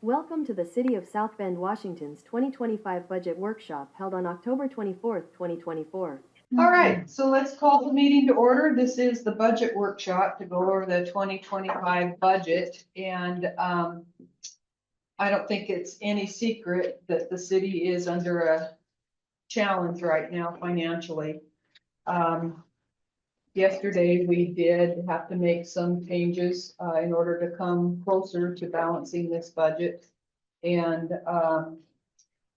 Welcome to the City of South Bend, Washington's 2025 Budget Workshop held on October 24th, 2024. All right, so let's call the meeting to order. This is the budget workshop to go over the 2025 budget. And I don't think it's any secret that the city is under a challenge right now financially. Yesterday, we did have to make some changes in order to come closer to balancing this budget. And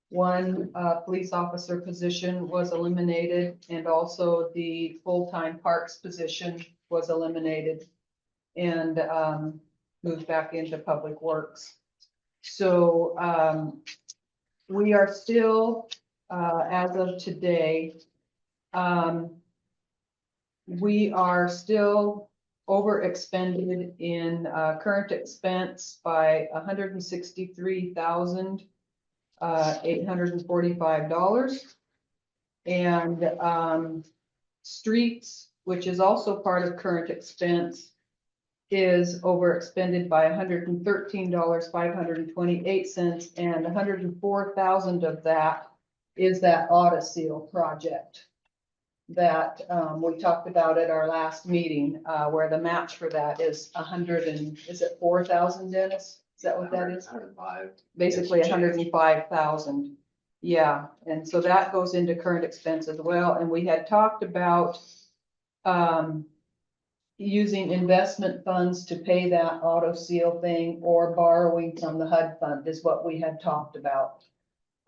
one police officer position was eliminated, and also the full-time parks position was eliminated and moved back into public works. So we are still, as of today, we are still overexpended in current expense by $163,845. And streets, which is also part of current expense, is overexpended by $113,528, and 104,000 of that is that auto seal project that we talked about at our last meeting, where the match for that is 4,000, Dennis? Is that what that is? 105. Basically Yes, 105,000. Yeah, and so that goes into current expense as well. And we had talked about using investment funds to pay that auto seal thing, or borrowing from the HUD fund is what we had talked about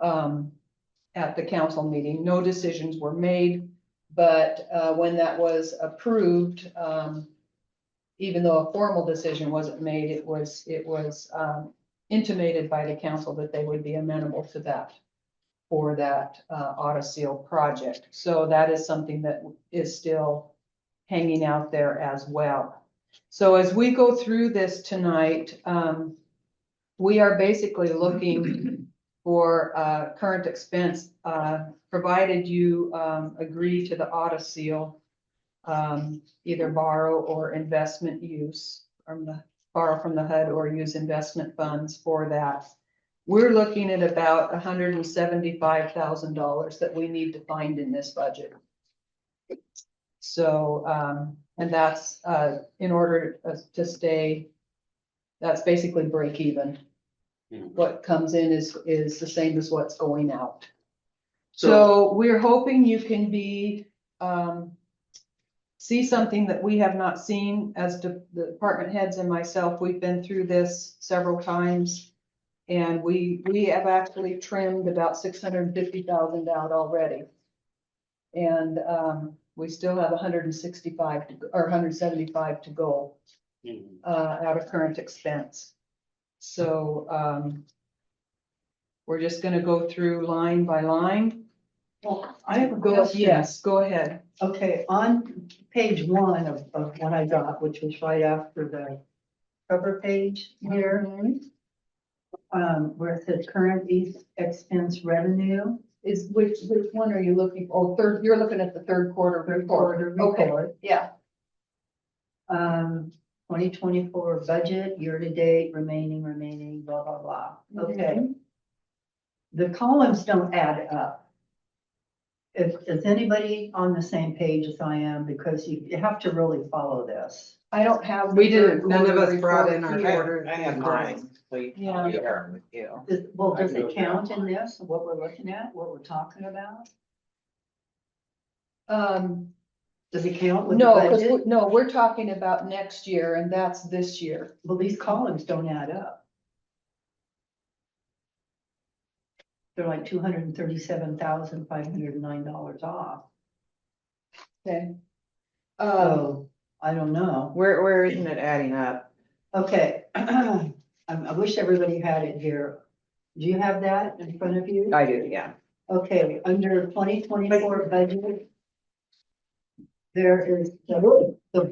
at the council meeting. No decisions were made. But when that was approved, even though a formal decision wasn't made, it was intimated by the council that they would be amenable to that for that auto seal project. So that is something that is still hanging out there as well. So as we go through this tonight, we are basically looking for current expense, provided you agree to the auto seal, either borrow or investment use borrow from the HUD or use investment funds for that. We're looking at about $175,000 that we need to find in this budget. So, and that's in order to stay, that's basically break even. What comes in is the same as what's going out. So we're hoping you can see something that we have not seen as the department heads and myself. We've been through this several times, and we have actually trimmed about $650,000 out already. And we still have 165 or 175 to go out of current expense. So we're just gonna go through line by line. Well, I have a Go, question. yes, go ahead. Okay, on page 1 of what I got, which was right after the cover page here, where it says current expense revenue. Is which one are you looking for? Oh, third, you're looking at the third quarter report. Okay, yeah. 2024 budget, year-to-date, remaining, blah, blah, blah. Okay. The columns don't add up. Is anybody on the same page as I am? Because you have to really follow this. I don't have. We the third didn't, none of quarter us brought in report our here. quarter. I have mine. Yeah. Share with you. Does it count in this, what we're looking at, what we're talking about? Does it count with the No, budget? because, no, we're talking about next year, and that's this year. Well, these columns don't add up. They're like $237,509 off. Okay. So, I don't know. Where isn't it adding up? Okay, I wish everybody had it here. Do you have that in front of you? I do, yeah. Okay, under 2024 budget, there is the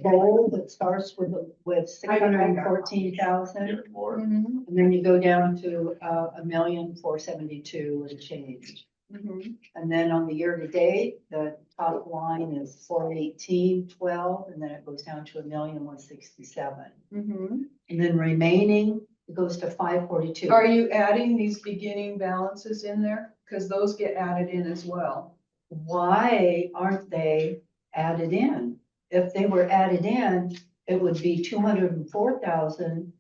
bowl that starts with 614,000. Mhm, And then you go down to 1,472,000 and change. mhm. And then on the year to date, the top line is 418,12, and then it goes down to 1,167,000. Mhm. And then remaining it goes to 542. Are you adding these beginning balances in there? Because those get added in as well. Why aren't they added in? If they were added in, it would be 204,000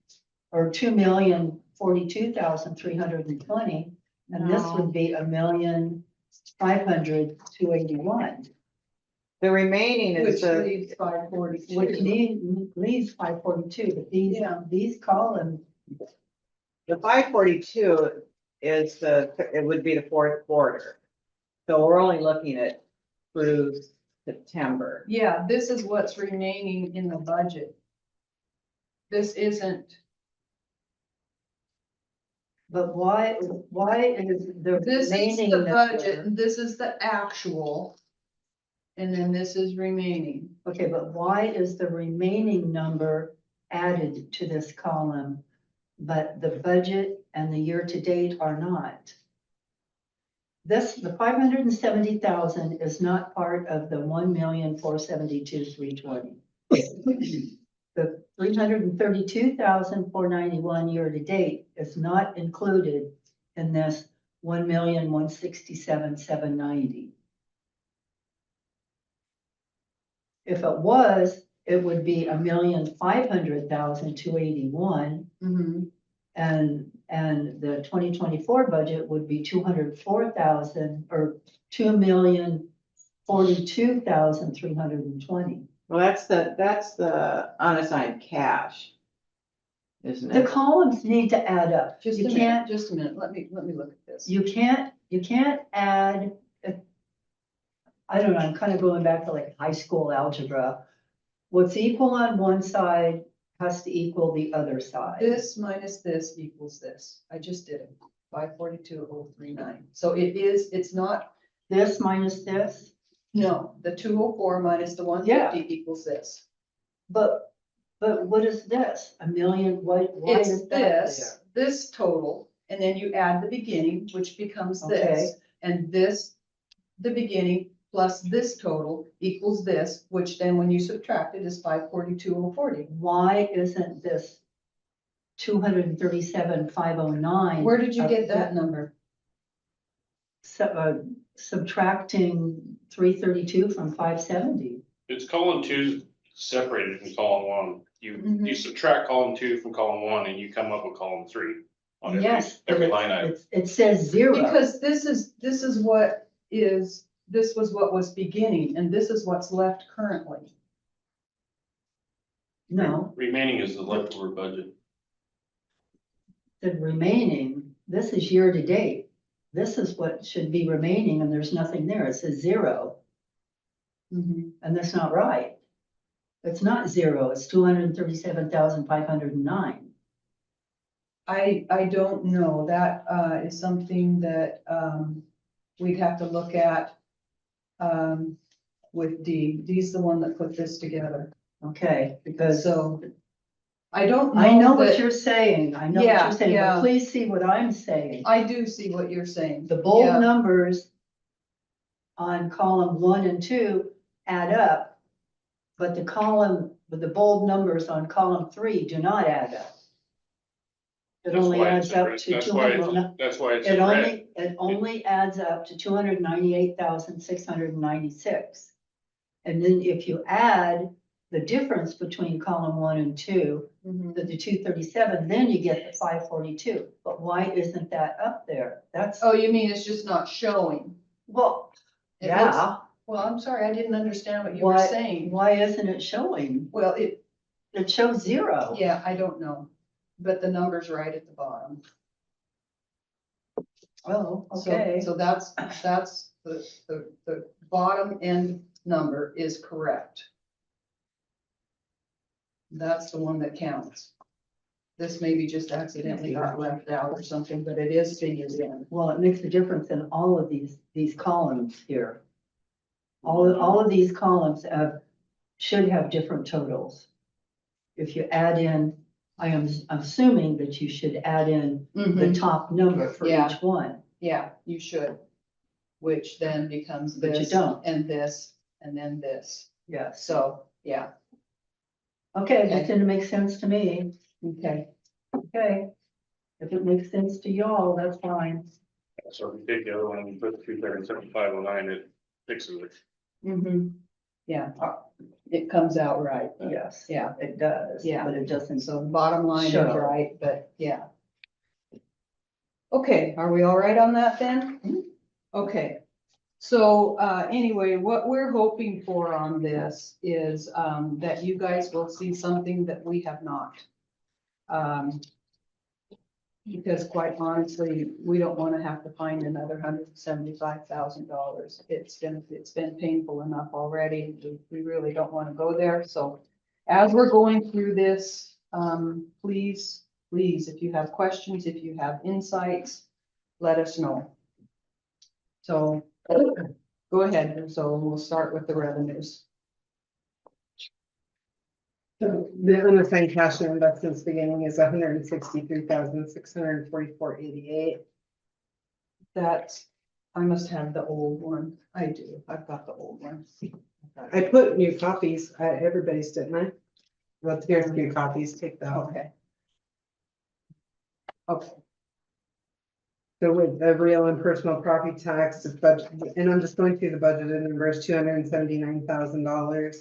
or 2,042,320. And this No. would be 1,500,281, The remaining is Which the, leaves 542. which leaves 542, but Yeah. these columns, the 542 is it would be the fourth quarter. So we're only looking at through September. Yeah, this is what's remaining in the budget. This isn't, but why is the this is remaining the budget, number? and this is the actual. And then this is remaining. Okay, but why is the remaining number added to this column, but the budget and the year-to-date are not? This, the 570,000 is not part of the 1,472,320. The 332,491 year-to-date is not included in this 1,167,790. If it was, it would be 1,500,281, and the 2024 budget would be 204,000 or 2,042,320. Well, that's the unassigned cash. Isn't The it? columns need to add up. Just a You minute, can't, just a minute. Let me look at this. you can't add. I don't know, I'm kind of going back to like high school algebra. What's equal on one side has to equal the other side. This minus this equals this. I just did it. 542,039. So it's not, This minus this, no, the 204 minus the 150 equals this. but what is this? A million, why It's is that this total, and then you add the beginning, which becomes Okay. this. And this, the beginning plus this total equals this, which then when you subtract it is 542,040. Why isn't this 237,509? Where did you get that number? Subtracting 332 from 570. It's column two separated from column one. You Mhm. subtract column two from column one and you come up with column three. On Yes. every line item. It says zero. Because this was what was beginning, and this is what's left currently. No, Remaining is the leftover budget. the remaining, this is year to date. This is what should be remaining and there's nothing there. It says zero. And that's not right. It's not zero, it's 237,509. I don't know. That is something that we'd have to look at with Dee. Dee's the one that put this together. Okay, because So I don't know. I know what that- you're saying. I know what Yeah, you're saying, yeah. but please see what I'm saying. I do see what you're saying. The bold Yeah. numbers on column 1 and 2 add up, but the column with the bold numbers on column 3 do not add up. It That's only why adds it's up red. to That's why 200. that's why it's It red. only adds up to 298,696. And then if you add the difference between column 1 and 2, Mhm. the 237, then you get the 542. But why isn't that up there? That's, Oh, you mean it's just not showing? well, It yeah, looks- Well, I'm sorry, I didn't understand what you were why, saying. why isn't it showing? Well, It shows zero. yeah, I don't know, but the number's right at the bottom. Oh, So- okay. So that's the bottom end number is correct. That's the one that counts. This maybe just accidentally got left out or something, but it is figured in. Well, it makes a difference in all of these columns here. All of these columns should have different totals. If you add in, I am assuming that you should add in the top number for Yeah. each one. Yeah, you should. Which then becomes But you this don't. and this and then this. Yes. So, yeah, Okay, that didn't make sense to me. okay. Okay. If it makes sense to y'all, that's fine. So if you take the other one and put 237,509, it fixes it. Mm-hmm. Yeah, it comes out right. Yes. Yeah. It does. Yeah. But it doesn't. So the bottom line is Sure. right, but yeah. Okay, are we all right on that then? Okay, so, anyway, what we're hoping for on this is, that you guys will see something that we have not. Because quite honestly, we don't wanna have to find another $175,000. It's been painful enough already. We really don't wanna go there, so as we're going through this, please, if you have questions, if you have insights, let us know. So, go ahead, so we'll start with the revenues. So the unassigned cash and investments beginning is 163,644.88. That's, I must have the old one. I do, I've got the old one. I put new copies, everybody's didn't I? Well, here's new copies, take that. Okay. Okay, So with the real and personal property tax, the budget, and I'm just going through the budgeted numbers, $279,000.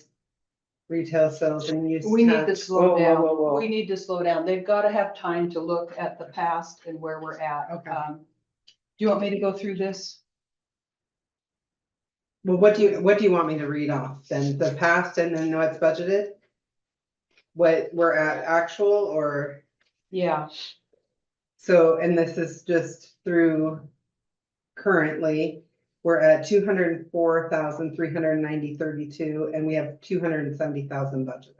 Retail sales and use. we need to tax. slow Whoa, down. whoa, whoa, whoa. We need to slow down. They've gotta have time to look at the past and where we're at. Okay. Do you want me to go through this? Well, what do you want me to read off then? The past and then what's budgeted? What we're at actual or, Yeah, so, and this is just through currently, we're at 204,390.32 and we have 270,000 budgeted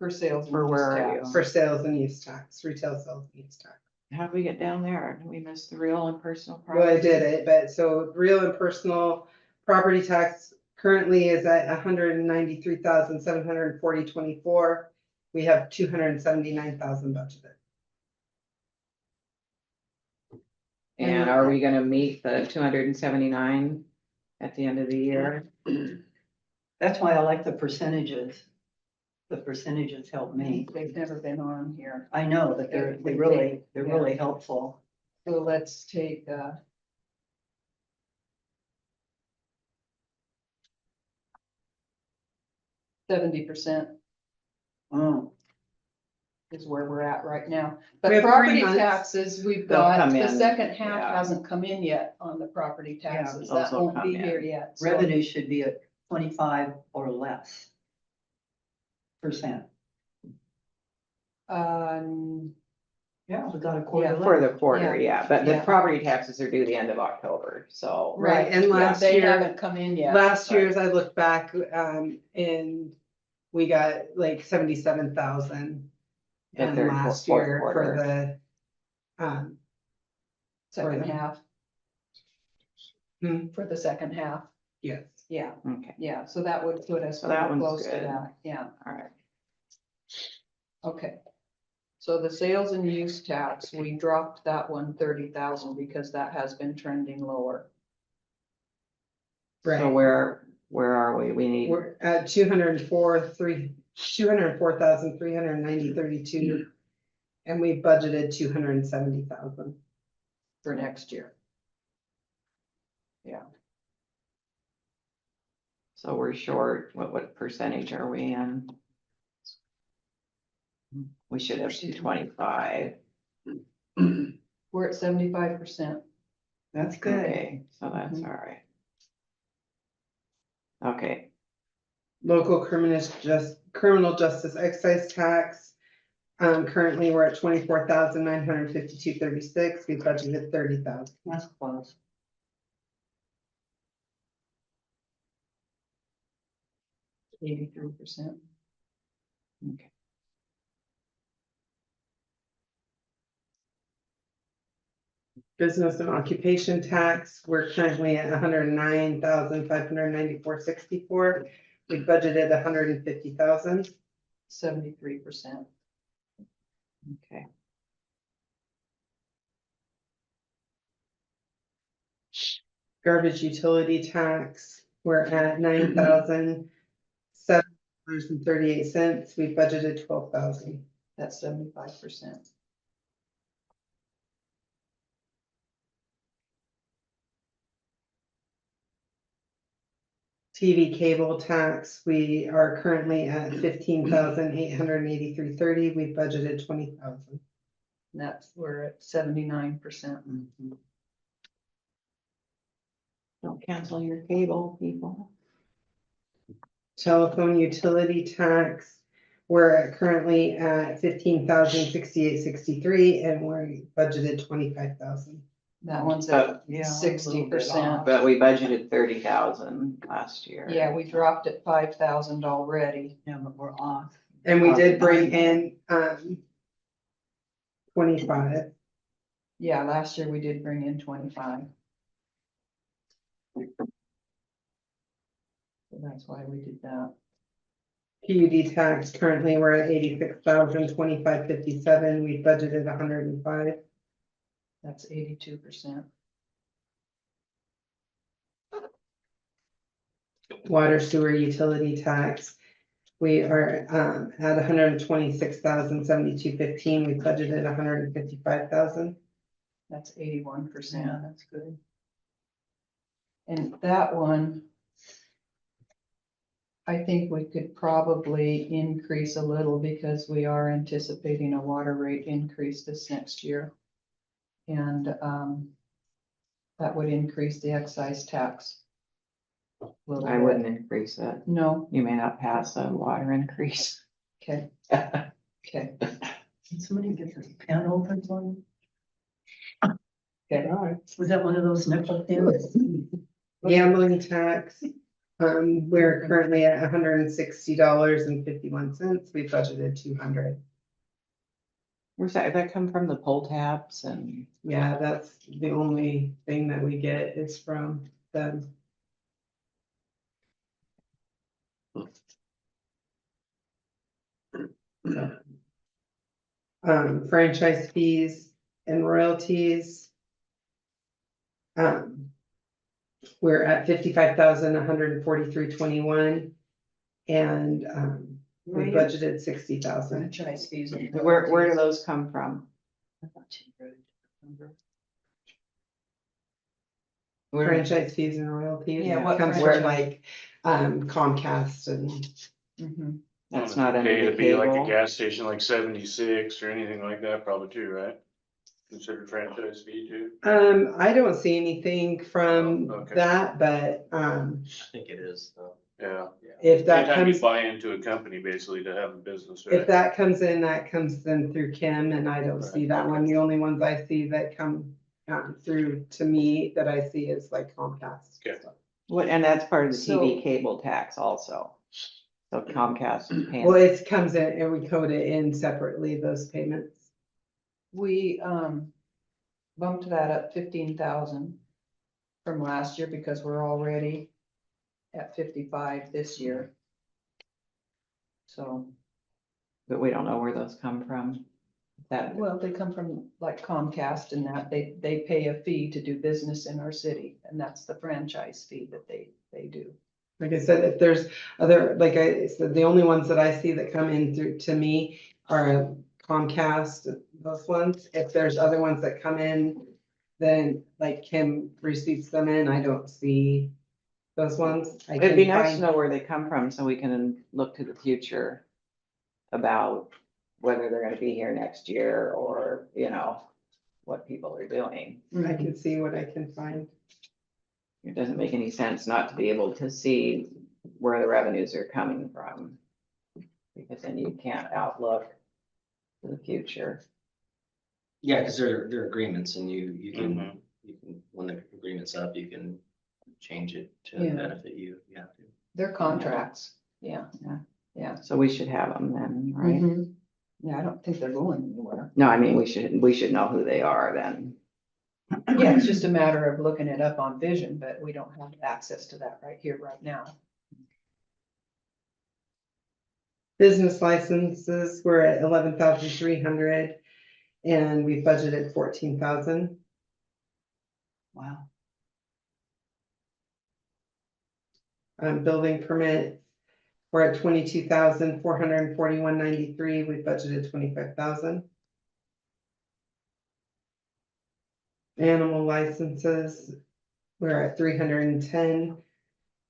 for sales. and For use where are tax. you? for sales and use tax, retail sales and use tax. How do we get down there? We missed the real and personal Well, I property. did it, but so real and personal property tax currently is at 193,740.24. We have 279,000 budgeted. And are we gonna meet the 279 at the end of the year? That's why I like the percentages. The percentages help me. They've never been on here. I know, but they're really helpful. So let's take, 70% Oh, is where we're at right now. We But have 3 property months. taxes, we've They'll got, come the in, second half yeah. hasn't come in yet on the property taxes. those That will won't come be in. here yet. So- revenue should be at 25 or less %. Yeah, we got a quarter Yeah. For left. the quarter, yeah, but the Yeah. property taxes are due the end of October, so. Right, and yeah, last they year- haven't come in yet. Last year's, I looked back, and we got like 77,000. The And third, last fourth year for quarter. the, Second for the- half. Hmm. For the second half, yes. yeah, Okay, yeah, so that would put us So that pretty one's close to good. that, yeah, all right. okay. So the sales and use tax, we dropped that one 30,000 because that has been trending lower. So Right. where are we? We need, We're at 204,390.32. And we budgeted 270,000. For next year. so we're short, what percentage are we in? We should have 225. We're at 75%. That's good. Okay, so that's all right. Okay, Local criminal justice excise tax. Currently, we're at 24,952.36. We budgeted 30,000. That's close. %83%. okay. Business and occupation tax, we're currently at 109,594.64. We budgeted 150,000. 73%. Okay, Garbage utility tax, we're at $9,007.38. We budgeted 12,000. That's 75%. TV cable tax, we are currently at 15,883.30. We budgeted 20,000. That's, we're at 79%. Don't cancel your cable, people. Telephone utility tax, we're currently at 15,068.63, and we're budgeted 25,000. That one's But- at 60%. But we budgeted 30,000 last year. Yeah, we dropped at 5,000 already. Yeah, but we're off. And we did bring in, 25. Yeah, last year we did bring in 25. So that's why we did that. PUD tax, currently we're at 86,025.57. We budgeted 105. That's 82%. Water sewer utility tax, we are, at 126,072.15. We budgeted 155,000. That's 81%. Yeah, that's good. And that one, I think we could probably increase a little because we are anticipating a water rate increase this next year. And that would increase the excise tax. a little I bit. wouldn't increase it. No, You may not pass a water increase. okay, okay, Somebody get this pen open for me. okay. Was that one of those nickel pens? Gambling tax, we're currently at $160.51. We budgeted 200. Where's that come from, the poll tabs and? Yeah, that's the only thing that we get is from them. Franchise fees and royalties. We're at 55,143.21. And, we budgeted 60,000. Franchise fees. and Where do royalties. those come from? Where, Franchise fees and royalties. Yeah, It what comes from franchise? like, Comcast and Mhm. that's not under Okay, the to be like a cable. gas station like 76 or anything like that, probably too, right? Considered franchise fee too. I don't see anything from Oh, okay. that, but, I think it is, though. Yeah. if that Anytime you comes, buy into a company basically to have a business, if right? that comes in, that comes then through Kim, and I don't see that one. The only ones I see that come, through to me that I see is like Comcast. Okay. What, and that's part of the TV So- cable tax also. So Comcast is paying. Well, it comes in and we code it in separately, those payments. We bumped that up 15,000 from last year because we're already at 55 this year. So, But we don't know where those come from. That, well, they come from like Comcast and that they pay a fee to do business in our city, and that's the franchise fee that they do. Like I said, if there's other, like I said, the only ones that I see that come in through to me are Comcast, those ones. If there's other ones that come in, then like Kim receipts them in, I don't see those ones. I it'd be can nice to find- know where they come from so we can look to the future about whether they're gonna be here next year or, what people are doing. I can see what I can find. It doesn't make any sense not to be able to see where the revenues are coming from. Because then you can't outlook to the future. Yeah, because they're agreements and you Mhm. can, when the agreement's up, you can change it to Yeah. benefit you, if you have to. They're contracts, yeah, Yeah. yeah. So we should have them then, right? Mhm. Yeah, I don't think they're going anywhere. No, I mean, we should know who they are then. Yeah, it's just a matter of looking it up on Vision, but we don't have access to that right here, right now. Business licenses, we're at 11,300 and we budgeted 14,000. Wow. Building permit, we're at 22,441.93. We budgeted 25,000. Animal licenses, we're at $310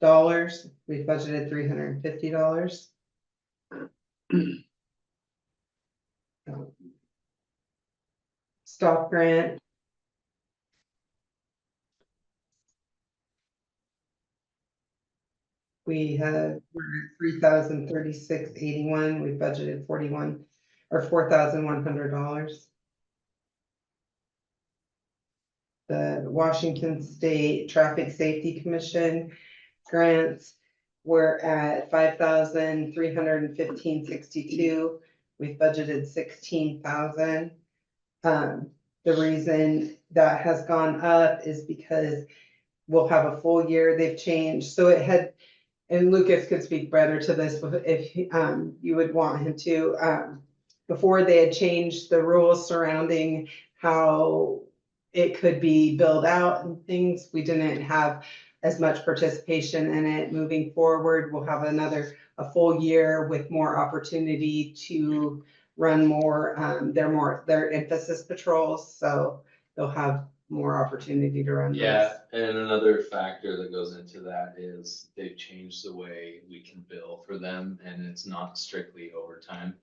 we budgeted $350. Stop grant. We have, we're at 3,036.81, we budgeted 41, or $4,100. The Washington State Traffic Safety Commission grants, we're at 5,315.62. We've budgeted 16,000. The reason that has gone up is because we'll have a full year, they've changed, so it had, and Lucas could speak better to this if you would want him to. Before they had changed the rules surrounding how it could be billed out and things, we didn't have as much participation in it. Moving forward, we'll have a full year with more opportunity to run more, their emphasis patrols, so they'll have more opportunity to run. Yeah, and another factor that goes into that is they've changed the way we can bill for them, and it's not strictly overtime.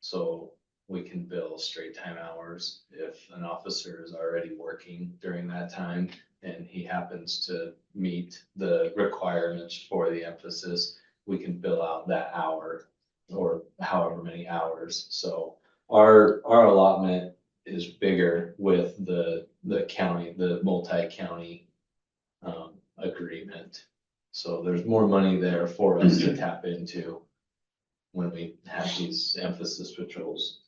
So we can bill straight time hours if an officer is already working during that time and he happens to meet the requirements for the emphasis, we can bill out that hour or however many hours. So our allotment is bigger with the county, the multi-county agreement. So there's more money there for us to tap into when we have these emphasis patrols.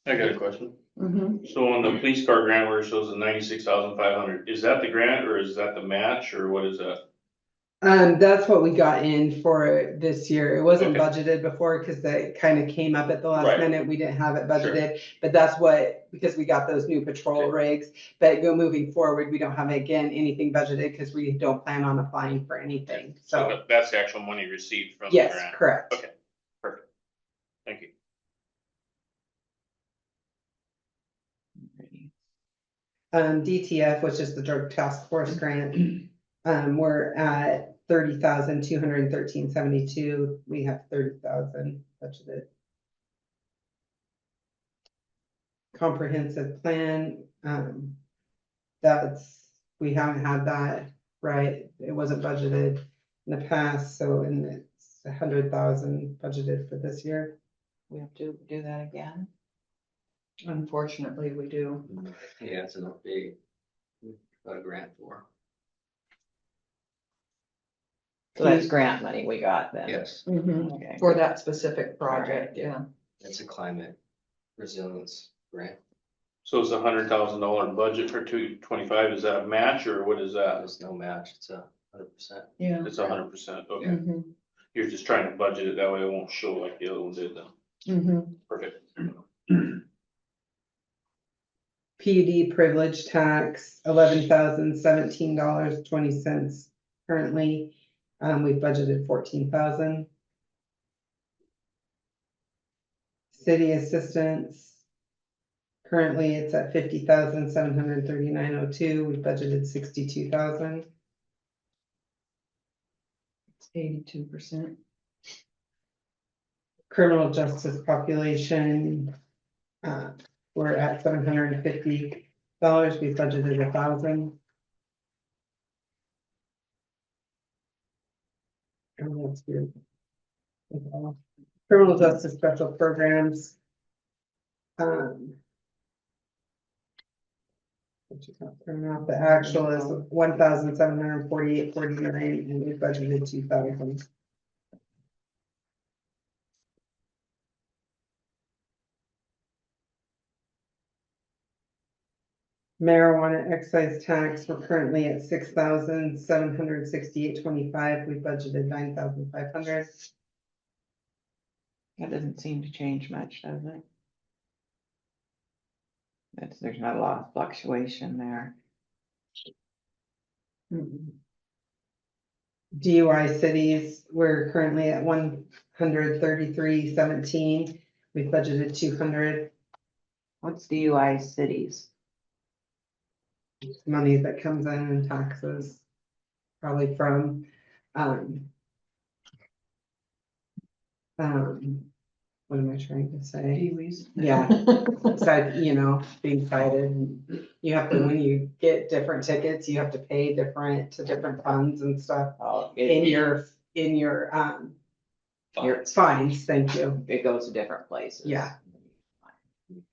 I got a question. Mhm. So on the police car grant where it shows the 96,500, is that the grant or is that the match or what is that? That's what we got in for this year. It wasn't Okay. budgeted before because that kind of came up at the last Right. minute. We didn't have it budgeted. But that's because we got those new patrol Okay. rigs. But moving forward, we don't have, again, anything budgeted because we don't plan on applying for anything. So, That's the actual money received from the yes, grant? correct. Okay, perfect. Thank you. DTF, which is the Drug Task Force grant, we're at 30,213.72. We have 30,000 budgeted. Comprehensive plan, we haven't had that, right? It wasn't budgeted in the past, so, and it's 100,000 budgeted for this year. We have to do that again. Unfortunately, we do. Yeah, it's enough big. Got a grant for. So that's grant money we got then. Yes, Mhm. Okay. For that specific project, yeah. it's a climate resilience grant. So it's $100,000 budget for 225, is that a match or what is that? There's no match, it's 100%. Yeah. It's 100%, okay. Mhm. You're just trying to budget it, that way it won't show like the other one did then. Mhm. Perfect. PUD privilege tax, $11,017.20 currently. We've budgeted 14,000. City assistance. Currently, it's at 50,739.02. We budgeted 62,000. It's 82%. Criminal justice population, we're at $750. We budgeted 1,000. And that's good. Criminal justice special programs. The actual is 1,748.49, and we budgeted 2,000. Marijuana excise tax, we're currently at 6,768.25. We budgeted 9,500. That doesn't seem to change much, does it? There's not a lot of fluctuation there. Mhm. DUI cities, we're currently at 133.17. We budgeted 200. What's DUI cities? Money that comes in taxes. probably from, what am I trying to say? Pee-wees. Yeah. Side, you know, being cited, you have to, when you get different tickets, you have to pay to different funds and stuff Oh, in it, your, your fines, thank you. it goes to different places. Yeah.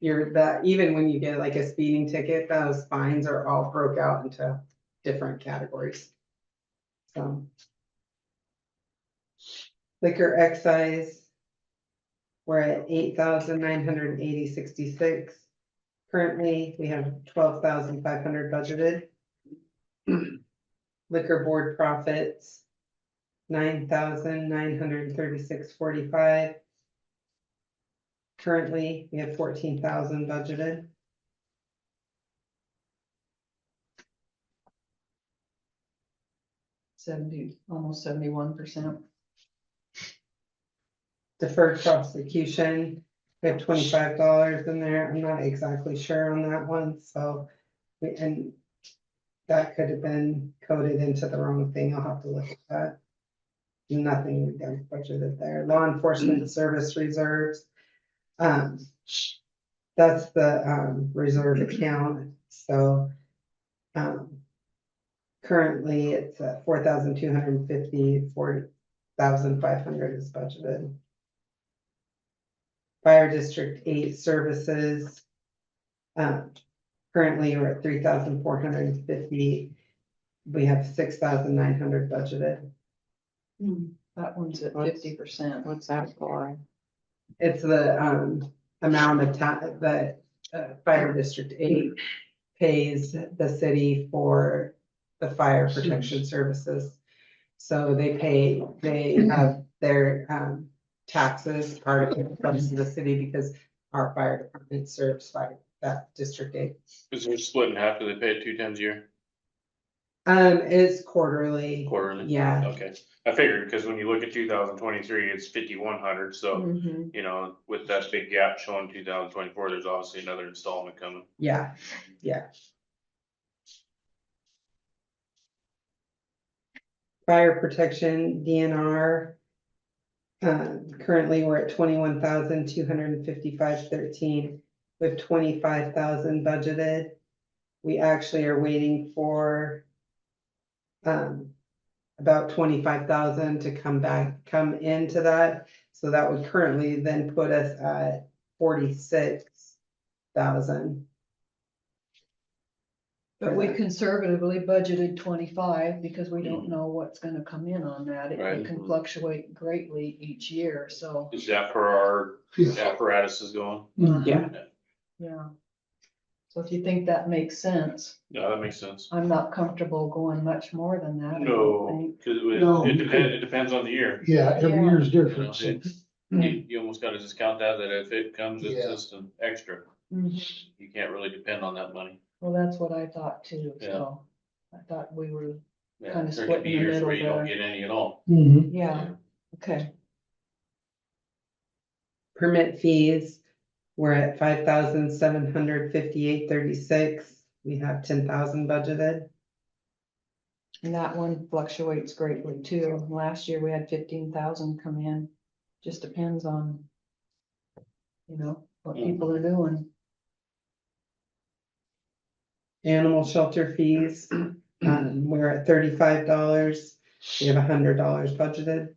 Even when you get like a speeding ticket, those fines are all broke out into different categories. So. Liquor excise, we're at 8,980.66. Currently, we have 12,500 budgeted. Liquor board profits, 9,936.45. Currently, we have 14,000 budgeted. Almost 71%. Deferred prosecution, we have $25 in there. I'm not exactly sure on that one, so. And that could have been coded into the wrong thing. I'll have to look at that. Nothing we got budgeted there. Law enforcement service reserves. That's the reserve account, so. Currently, it's at 4,250, 4,500 is budgeted. Fire District 8 services. Currently, we're at 3,450. We have 6,900 budgeted. That one's at What's- 50%. What's that for? It's the amount of time that Fire District 8 pays the city for the fire protection services. So they have their taxes, part of it comes to the city because our fire department serves that District 8. Is it split in half? Do they pay it 2 times a year? It's quarterly. Quarterly? Yeah, Okay, I figured, because when you look at 2023, it's 5,100, so, Mhm. you know, with that big gap showing 2024, there's obviously another installment coming. yeah. Fire protection, DNR. Currently, we're at 21,255.13. We have 25,000 budgeted. We actually are waiting for about 25,000 to come into that. So that would currently then put us at 46,000. But we conservatively budgeted 25 because we don't Mhm. know what's gonna come in on that. It Right. can fluctuate greatly each year, so, Is that for our apparatus is going? Yeah. yeah. So if you think that makes sense, Yeah, that makes sense. I'm not comfortable going much more than that. I don't No, think. because No, it depends on the year. Yeah, every Yeah. year is You know, different, so. you almost gotta discount that if it comes, it's Yeah. just an extra. Mhm. You can't really depend on that money. Well, that's what I thought too, Yeah. so I thought we were, Yeah, Kinda there split could be in the years where middle you don't there. get any at all. Mhm. yeah, okay. Permit fees, we're at 5,758.36. We have 10,000 budgeted. And that one fluctuates greatly too. Last year we had 15,000 come in. Just depends on, what people are doing. Animal shelter fees, we're at $35. We have $100 budgeted.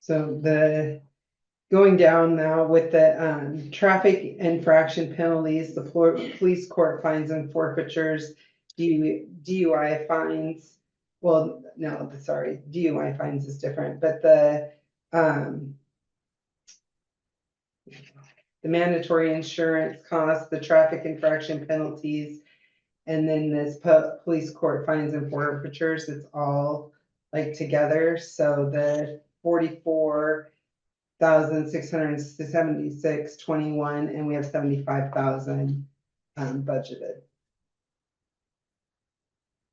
So going down now with the traffic infraction penalties, the police court fines and forfeitures, DUI fines. Well, no, sorry, DUI fines is different, but the mandatory insurance costs, the traffic infraction penalties, and then this police court fines and forfeitures, it's all like together. So the 44,676.21, and we have 75,000 budgeted.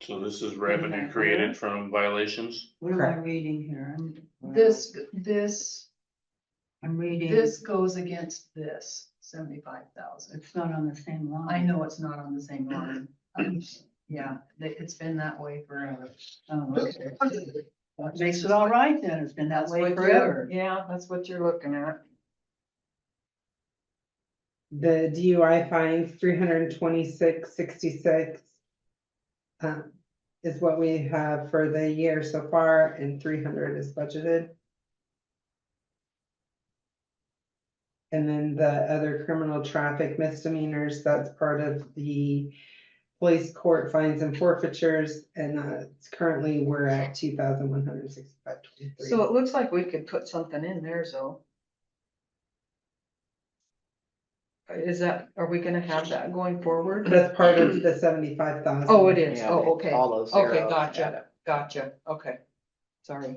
So this is revenue created from violations? What am I Correct. reading here? This I'm reading. This goes against this, 75,000. It's not on the same line. I know it's not on the same line. Yeah, it's been that way forever. Oh, okay. That makes it all right then. It's been that That's way what forever. Yeah, that's what you're looking at. The DUI fines, 326.66. Is what we have for the year so far, and 300 is budgeted. And then the other criminal traffic misdemeanors, that's part of the police court fines and forfeitures, and it's currently, we're at 2,165.23. So it looks like we could put something in there, so. Are we gonna have that going forward? That's part of the 75,000. Oh, it is. Yeah, Oh, okay. all those Okay, zeros add gotcha, up. gotcha. Okay. Sorry.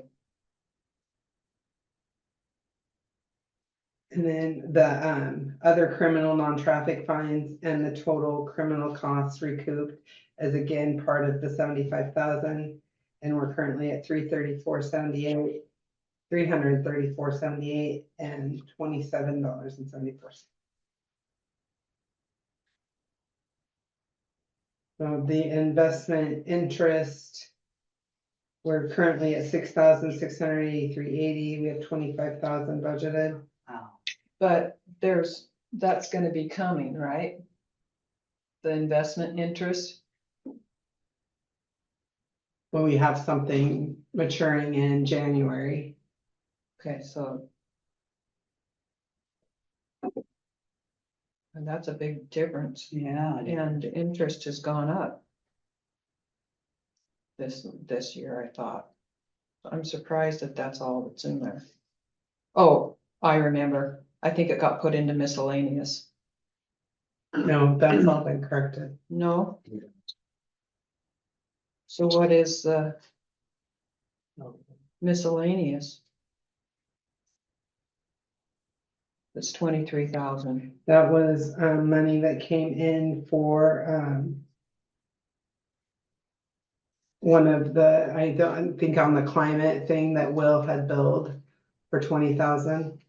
And then the other criminal non-traffic fines and the total criminal costs recouped is again part of the 75,000. And we're currently at 334.78, 334.78 and $27.74. So the investment interest, we're currently at 6,683.80. We have 25,000 budgeted. Wow. But that's gonna be coming, right? The investment interest? Well, we have something maturing in January. Okay, so. And that's a big difference, Yeah. and interest has gone up. This year, I thought. I'm surprised that that's all that's in there. Oh, I remember, I think it got put into miscellaneous. No, that's all been corrected. No? So what is the miscellaneous? It's 23,000. That was money that came in for one of the, I don't think on the climate thing that Will had billed for 20,000.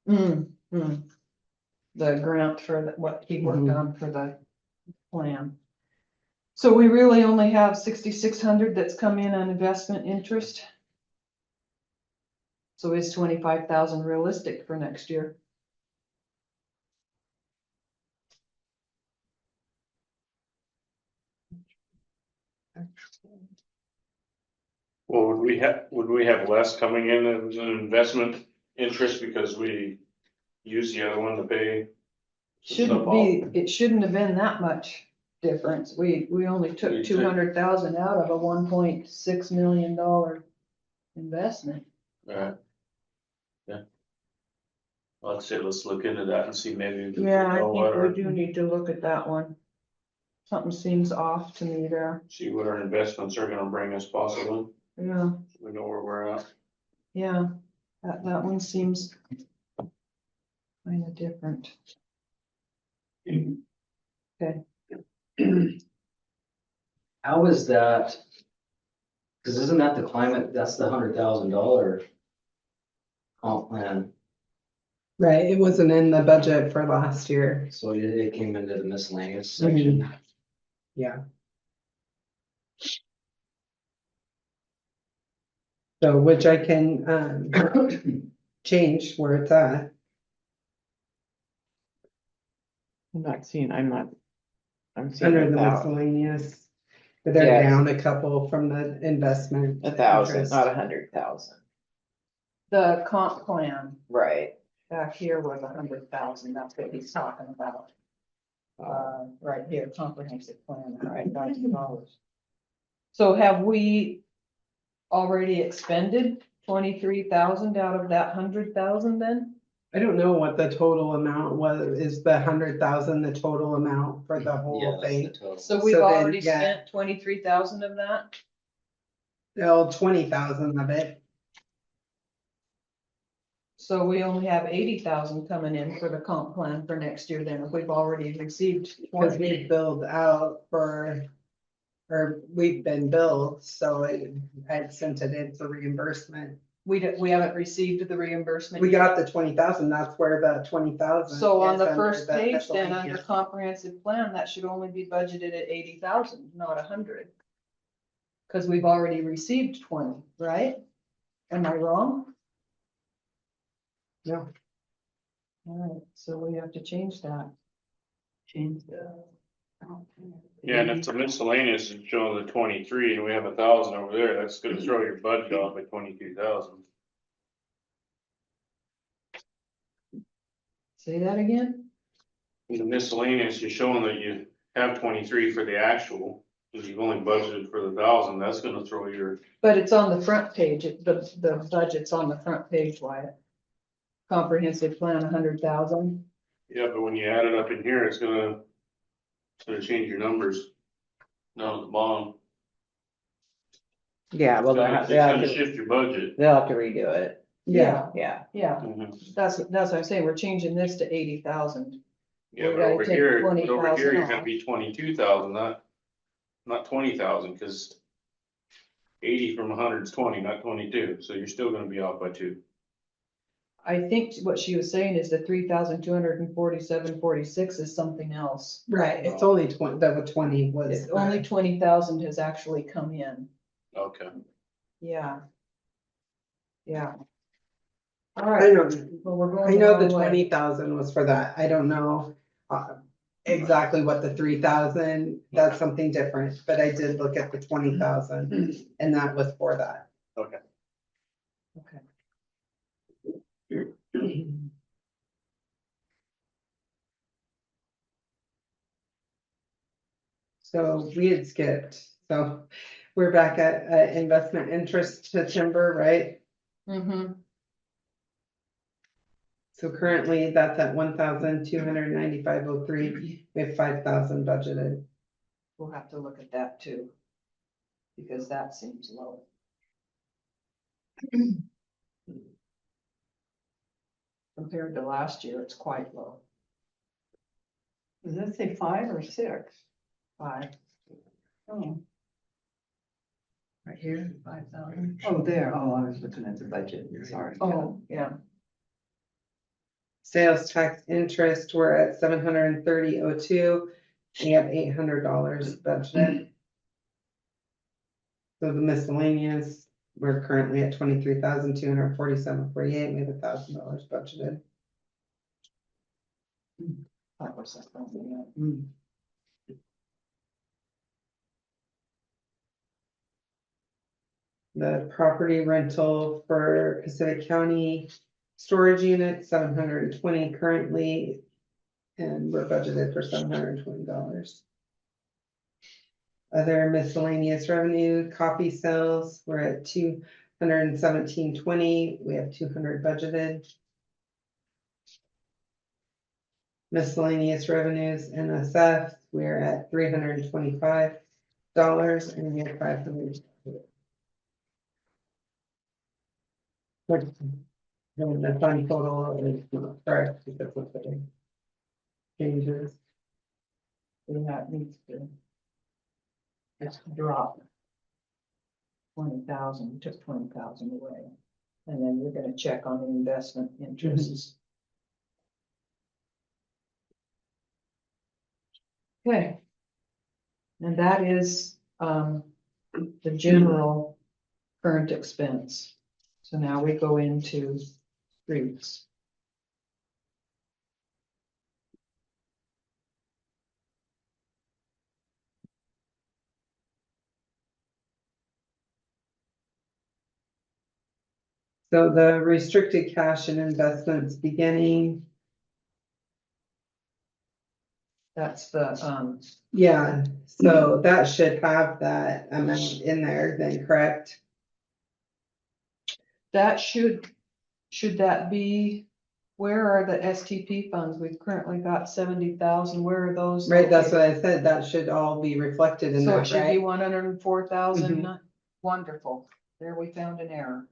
The grant for what he worked Mhm. on for the plan. So we really only have 6,600 that's come in on investment interest. So is 25,000 realistic for next year? Well, would we have less coming in as an investment interest because we use the other one to pay? It shouldn't have been that much difference. We only took We took- 200,000 out of a $1.6 million investment. Right. Yeah. Let's say, let's look into that and see maybe. we can Yeah, I know what think we our- do need to look at that one. Something seems off to me there. See what our investments are gonna bring us possibly. Yeah, We know where we're at. yeah, that one seems kind of different. How is that? Cause isn't that the climate, that's the $100,000 comp plan, Right, it wasn't in the budget for last year. so it came into the miscellaneous section. Yeah. So, which I can change where it's at. I'm seeing Under the 1,000, miscellaneous. But they're Yes. down a couple from the investment. 1,000, interest. not 100,000, The comp plan right? back here was 100,000, that's what he's talking about. Right here, comprehensive plan, $100,000. So have we already expended 23,000 out of that 100,000 then? I don't know what the total amount was, is the 100,000 the total amount for the Yeah, whole that's the thing? total. So we've So then, already yeah. spent 23,000 of that? Oh, 20,000 of it, So we only have 80,000 coming in for the comp plan for next year then, if we've already received because 20. we billed out for, or we've been billed, so I sent it in for reimbursement. we haven't received the reimbursement. We got the 20,000, that's where the 20,000. So on is the under first the page then, miscellaneous. under comprehensive plan, that should only be budgeted at 80,000, not 100. Cause we've already received 20, right? Am I wrong? No. Alright, so we have to change that. Change the. Yeah, and if the miscellaneous is showing the 23 and we have 1,000 over there, that's gonna throw your budget off by 22,000. Say that again? The miscellaneous, you're showing that you have 23 for the actual, because you've only budgeted for the 1,000, that's gonna throw your, But it's on the front page, the budget's on the front page, Wyatt. Comprehensive plan, 100,000. yeah, but when you add it up in here, it's gonna change your numbers. Down at the bottom. Yeah, well, It's gonna shift your budget. they'll have to redo it, Yeah, yeah. Yeah, Mhm. that's what I'm saying, we're changing this to 80,000. Yeah, We but gotta over take here, 20,000 you're gonna off. be 22,000, not 20,000, cause 80 from 100 is 20, not 22, so you're still gonna be off by 2. I think what she was saying is the 3,247.46 is something else. right, it's only 20, the 20 was. It's only 20,000 has actually come in, Okay. yeah. Yeah. All I right, know, well, we're I going know the the wrong way. 20,000 was for that, I don't know exactly what the 3,000, that's something different, but I did look at the 20,000, and that was for that. Okay. Okay. So we had skipped, so we're back at investment interest to timber, right? Mm-hmm, So currently that's at 1,295.03, we have 5,000 budgeted. we'll have to look at that too. Because that seems low. Compared to last year, it's quite low, Does that say 5 or 6? 5. Oh, Right here, 5,000. oh, there, oh, I was looking at the budget, sorry. Oh, yeah, Sales tax interest, we're at 730.02, we have $800 budgeted. So the miscellaneous, we're currently at 23,247.48, we have $1,000 budgeted. that was something, yeah. Hmm. The property rental for Pacific County storage unit, 720 currently. And we're budgeted for $720. Other miscellaneous revenue, copy sales, we're at 217.20, we have 200 budgeted. Miscellaneous revenues, NSF, we're at $325 and we have 500. The fund total is not correct because of the changes. That needs to. Just drop. 20,000, took 20,000 away. And then we're gonna check on the investment interests. Okay. And that is, the general current expense. So now we go into streets. So the restricted cash and investments beginning, That's the, yeah, so that should have that amount in there then, correct? that should that be, where are the STP funds? We've currently got 70,000, where are those? Right, that's located? what I said, that should all be reflected in So it that, should be right? 104,000, wonderful, there we found an error.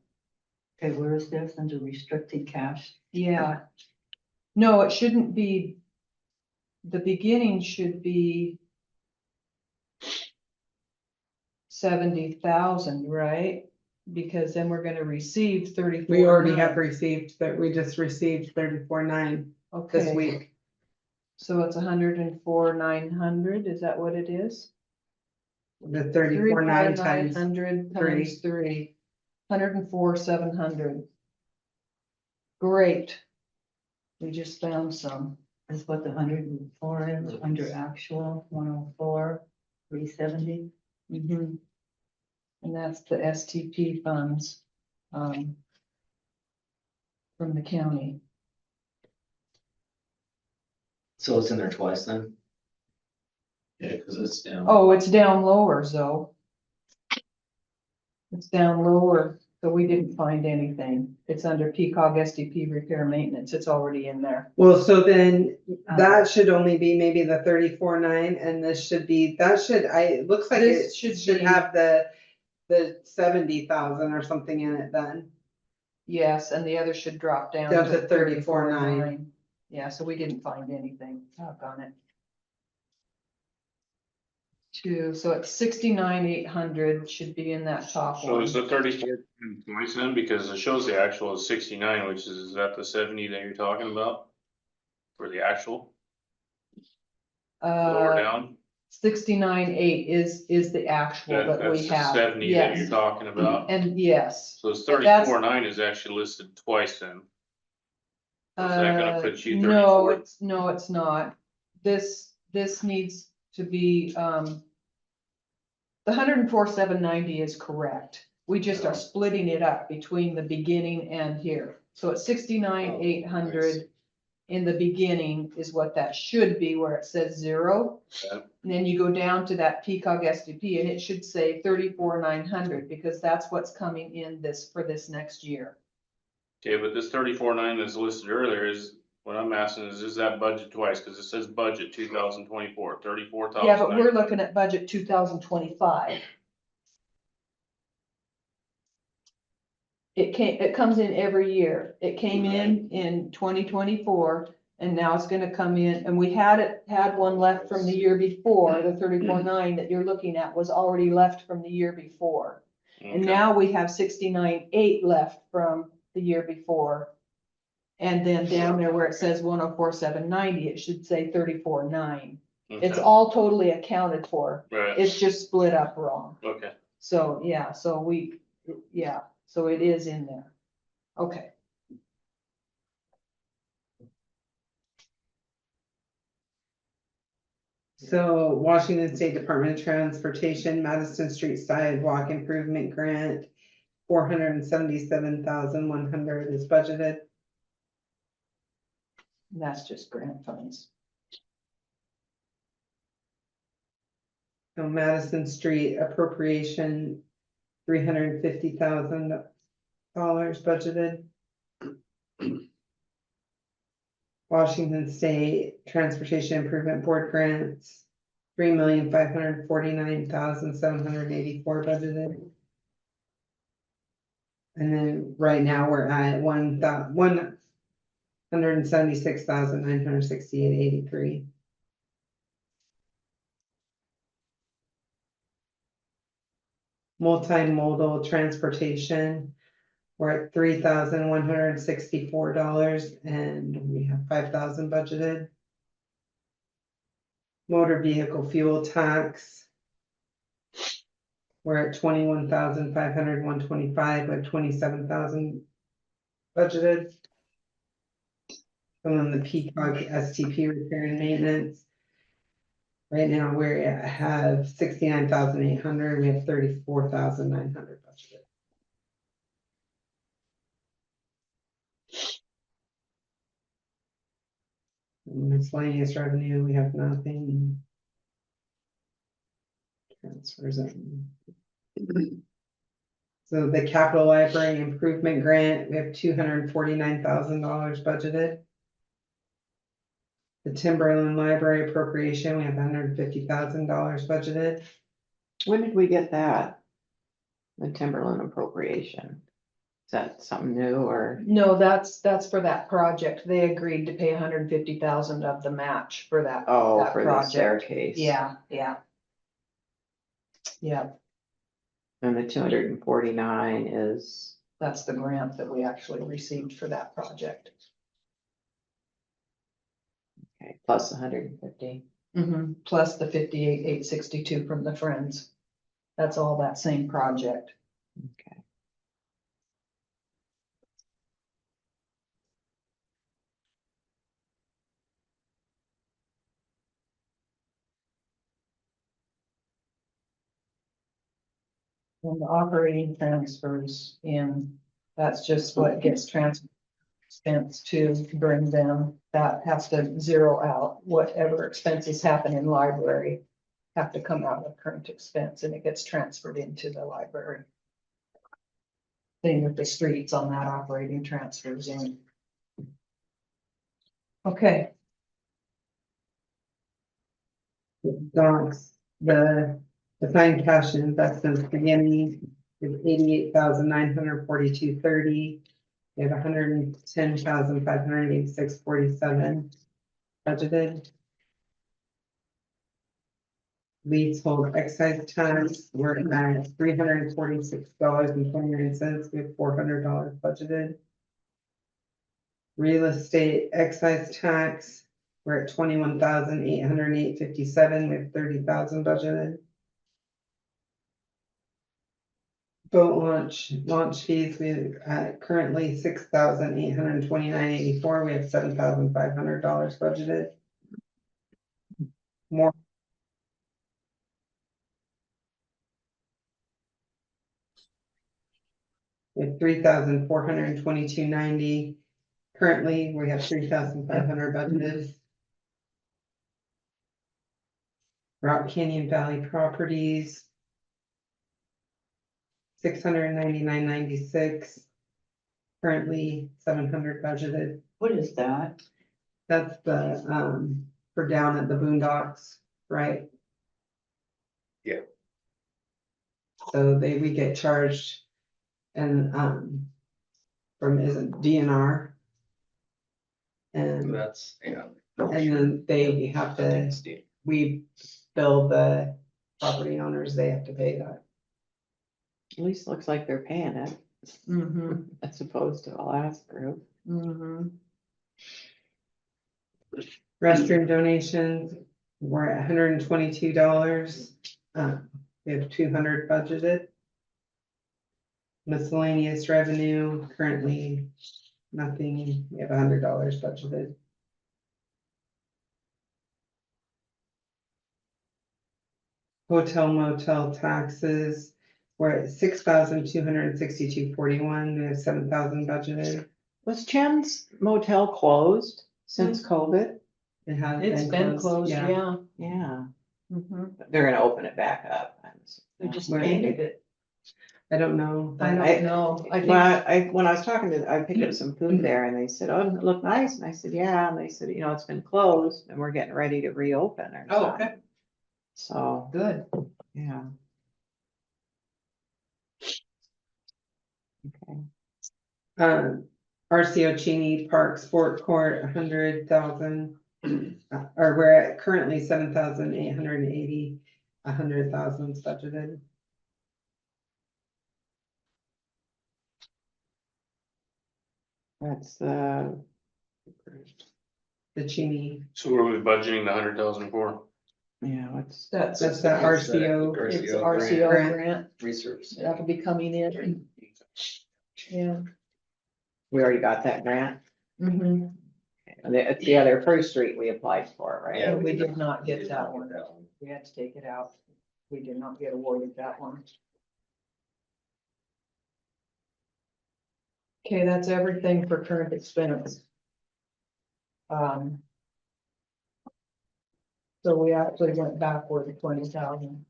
Okay, where is this under restricted cash? Yeah. No, it shouldn't be. The beginning should be 70,000, right? because then we're gonna receive 34. We already have received, that we just received 34,900 this Okay, week. so it's 104,900, is that what it is? The 34,900 times 3,900 three. times 3, 104,700. Great. We just found some. Is what the 104 is, under actual, 104, 370. And that's the STP funds, from the county. So it's in there twice then? Yeah, cause it's down. Oh, it's down lower, Zoe. It's down lower, so we didn't find anything. It's under PCOG STP repair maintenance. It's already in there. Well, so then that should only be maybe the 34,900, and this should be, it looks like This it should should be- have the 70,000 or something in it then. Yes, and the other should drop down Down to to 34,900. Yeah, so we didn't find anything. On it. So it's 69,800 should be in that top So one. is the 34 twice then, because it shows the actual is 69, which is that the 70 that you're talking about? For the actual, lower down? 69,800 is the actual that we That's the have. 70 that you're Yes, talking about. and yes. So it's But that's- 34,900 is actually listed twice then. Is that gonna put you No, 34? it's not. This needs to be, the 104,790 is correct. We just are splitting it up between the beginning and here. So it's 69,800 in the beginning is what that should be, where it says 0. Okay. And then you go down to that PCOG STP and it should say 34,900 because that's what's coming in for this next year. Okay, but this 34,900 that's listed earlier is, what I'm asking is that budget twice? Cause it says budget 2024, 34,000. Yeah, but we're looking at budget 2025. It comes in every year. It came in 2024 and now it's gonna come in, and we had one left from the year before, the 34,900 that you're looking at was already left from the year before. And Okay. now we have 69,800 left from the year before. And then down there where it says 104,790, it should say 34,900. It's Okay. all totally accounted for. Right, It's just split up wrong. okay. So, yeah, so it is in there. Okay. So Washington State Department of Transportation, Madison Street Sidewalk Improvement Grant, 477,100 is budgeted. And that's just grant funds. So Madison Street appropriation, $350,000 budgeted. Washington State Transportation Improvement Board grants, $3,549,784 budgeted. And then right now we're at 176,968.83. Multimodal transportation, we're at $3,164 and we have 5,000 budgeted. Motor vehicle fuel tax, we're at 21,500, 27,000 budgeted. And then the PCOG STP repair and maintenance. Right now, we have 69,800, we have 34,900 budgeted. Miscellaneous revenue, we have nothing. Transfers in. So the capital library improvement grant, we have $249,000 budgeted. The Timberland Library appropriation, we have $150,000 budgeted. When did we get that? The Timberland appropriation? Is that something new or? No, that's for that project. They agreed to pay 150,000 of the match for that. Oh, that for the project. staircase. Yeah. Yeah. And the 249 is, That's the grant that we actually received for that project. okay, plus 150. Plus the 58,862 from the Friends. That's all that same project. Okay. And the operating transfers in, that's just what gets transferred expense to bring them. That has to zero out whatever expenses happen in library. Have to come out of current expense and it gets transferred into the library. Same with the streets on that operating transfers in. Okay, Docs, the assigned cash and investments beginning is 88,942.30. We have 110,586.47 budgeted. Leasehold excise tax, we're at $346.29. We have $400 budgeted. Real estate excise tax, we're at 21,808.57. We have 30,000 budgeted. Boat launch fees, we currently 6,829.84. We have $7,500 budgeted. More. We have 3,422.90. Currently, we have 3,500 budgeted. Rock Canyon Valley Properties. 699.96. Currently 700 budgeted. What is that? That's the, for down at the Boondocks, right? Yeah. So we get charged and, from, is it DNR? And That's, yeah. then they have to, we bill the property owners, they have to pay that. At least looks like they're paying it, as opposed to the last group. Restroom donations, we're at $122. We have 200 budgeted. Miscellaneous revenue, currently nothing, we have $100 budgeted. Hotel motel taxes, we're at 6,262.41, we have 7,000 budgeted. Was Chen's Motel closed since COVID? It has it's been closed, yeah. yeah. Yeah, Mhm. they're gonna open it back up. They just Where- painted it. I don't know. I don't know. I think Well, when I was talking to, I picked up some food there and they said, oh, doesn't it look nice? And I said, yeah, and they said, you know, it's been closed and we're getting ready to reopen or Oh, something. okay. So, Good. yeah. Okay. RCO Cheney Park Sport Court, 100,000. Or we're at currently 7,880, 100,000 is budgeted. That's The Cheney, So what are we budgeting the 100,000 for? yeah, what's, That's, that's the RCO. it's RCO grant. grant. Research. That'll be coming in. Yeah. we already got that grant? Mhm. And it's the other First Street we applied for, right? Yeah, we did not get that one. We had to take it out. We did not get awarded that one. Okay, that's everything for current expense. So we actually went backward 20,000.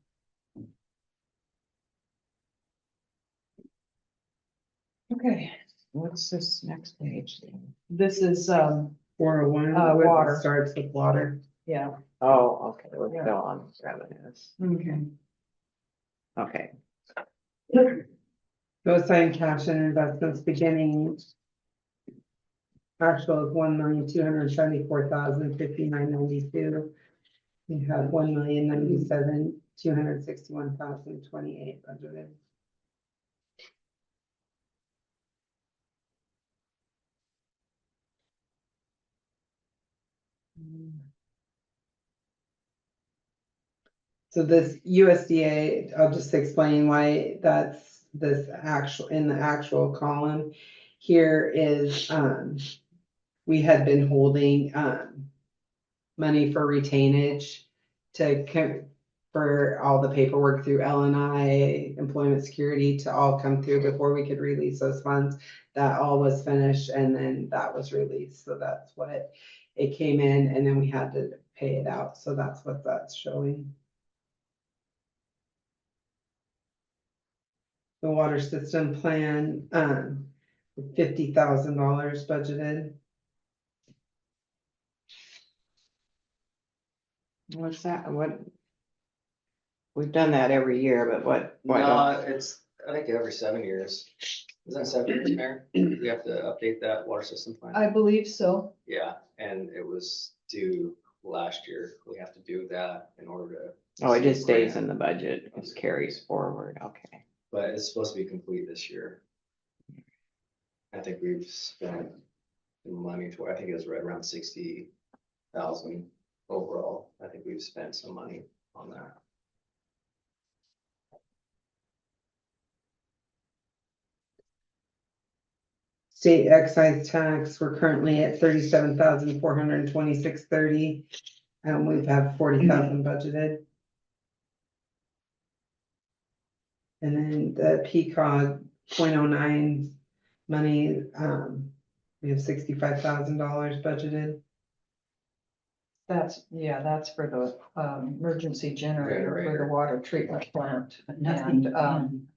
Okay, What's this next page? then? this is, 401, water. starts with water. yeah. Oh, okay, we're Yeah. still on revenues. Okay. Okay, Those signed cash and investments beginning. Actual is 1,274,059.92. We have 1,097,261,028 budgeted. So this USDA, I'll just explain why that's this actual, in the actual column. Here is, we had been holding, money for retainage for all the paperwork through LNI, Employment Security to all come through before we could release those funds. That all was finished and then that was released. So that's what it came in and then we had to pay it out. So that's what that's showing. The water system plan, $50,000 budgeted. What's that? What? We've done that every year, but what? No, it's, I think every 7 years. Isn't it 7 years, Mayor? We have to update that water system plan. I believe so. Yeah, and it was due last year. We have to do that in order to. Oh, it just stays in the budget, it just carries forward, okay. But it's supposed to be complete this year. I think we've spent money I think it was right around 60,000 overall. I think we've spent some money on that. State excise tax, we're currently at 37,426.30. We've had 40,000 budgeted. And then the PCOG 0.09 money, we have $65,000 budgeted. That's for the, emergency generator for the water treatment plant. But nothing. And,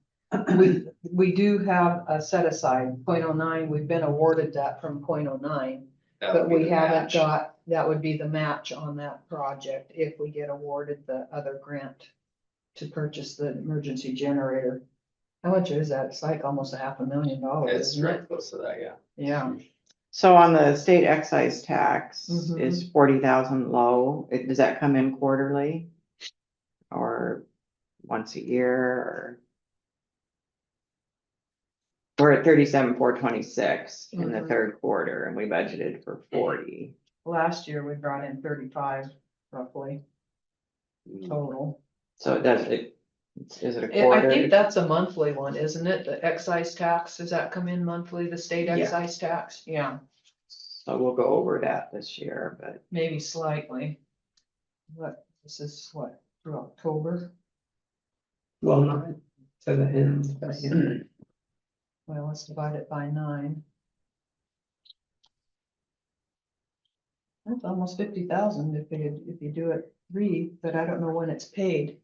we do have a set aside, 0.09, we've been awarded that from 0.09. That But would be we the haven't match. got, that would be the match on that project if we get awarded the other grant to purchase the emergency generator. How much is that? It's like almost $500,000, It's isn't right it? close to that, yeah. Yeah. So on the state excise tax, Mhm. is 40,000 low? Does that come in quarterly? Or once a year, or? We're at 37,426 in the Mhm. third quarter and we budgeted for 40. Last year we brought in 35 roughly total. So is it a I quarter? think that's a monthly one, isn't it? The excise tax, does that come in monthly, the state Yeah. excise tax? Yeah, So we'll go over that this year, but maybe slightly. This is what, through October? Well, not to the end, but yeah. Well, let's divide it by 9. That's almost 50,000 if you do it 3, but I don't know when it's paid.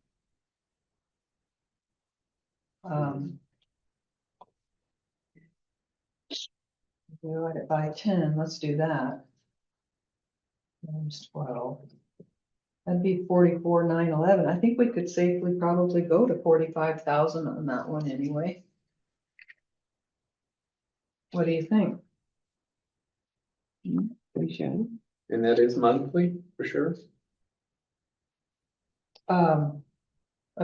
Divide it by 10, let's do that. Times 12. That'd be 44,911. I think we could safely probably go to 45,000 on that one anyway. What do you think? we should. And that is monthly, for sure? I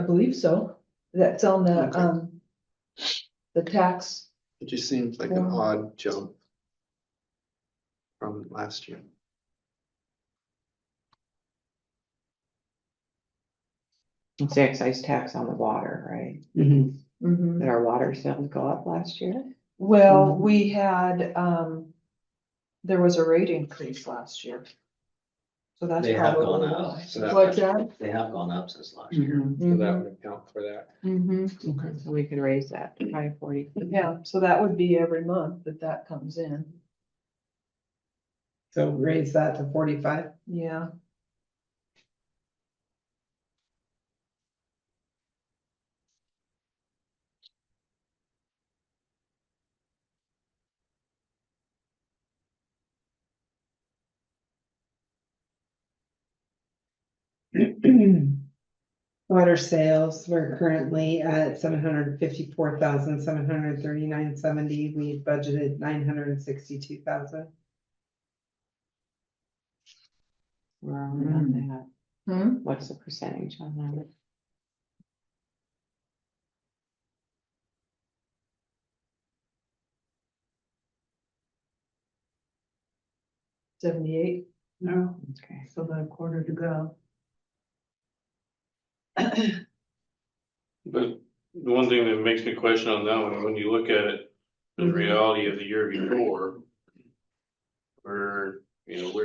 believe so. That's on the tax. It just seems like an odd jump from last year. It's the excise tax on the water, right? Mhm. Mhm. Did our water sales go up last year? Well, we had, there was a rate increase last year. So that's They have probably gone up. why. So that- What's that? They have gone up since last year. So that would account for that. Mm-hmm. Okay. So we could raise that to probably 40. Yeah, so that would be every month that comes in. So raise that to 45. Yeah. Water sales, we're currently at 754,739.70. We budgeted 962,000. We're only on that. Hmm? What's the percentage on that? $78. No, Okay. still got a quarter to go. But the one thing that makes me question on that one, when you look at it, the Mhm. reality of the year before. We're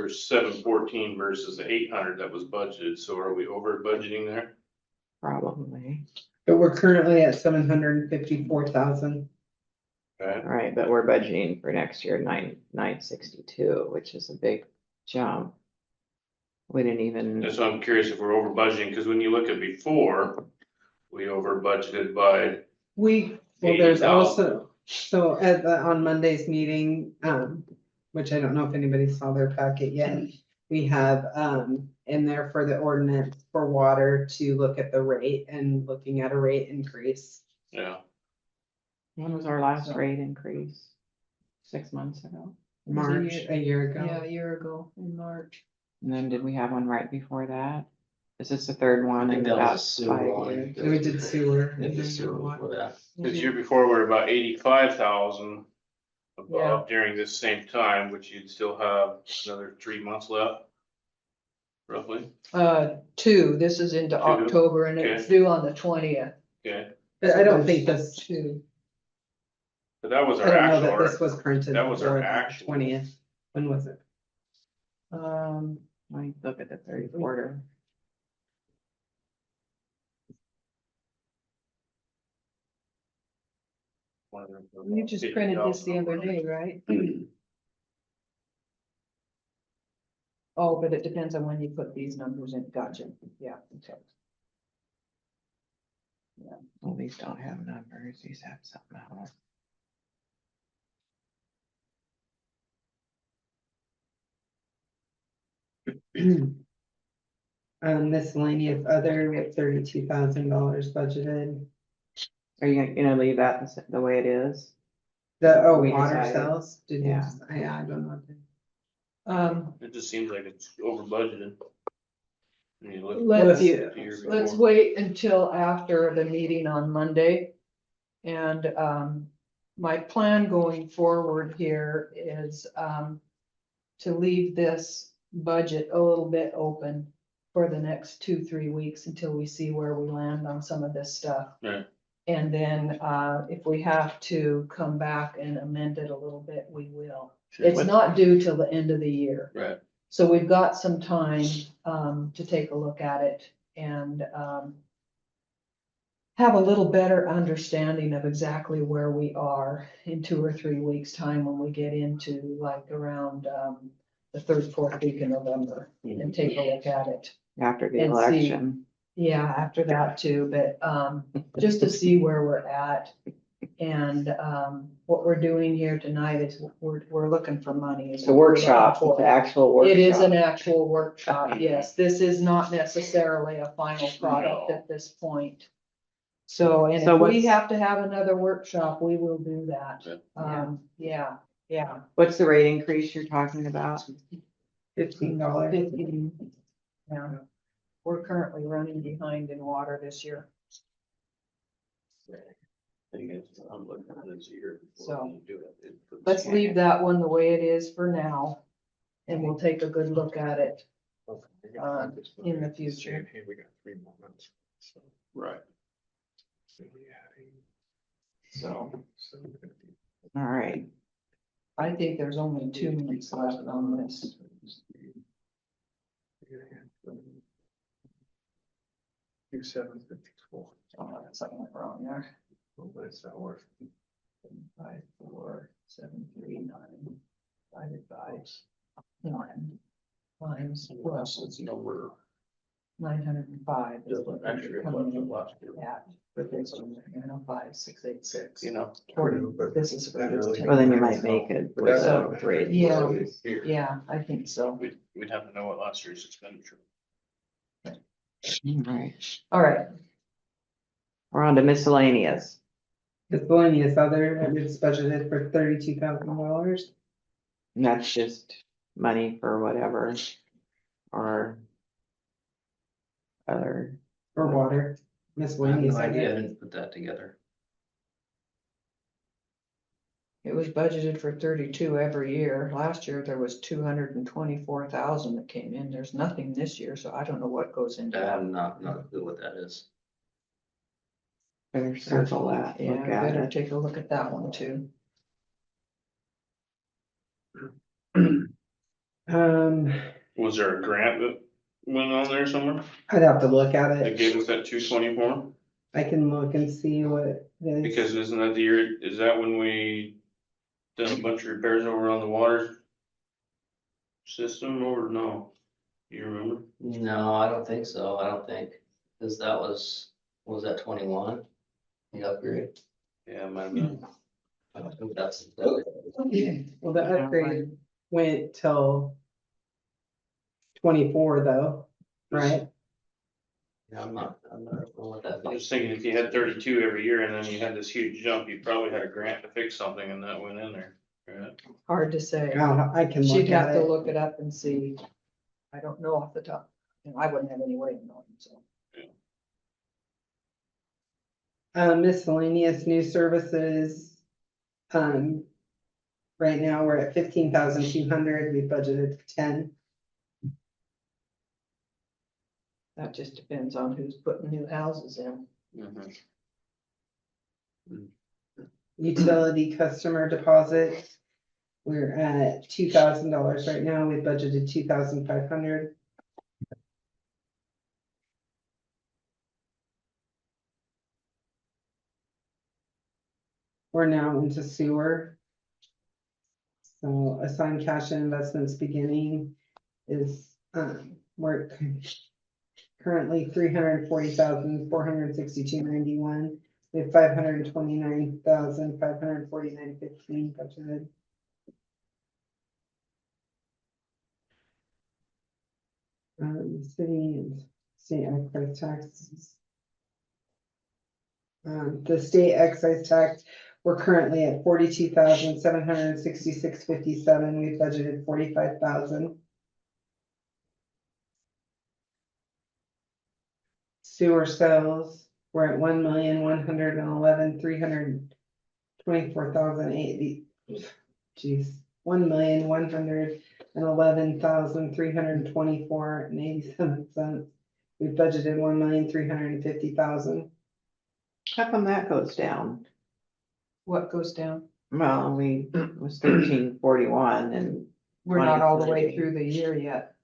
714 versus the 800 that was budgeted, so are we over budgeting there? Probably. But we're currently at 754,000. Okay, Right, but we're budgeting for next year 962, which is a big jump. We didn't even, that's why I'm curious if we're over budgeting, because when you look at before, we over budgeted by We, Well, there's 80,000. also, so on Monday's meeting, which I don't know if anybody saw their packet yet. We have, in there for the ordinance for water to look at the rate and looking at a rate increase. Yeah, when was our last rate increase? 6 months ago? March, a year ago. yeah, a year ago in March. And then did we have one right before that? Is this the third I one think in that about was a sewer 5 one. years? And we did sewer. Yeah, and the then sewer water. before that. this year before, we're about 85,000 Yeah. above during this same time, which you'd still have another 3 months left. Roughly, Two, this is into October and it's due on the 20th. okay, But I don't think this, Two. but that was I our don't know actual. that this was printed. That was our before the actual. 20th. When was it? Let me look at the third quarter. You just printed this the other day, right? Oh, but it depends on when you put these numbers in. Gotcha. Yeah. Okay. Well, these don't have numbers, these have something else. Miscellaneous other, we have $32,000 budgeted. Are you gonna leave that the way it is? The, We water decided. cells, did you, Yeah. I don't know. It just seems like it's over budgeted. When you look Well, Let's, if you- at the year let's before. wait until after the meeting on Monday. And, my plan going forward here is, to leave this budget a little bit open for the next 2-3 weeks until we see where we land on some of this stuff. Right. And then, if we have to come back and amend it a little bit, we will. It's not due till the end of the year. Right, So we've got some time, to take a look at it and, have a little better understanding of exactly where we are in 2 or 3 weeks' time when we get into like around, the 3rd, 4th week in November and take a look at it. After the And see. election? Yeah, after that too, but, just to see where we're at. And, what we're doing here tonight is we're looking for money. is It's a what we're looking workshop, for. it's an actual workshop. It is an actual workshop, yes. This is not necessarily a final product No. at this point. So, and So if we what's- have to have another workshop, we will do that. Yeah. Yeah. What's the rate increase you're talking about? $15. 15. Yeah. We're currently running behind in water this year. thing is, I'm looking at this year. before So, you do it. It puts- Let's leave that one the way it is for now. And we'll take a good look at it. In the future. Hey, we got 3 more months. So, Right, So All right, I think there's only 2 months left on this. Do 754. Oh, that's something wrong there. What is that worth? 5, 4, 7, 3, 9, divided by 1 times, well, it's number. 905 is what Actually, we're it was coming last year. at for this one, 905,686. You know. This is. for this well, then you might make it with So, a rate. yeah. increase. Yeah, I think so. We'd have to know what last year's expenditure. All right, All right, we're on to miscellaneous. Miscellaneous other, it's budgeted for $32,000. And that's just money for whatever, or other, For water, I have miscellaneous. no idea, I other. didn't put that together. It was budgeted for 32 every year. Last year, there was 224,000 that came in. There's nothing this year, so I don't know what goes into I that. have not a clue what that is. Better circle that, Yeah, look I at better it. take a look at that one too. Was there a grant that went on there somewhere I'd have to look at that it. gave us that 224? I can look and see what it is. Because isn't that the year, is that when we done a bunch of repairs over on the water system or no? You remember? No, I don't think so. I don't think, cause that was that 21? The upgrade? Yeah, it might have been. I don't think that's. Well, the upgrade went till 24 though, right? Yeah, I'm not sure what that I is. was thinking if you had 32 every year and then you had this huge jump, you probably had a grant to fix something and that went in there. Right? Hard to say. I can She'd look at have to it. look it up and see. I don't know off the top. I wouldn't have any way of knowing, so. Miscellaneous new services. Right now, we're at 15,200, we budgeted for 10. That just depends on who's putting new houses in. Mhm. Utility customer deposit. We're at $2,000 right now, we budgeted 2,500. We're now into sewer. So assigned cash and investments beginning is, we're currently 340,462.91. We have 529,549.15 budgeted. City and state excise taxes. The state excise tax, we're currently at 42,766.57. We've budgeted 45,000. Sewer sales, we're at 1,111,324,080. Geez, 1,111,324.87 cents. We budgeted 1,350,000. How come that goes down? What goes down? Well, it was 1341 and We're not all the way 23. through the year yet.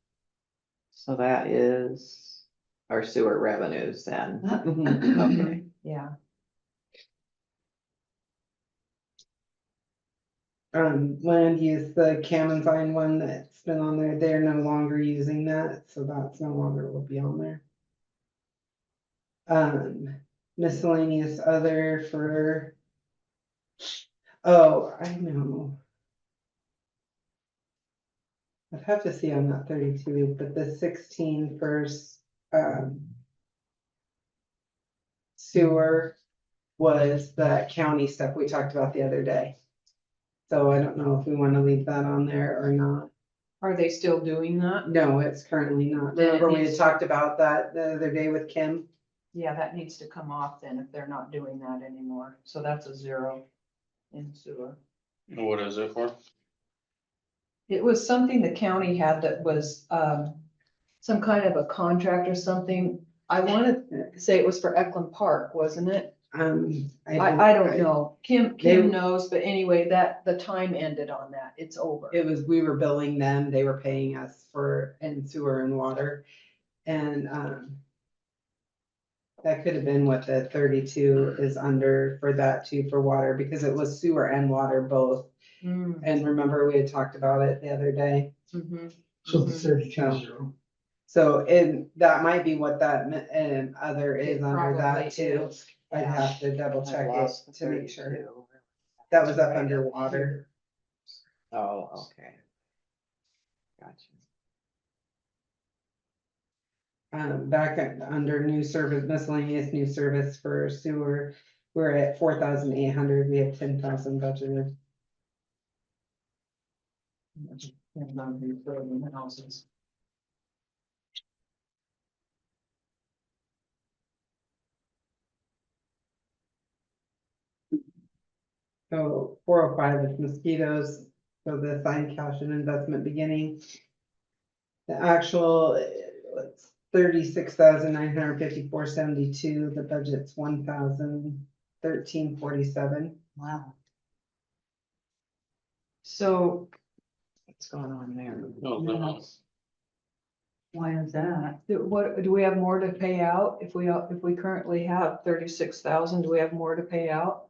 so that is our sewer revenues then. Mm-hmm. Okay. Yeah. Land use, the Camazine one that's been on there, they're no longer using that, so that's no longer will be on there. Miscellaneous other for. Oh, I know. I'd have to see on that 32, but the 16 first, sewer was the county stuff we talked about the other day. So I don't know if we want to leave that on there or not. Are they still doing that? No, it's currently not. Then it Remember we needs had to- talked about that the other day with Kim? Yeah, that needs to come off then if they're not doing that anymore. So that's a 0 in sewer. What is it for? It was something the county had that was, some kind of a contract or something. I want to say it was for Eklund Park, wasn't it? I don't know. Kim They- knows, but anyway, that, the time ended on that. It's over. It was, we were billing them, they were paying us for, and sewer and water. And, that could have been what the 32 is under for that too, for water, because it was sewer and water both. Mm, And remember, we had talked about it the other day. mhm. So the 32 So, and that might be what that, other is It under that probably too. is. I'd have to double I check it lost the to make sure. 32. That was up under water. Oh, okay. Gotcha. Back under new service, miscellaneous new service for sewer, we're at 4,800, we have 10,000 budgeted. And on the building houses. So 405 is mosquitoes, so the assigned cash and investment beginning. The actual, it's 36,954.72, the budget's 1,013.47. Wow. So What's going on there? No. Why is that? what, do we have more to pay out? If we currently have 36,000, do we have more to pay out?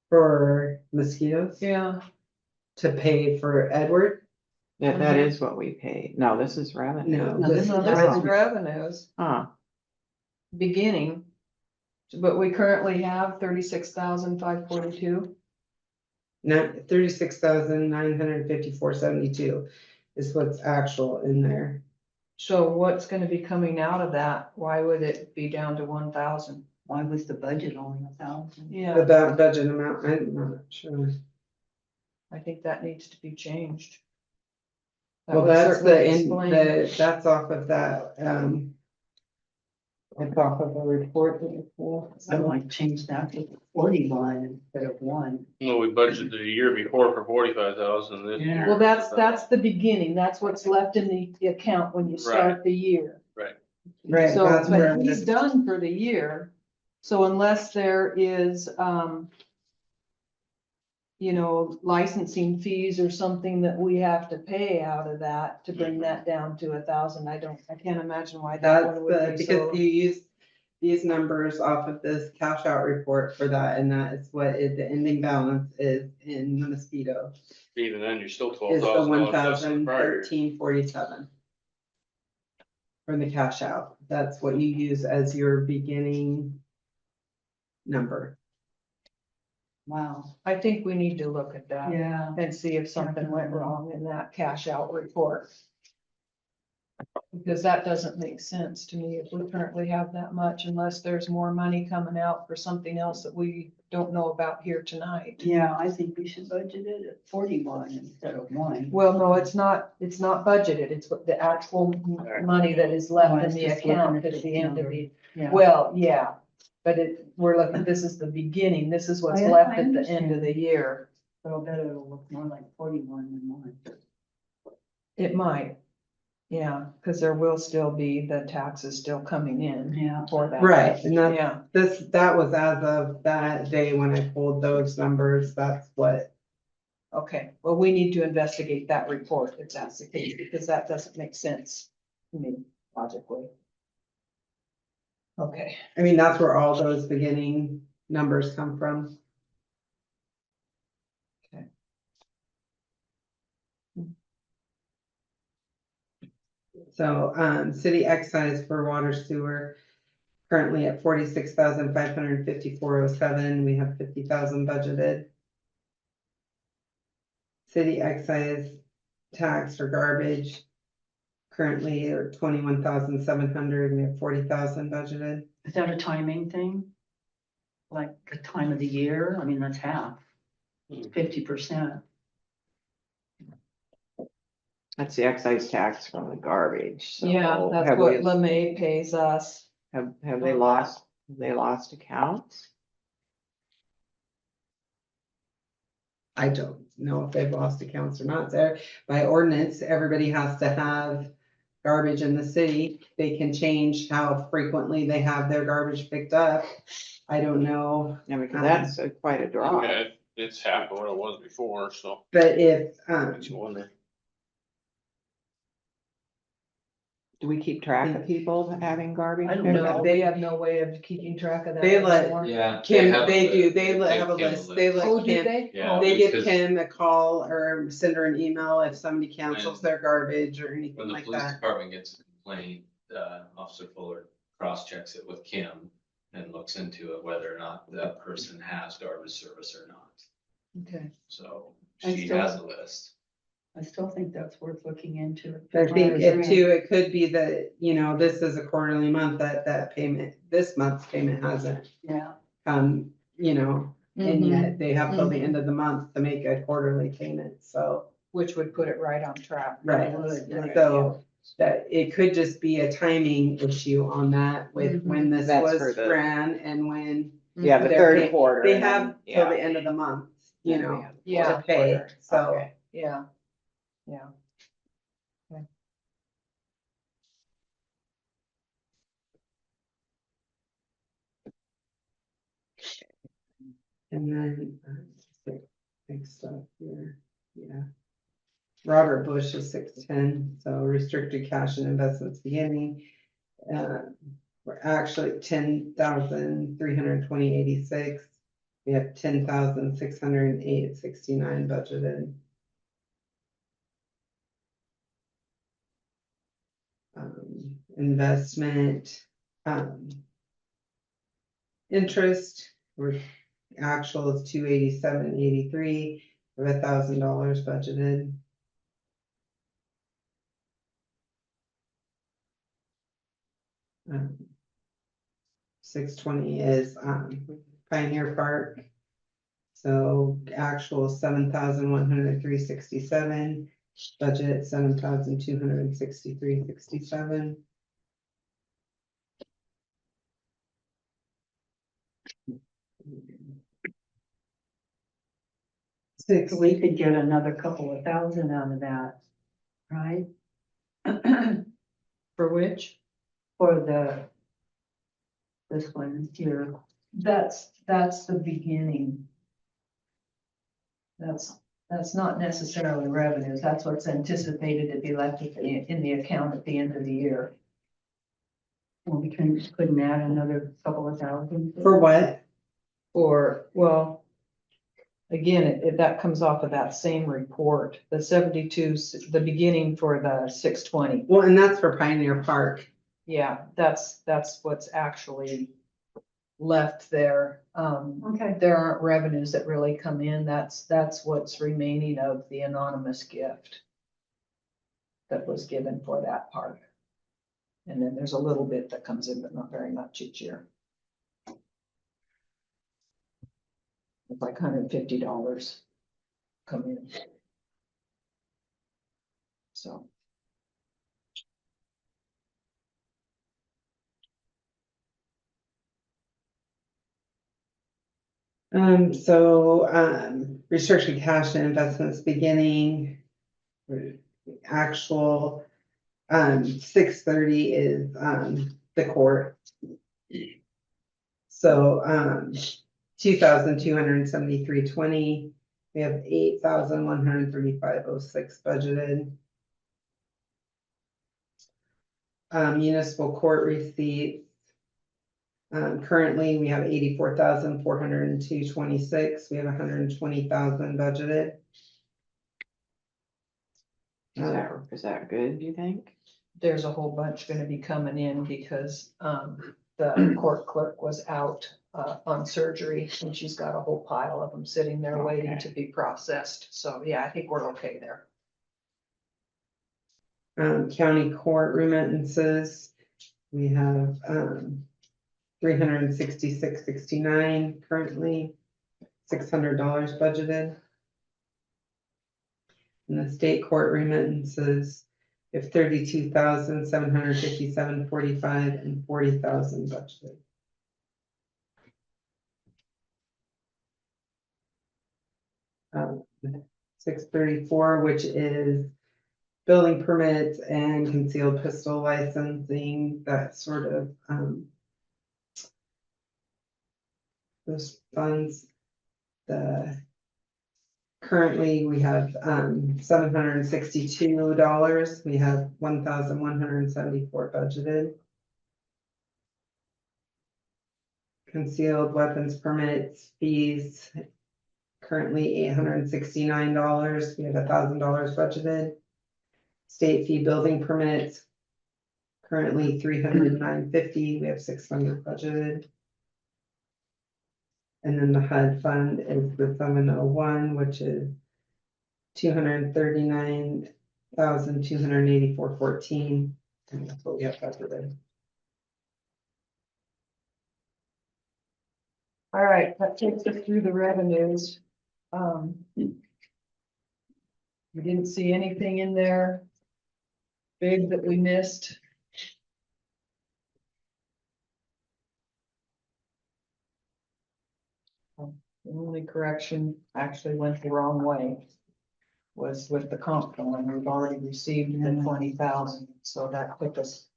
For mosquitoes, Yeah. to pay for Edward? That is what we paid. No, this is revenue. No, No, this this is No, is this is revenue. revenues, Huh, beginning. But we currently have 36,542. No, 36,954.72 is what's actual in there. So what's gonna be coming out of that? Why would it be down to 1,000? Why was the budget only 1,000? Yeah, About budget amount, I'm not sure. I think that needs to be changed. That Well, would that's certainly the, explain- that's off of that, it's off of a report that we pulled. I might change that to 41 instead of 1. No, we budgeted the year before for 45,000 this Yeah. year. Well, that's the beginning. That's what's left in the account when you start the year. Right. Right, So, that's where, but he's done for the year. So unless there is, licensing fees or something that we have to pay out of that to bring that down to 1,000, I can't imagine why that that's one would be because so. you use these numbers off of this cash out report for that, and that is what the ending balance is in the mosquito. Even then, you're still Is 12,000. the 1,013.47. For the cash out, that's what you use as your beginning number. Wow. I think we need to look at that Yeah. and see if something went wrong in that cash out report. Because that doesn't make sense to me if we currently have that much unless there's more money coming out for something else that we don't know about here tonight. Yeah, I think we should budget it at 41 instead of 1. Well, no, it's not budgeted. It's what the actual money that is left Oh, in it's the just looking account at at this the end of number. the, Yeah. well, yeah. But we're looking, this is the beginning. This is what's I left at the end understand. of the year. But I'll bet it'll look more like 41 than 1. It might. Yeah, because there will still be the taxes still coming in Yeah. for that. Right, and that's, Yeah, that was as of that day when I pulled those numbers, that's what. okay. Well, we need to investigate that report if that's the case, because that doesn't make sense to me logically. Okay. I mean, that's where all those beginning numbers come from. Okay. So, city excise for water sewer, currently at 46,554.07, we have 50,000 budgeted. City excise tax for garbage, currently are 21,700, we have 40,000 budgeted. Is that a timing thing? Like the time of the year? I mean, that's half, 50%. that's the excise tax from the garbage. So Yeah, that's have what we- LeMay pays us. Have they lost accounts? I don't know if they've lost accounts or not. There, by ordinance, everybody has to have garbage in the city. They can change how frequently they have their garbage picked up. I don't know, Yeah, because that's quite a drop. Yeah, it's half of what it was before, so but if, makes you wonder. Do we keep track of people having garbage? I don't picked know. up? They have no way of keeping track of that. They let- anymore. Yeah. Kim, have they a- do, they have a give list, they let Oh, do Kim, they? Yeah. they give because Kim a call or send her an email if somebody cancels their garbage or anything When the like police that. department gets a complaint, Officer Fuller cross-checks it with Kim and looks into it whether or not that person has garbage service or not. Okay. So I she still- has a list. I still think that's worth looking into. I think it too, it could be that, this is a quarterly month that payment, this month's payment hasn't Yeah. come, and Mhm. yet they have till the end of the month to make a quarterly payment, so. Which would put it right on track. Right, Right. so that it could just be a timing issue on that with when this That's for was the- ran and when. Yeah, the They're third paying- quarter. They and have then- till yeah. the end of the month you know, Yeah. to pay, so. Okay. Yeah, yeah. And then, big stuff here, yeah. Robert Bush is 610, so restricted cash and investments beginning. We're actually 10,320.86. We have 10,608.69 budgeted. Investment, interest, we're actual is 287.83, we have $1,000 budgeted. Um, 620 is Pioneer Park. So actual 7,103.67, budget 7,263.67. Six, So we could get another couple of thousand out of that, right? For which? For this one here. That's the beginning. That's not necessarily revenues, that's what's anticipated to be left in the account at the end of the year. Well, we couldn't add another couple of thousand. for what? Or, well, again, that comes off of that same report, the 72, the beginning for the 620. Well, and that's for Pioneer Park. Yeah, that's what's actually left there. Okay. There aren't revenues that really come in. That's what's remaining of the anonymous gift that was given for that part. And then there's a little bit that comes in, but not very much each year. It's like $150 come in. So. Restricted cash and investments beginning. Actual 630 is the court. So 2,273.20. We have 8,135.06 budgeted. Municipal court receipts. Currently, we have 84,402.26. We have 120,000 budgeted. Is that good, do you think? There's a whole bunch gonna be coming in because, the court clerk was out, on surgery and she's got a whole pile of them sitting there waiting Okay. to be processed. So, yeah, I think we're okay there. County court remittances. We have 366.69 currently, $600 budgeted. And the state court remittances, we have 32,757.45 and 40,000 budgeted. Um, 634, which is building permits and concealed pistol licensing, that sort of those funds. Currently, we have $762. We have 1,174 budgeted. Concealed weapons permits fees, currently $869. We have $1,000 budgeted. State fee building permits, currently $309.50. We have $600 budgeted. And then the HUD fund is the 701, which is 239,284.14. And that's what we have budgeted. All right, that takes us through the revenues. We didn't see anything in there big that we missed. The only correction actually went the wrong way. Was with the comp plan, we've already received the 20,000, so that took us.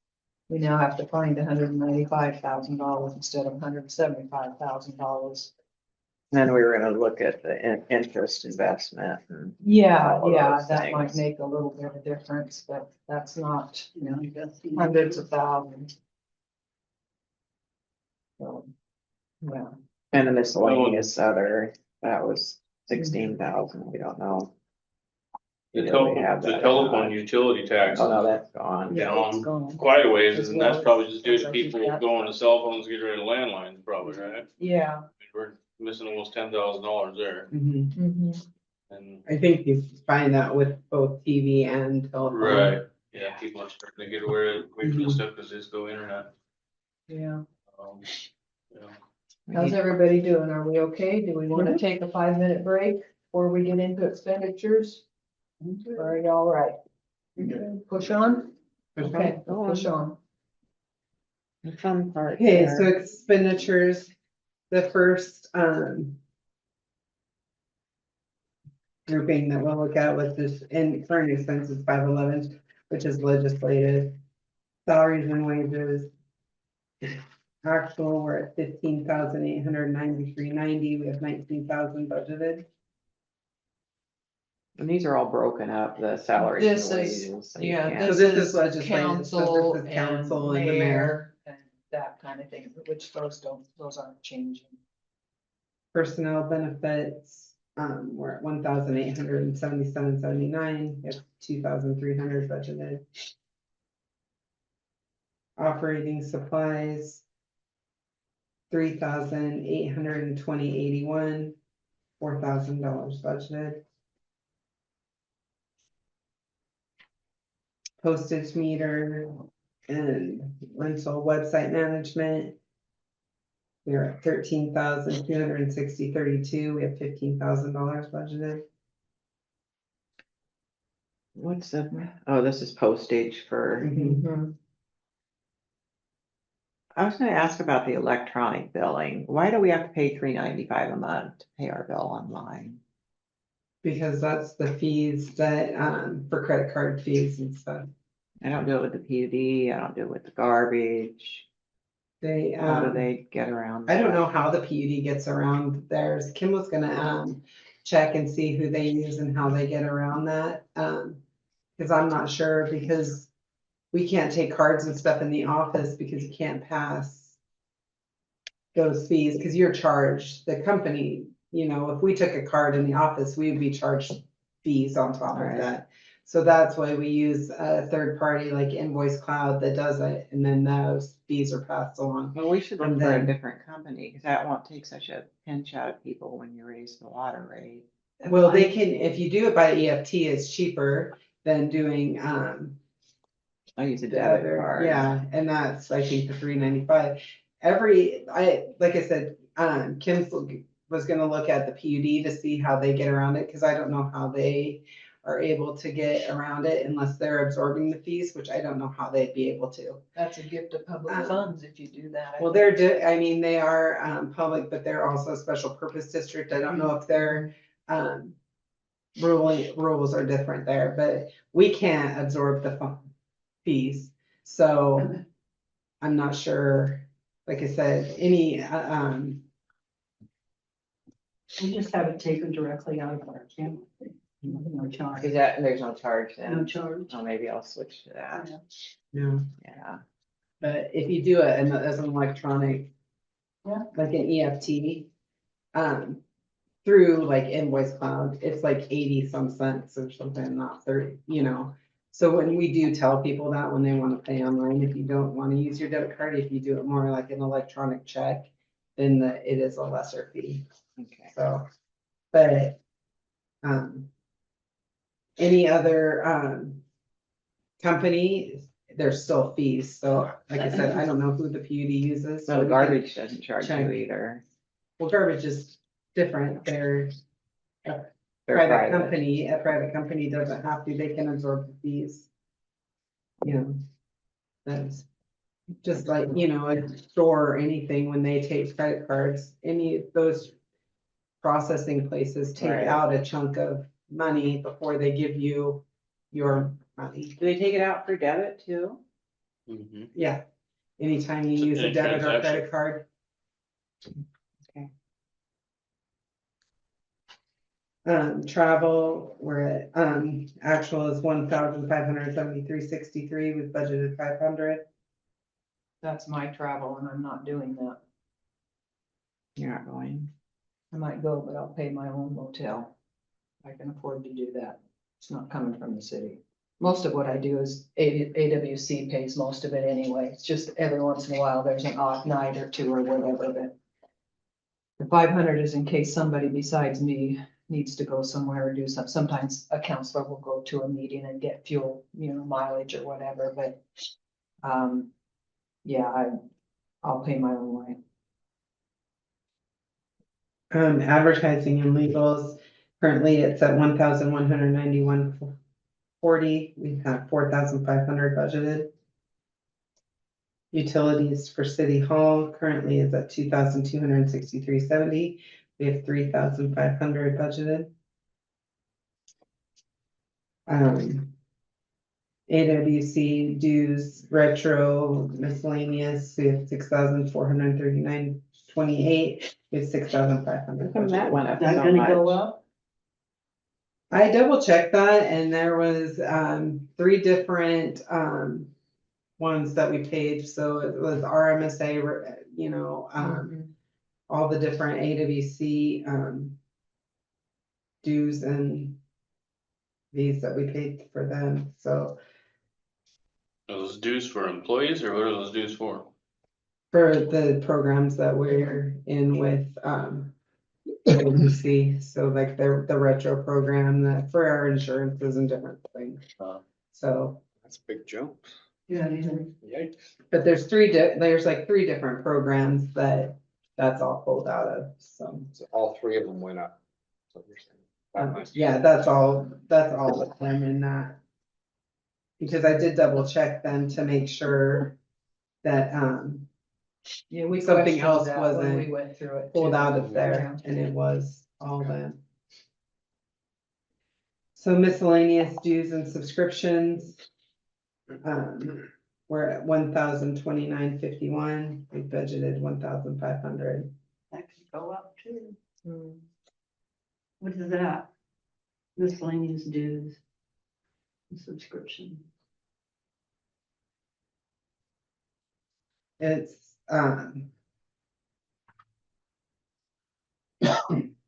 We now have to find $195,000 instead of $175,000. Then we were gonna look at the interest investment. And Yeah, All yeah, those that might things. make a little bit of difference, but that's not You know, that's the- hundreds of thousands. So, yeah. the miscellaneous other, that was 16,000, we don't know. The Yeah, we telephone, have the that. telephone utility tax. Oh, no, that's gone. Yeah, it's Down gone. quite a ways, As and that's well probably as- just due as to I think people that's- going to cell phones, getting rid of landlines, probably, right? Yeah. We're missing almost $10,000 there, Mhm. Mhm. and, I think you find that with both TV and telephone. right, yeah, people are starting to get away from Mhm. the stuff, cause they just go internet. Yeah. Um, yeah. How's everybody doing? Are we okay? Do we want Mm-hmm. to take a 5-minute break before we get into expenditures? Or are you all right? Push on? Okay, Go push on. The fun part. Okay, there. so expenditures, the first, grouping that we'll look at with this in current expenses 511, which is legislative. Salaries and wages. Actual, we're at 15,893.90, we have 19,000 budgeted. And these are all broken up, the salaries and This is- wages. so you Yeah, can't- So this this is is legislative, so council this is council and and the mayor. mayor and that kind of thing, which those aren't changing. Personnel benefits, we're at 1,877.79, we have 2,300 budgeted. Operating supplies. 3,820.81, $4,000 budgeted. Postage meter and rental website management. We're at 13,260.32, we have $15,000 budgeted. What's the, oh, this is postage for, Mhm. I was gonna ask about the electronic billing. Why do we have to pay $3.95 a month to pay our bill online? Because that's the fees that, for credit card fees and stuff. I don't do it with the PUD, I don't do it with the garbage. They, How do they get around? I don't that? know how the PUD gets around theirs. Kim was gonna, check and see who they use and how they get around that. Cause I'm not sure, because we can't take cards and stuff in the office because you can't pass those fees, cause you're charged, the company, if we took a card in the office, we would be charged fees on top of Right. that. So that's why we use a third party like Invoice Cloud that does it, and then those fees are passed along. Well, we should look And for a then- different company, cause that won't take such a pinch out of people when you raise the water rate. Well, they can, if you do it by EFT, it's cheaper than doing, I use a the debit other, card. yeah, and that's, I think, the $3.95. Like I said, Kim was gonna look at the PUD to see how they get around it, cause I don't know how they are able to get around it unless they're absorbing the fees, which I don't know how they'd be able to. That's a gift of public Um, funds if you do that. I Well, think. they are, public, but they're also a special purpose district. I don't know if their, rules are different there, but we can't absorb the fees. So I'm not sure, like I said, any, We just have it taken directly out of our account. No charge. Is that, there's no charge No then? charge. Oh, maybe I'll switch to that, yeah. yeah. But if you do it as an electronic. Yeah. Like an EFT, through like Invoice Cloud, it's like 80 some cents or something, not 30, So when we do tell people that when they want to pay online, if you don't want to use your debit card, if you do it more like an electronic check, then it is a lesser fee, Okay. so. But, any other, company, there's still fees, so like I said, I don't know who the PUD uses. So the we can- garbage doesn't charge check. you either. Well, garbage is different, they're They're private company, a private company doesn't have to, they can absorb the fees. That's just like, a store or anything, when they take credit cards, any of those processing places take Right. out a chunk of money before they give you your money. Do they take it out for debit too? Mhm. Yeah, anytime you So use a any debit or transaction. credit card. Okay. Travel, we're at, actual is 1,573.63, we've budgeted 500. That's my travel and I'm not doing that. You're not going. I might go, but I'll pay my own motel. I can afford to do that. It's not coming from the city. Most of what I do is AWC pays most of it anyway. It's just every once in a while, there's an off night or two or whatever, but the 500 is in case somebody besides me needs to go somewhere or do something. Sometimes a counselor will go to a meeting and get fuel, mileage or whatever, but yeah, I'll pay my own way. Advertising and legals, currently it's at 1,191.40, we have 4,500 budgeted. Utilities for City Hall currently is at 2,263.70, we have 3,500 budgeted. AWC dues, retro miscellaneous, we have 6,439.28, we have 6,500. How come that went up Is that so gonna go much? up? I double checked that and there was, 3 different, ones that we paid, so it was RMSA, all the different AWC, dues and fees that we paid for them, so. Are those dues for employees or what are those dues for? For the programs that we're in with, AWC, so like the retro program that for our insurances and different things. So, That's a big jump. Yeah. Yikes. but there's like 3 different programs that's all pulled out of, so. So all 3 of them went up. So you're saying that much. Yeah, that's all of them in that. Because I did double check them to make sure that, Yeah, we Something questioned else that when wasn't we went through it. pulled too. out of there, and it was all them. So miscellaneous dues and subscriptions. We're at 1,029.51, we budgeted 1,500. That could go up too. Hmm. What is that? Miscellaneous dues. Subscription. It's,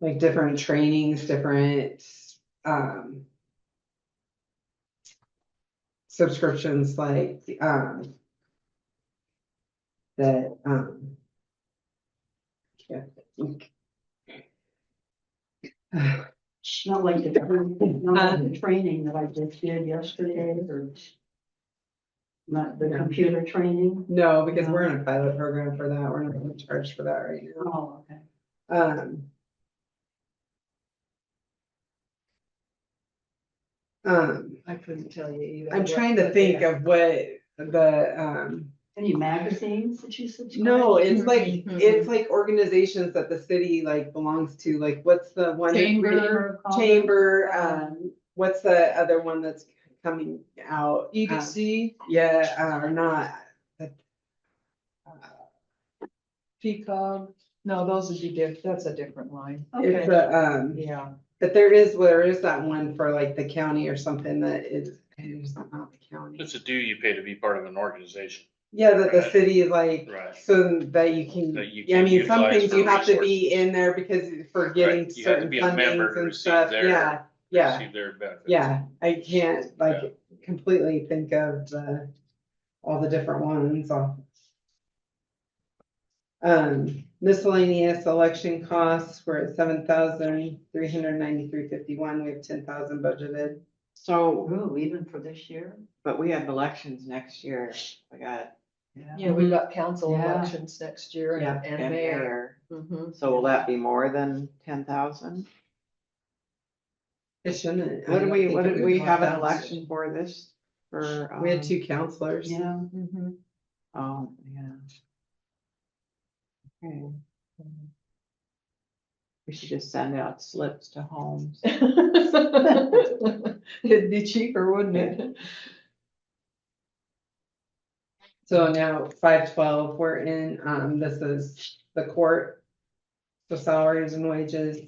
like different trainings, different, subscriptions, like, that, can't think. Not like the training that I just did yesterday or. Not the computer training. No, because we're in a pilot program for that, we're not gonna charge for that right now. Oh, okay. I couldn't tell you either. I'm trying to think of what the, Any magazines that you subscribe? no, it's to? like organizations that the city like belongs to, like what's the one? Chamber. Chamber, what's the other one that's coming out? EDC, Yeah, or not. PCOG, no, those would be that's a different line. It's Okay. a, Yeah, but there is that one for like the county or something that is not the county. It's a due you pay to be part of an organization. Yeah, that the Right. city like, Right. so that you can, That you yeah, I can mean, some utilize things for you have to be resources. in there because for getting Right, you have to certain be a member fundings to and receive stuff, their- yeah. Receive their benefits. Yeah, I can't like Yeah. completely think of all the different ones. Miscellaneous election costs, we're at 7,393.51, we have 10,000 budgeted. So, Ooh, even for this year? but we have elections next year. I got. yeah, we've got council Yeah. elections next year Yeah. and mayor. Mhm. So will that be more than 10,000? It shouldn't. I What did don't we, think what it did would we go have an up. election for this? For, We had 2 counselors. Yeah. Mhm. Oh, yeah. Okay. We should just send out slips to homes. It'd be cheaper, wouldn't it? So now 512, we're in, this is the court. The salaries and wages.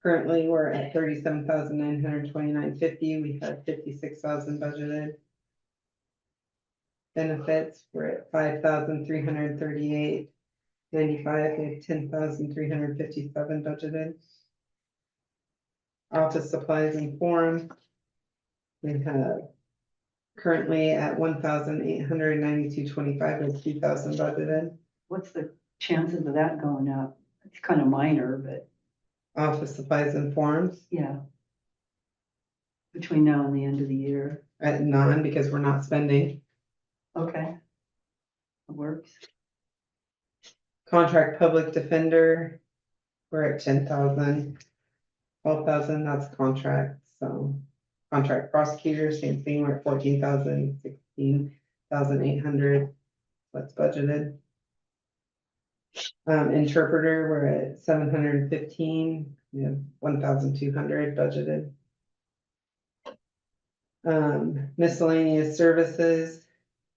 Currently, we're at 37,929.50. We had 56,000 budgeted. Benefits, we're at 5,338.95. We have 10,357 budgeted. Office supplies and forum. We have currently at 1,892.25 with 2,000 budgeted. What's the chances of that going up? It's kind of minor, but Office supplies and forms yeah. Between now and the end of the year. at none because we're not spending. Okay. It works. Contract public defender, we're at 10,000. 12,000, that's contract, so. Contract prosecutor, same thing, we're at 14,000, 16,800. That's budgeted. Interpreter, we're at 715, we have 1,200 budgeted. Miscellaneous services,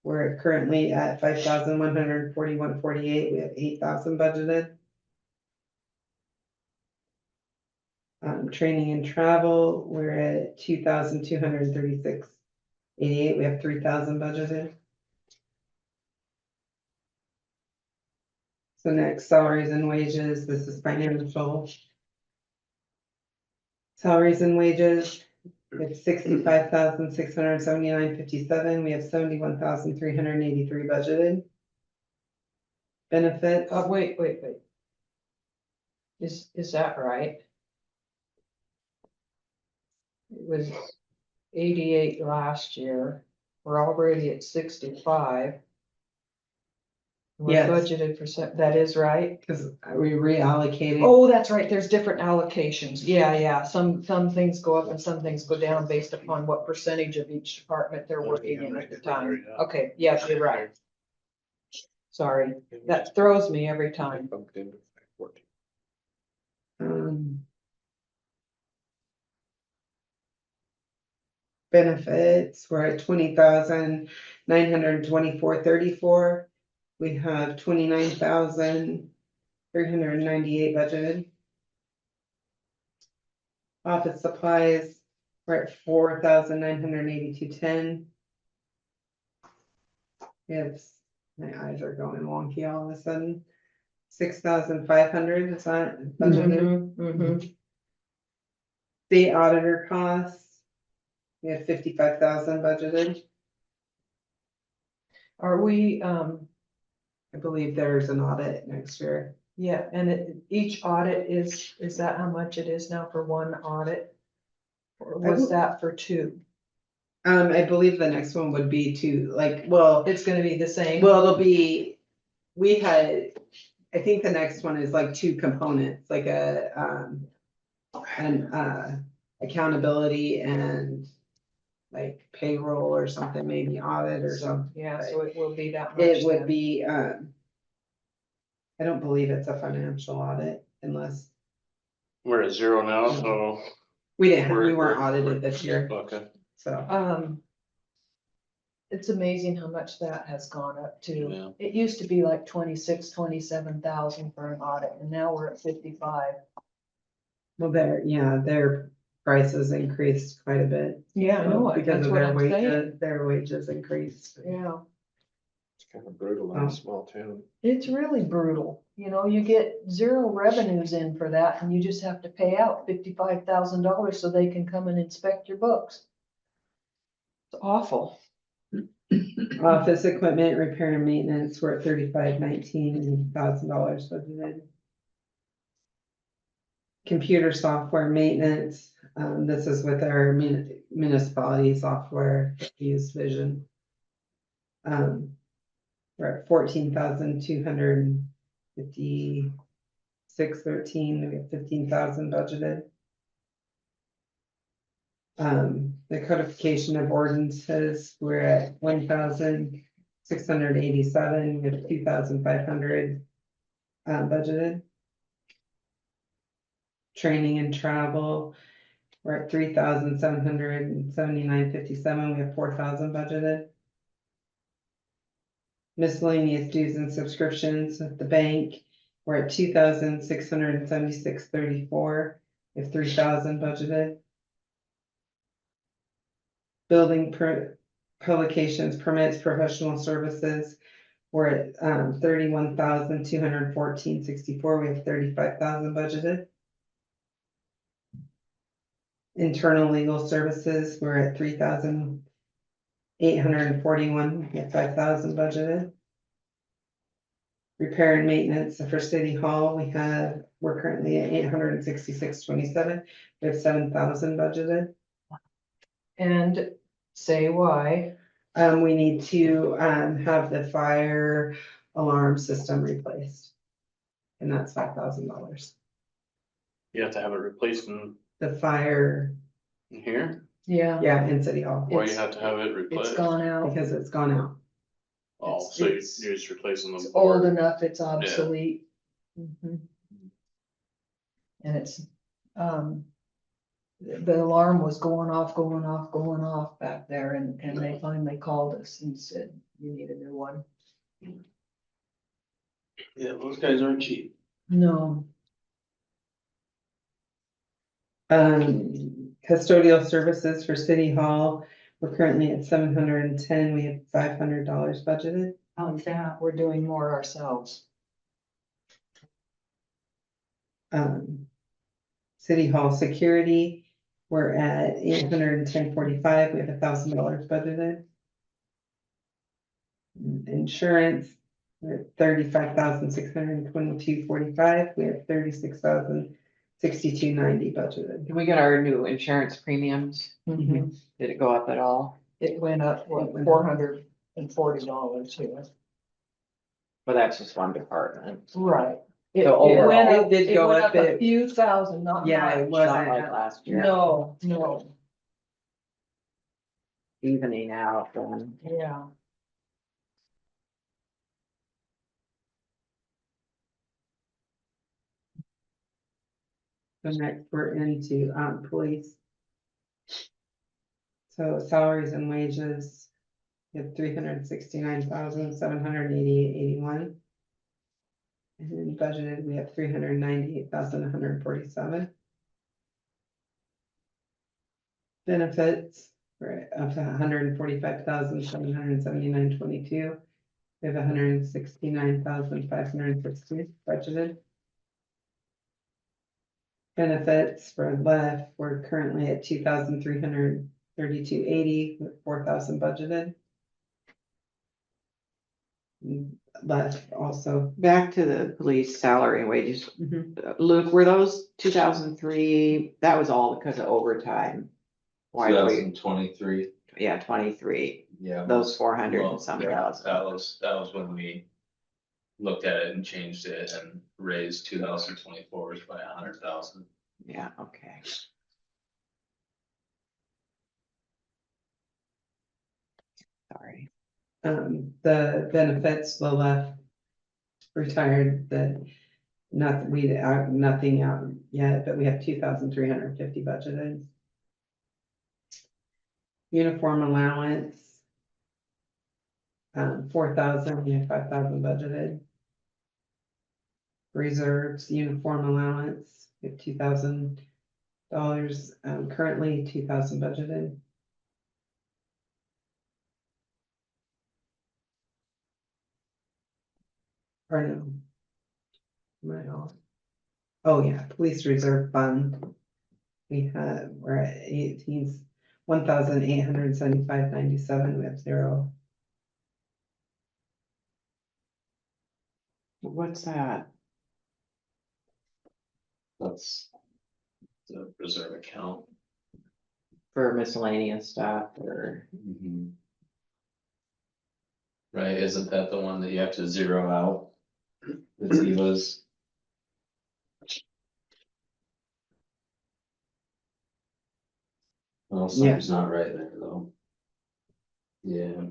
we're currently at 5,141.48, we have 8,000 budgeted. Training and travel, we're at 2,236.88, we have 3,000 budgeted. So next, salaries and wages, this is financial. Salaries and wages, it's 65,679.57, we have 71,383 budgeted. Benefits. Wait. Is that right? It was 88 last year. We're already at 65. We're Yes. budgeted for that is right? Because we reallocated. Oh, that's right, there's different allocations, yeah, some things go up and some things go down based upon what percentage of each department they're working in at the time. Okay, yes, you're right. Sorry, that throws me every time. Benefits, we're at 20,924.34. We have 29,398 budgeted. Office supplies, we're at 4,982.10. We have, my eyes are going wonky all of a sudden. 6,500, is that budgeted? The auditor costs, we have 55,000 budgeted. Are we, I believe there's an audit next year. yeah, and each audit is that how much it is now for one audit? Or was that for two? I believe the next one would be to well, It's gonna be the same? well, it'll be, I think the next one is like two components, like an accountability and like payroll or something, maybe audit or something. Yeah, so it will be that much. It would then. be, I don't believe it's a financial audit unless, We're at 0 now, so, we We're- weren't we're- audited this year, okay. so. It's amazing how much that has gone up Yeah. to. It used to be like 27,000 for an audit, and now we're at 55. Well, their prices increased quite a bit. Yeah, I know it. Because That's of what their I'm saying. wages, their wages increased. Yeah, It's kind of brutal in a small town. it's really brutal. You know, you get zero revenues in for that, and you just have to pay out $55,000 so they can come and inspect your books. It's awful. Office equipment, repair and maintenance, we're at $35,19,000 budgeted. Computer software maintenance, this is with our municipality software, use Vision. We're at 14,256.13, we have 15,000 budgeted. The codification of ordinances, we're at 1,687, we have 2,500 budgeted. Training and travel, we're at 3,779.57, we have 4,000 budgeted. Miscellaneous dues and subscriptions at the bank, we're at 2,676.34, we have 3,000 budgeted. Building publications, permits, professional services, we're at 31,214.64, we have 35,000 budgeted. Internal legal services, we're at 3,841, we have 5,000 budgeted. Repair and maintenance for City Hall, we're currently at 866.27, we have 7,000 budgeted. And say why. We need to have the fire alarm system replaced. And that's $5,000. You have to have it replaced in The fire, here? Yeah, yeah, in City Hall, Why you have to have it replaced? it's gone out. because it's gone out. Oh, so you're just replacing It's them. old enough, it's obsolete. Mhm. And it's, the alarm was going off back there, and they finally called us and said, you need a new one. Yeah, those guys aren't cheap. No, Custodial services for City Hall, we're currently at 710, we have $500 budgeted. How's that? we're doing more ourselves. City Hall security, we're at 810.45, we have $1,000 budgeted. Insurance, we're at 35,622.45, we have 36,062.90 budgeted. Did we get our new insurance premiums? Mhm. Did it go up at all? It went up, It went up. $440 here. But that's just one department. Right. It So went overall, up- it did go went up, A it- few thousand, not Yeah, it much. was. Not like last year. No. Evening out then. Yeah. So next we're into police. So salaries and wages, we have 369,788.81. And then budgeted, we have 398,147. Benefits, we're up to 145,779.22. We have 169,560 budgeted. Benefits for left, we're currently at 2,332.80 with 4,000 budgeted. Left also. Back to the police salary and wages. Mhm. Luke, were those 2003, that was all because of overtime? Why did we, 2023, yeah, 23, yeah. those 400 Well, and some yeah, thousand. that was when we looked at it and changed it and raised 2024's by 100,000. Yeah, okay. Sorry. The benefits, the left retired, nothing out yet, but we have 2,350 budgeted. Uniform allowance. 4,000, we have 5,000 budgeted. Reserves, uniform allowance, we have $2,000, currently 2,000 budgeted. Or no. Am I off? Oh, yeah, police reserve fund. We're at 1,875.97, we have 0. What's that? That's the reserve account. For miscellaneous stuff or? Right, isn't that the one that you have to zero out? The Divas? Well, something's not right there though. Yeah.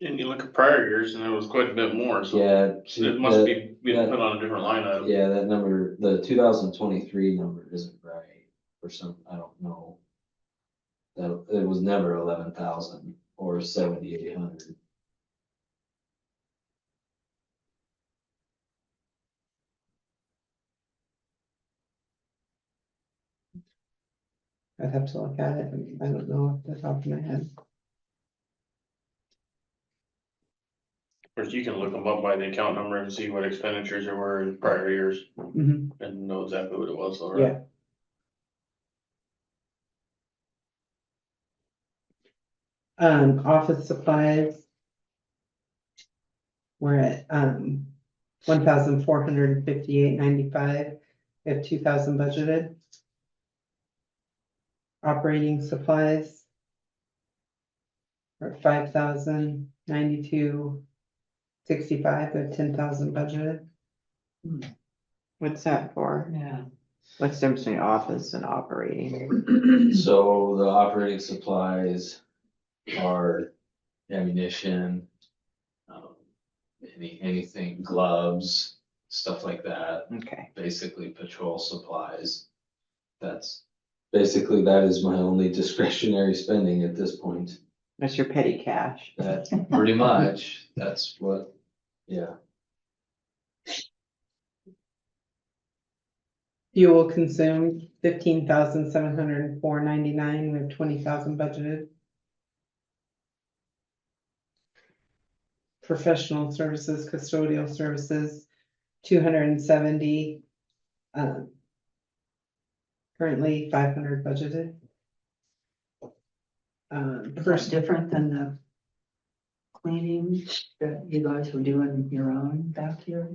And You look at prior years and it was quite a bit more, so Yeah. it must be being put on a different line item. Yeah, that number, the 2023 number isn't right for some, I don't know. That, it was never 11,000 or 7,800. I'd have to look at it. I don't know off the top of my head. Or you can look them up by the account number and see what expenditures there were in prior years Mhm. and know exactly what it was, all right? Yeah. Office supplies. We're at, 1,458.95. We have 2,000 budgeted. Operating supplies. We're at 5,092.65. We have 10,000 budgeted. What's that for? Yeah. What's the difference between office and operating? So the operating supplies are ammunition, anything, gloves, stuff like that. Okay, Basically patrol supplies. That is my only discretionary spending at this point. that's your petty cash. That pretty much, that's what, yeah. Fuel consumed 15,704.99. We have 20,000 budgeted. Professional services, custodial services, 270. Currently 500 budgeted. First, different than the cleaning that you guys were doing your own back here?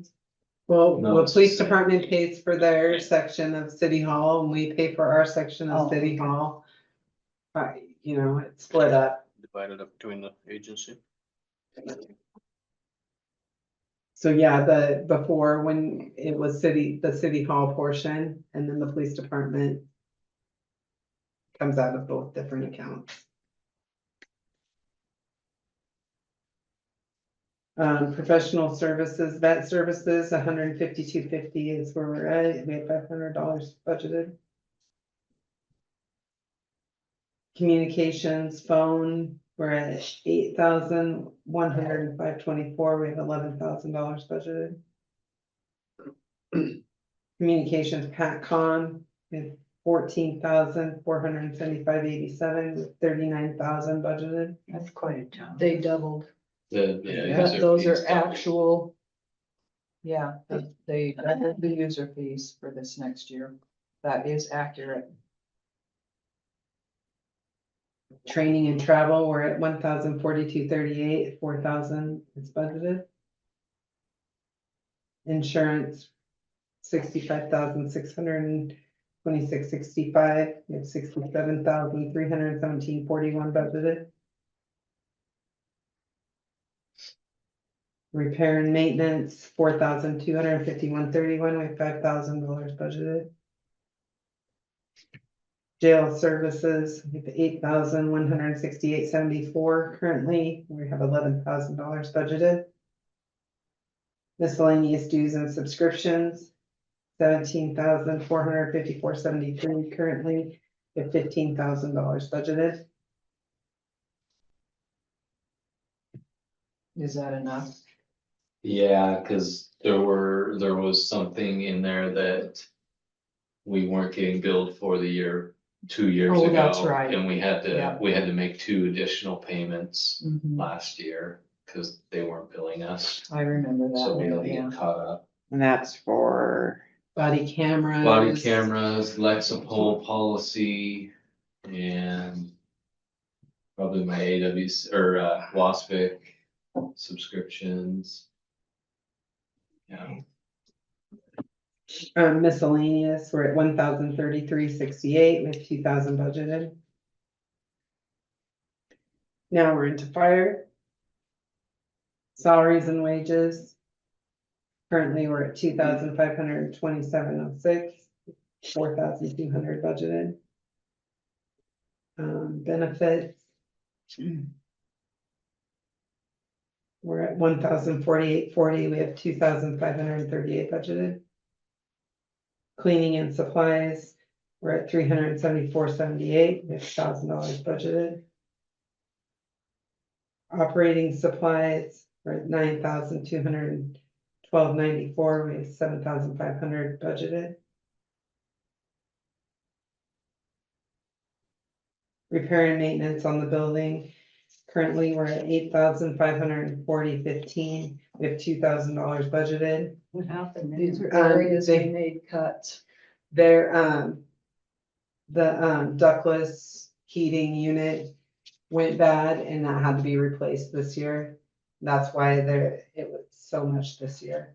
Well, No, the it's police the same. department pays for their section of city hall and we pay for our section of Oh, city okay. hall. You know, it's split up. Divided up between the agency. So yeah, before when it was the city hall portion and then the police department comes out of both different accounts. Professional services, vet services, 152.50 is where we're at. We have $500 budgeted. Communications, phone, we're at 8,105.24. We have $11,000 budgeted. Communications, PATCon, we have 14,475.87 with 39,000 budgeted. That's quite a jump. They doubled. Yeah, Those fees are doubled. actual. Yeah, they doubled the user fees for this next year. That is accurate. Training and travel, we're at 1,042.38, 4,000 is budgeted. Insurance, 65,626.65, we have 67,317.41 budgeted. Repair and maintenance, 4,251.31, we have $5,000 budgeted. Jail services, we have 8,168.74 currently, we have $11,000 budgeted. Miscellaneous dues and subscriptions, 17,454.73 currently, we have $15,000 budgeted. Is that enough? Yeah, cause there was something in there that we weren't getting billed for the year, 2 years Oh, ago. that's right. And we had Yeah. to make 2 additional payments Mhm. last year, cause they weren't billing us. I remember So we that, had to yeah. get caught up. And that's for, Body cameras. Body cameras, Lexapol policy, and probably my AWS or WASPIC subscriptions. Yeah, Miscellaneous, we're at 1,033.68, we have 2,000 budgeted. Now we're into fire. Salaries and wages. Currently, we're at 2,527.06, 4,200 budgeted. Benefits. we're at 1,048.40, we have 2,538 budgeted. Cleaning and supplies, we're at 374.78, we have $1,000 budgeted. Operating supplies, we're at 9,212.94, we have 7,500 budgeted. Repair and maintenance on the building, currently we're at 8,540.15, we have $2,000 budgeted. What happened? These are Um, areas we they- made cuts. There, the ductless heating unit went bad and that had to be replaced this year. That's why it was so much this year.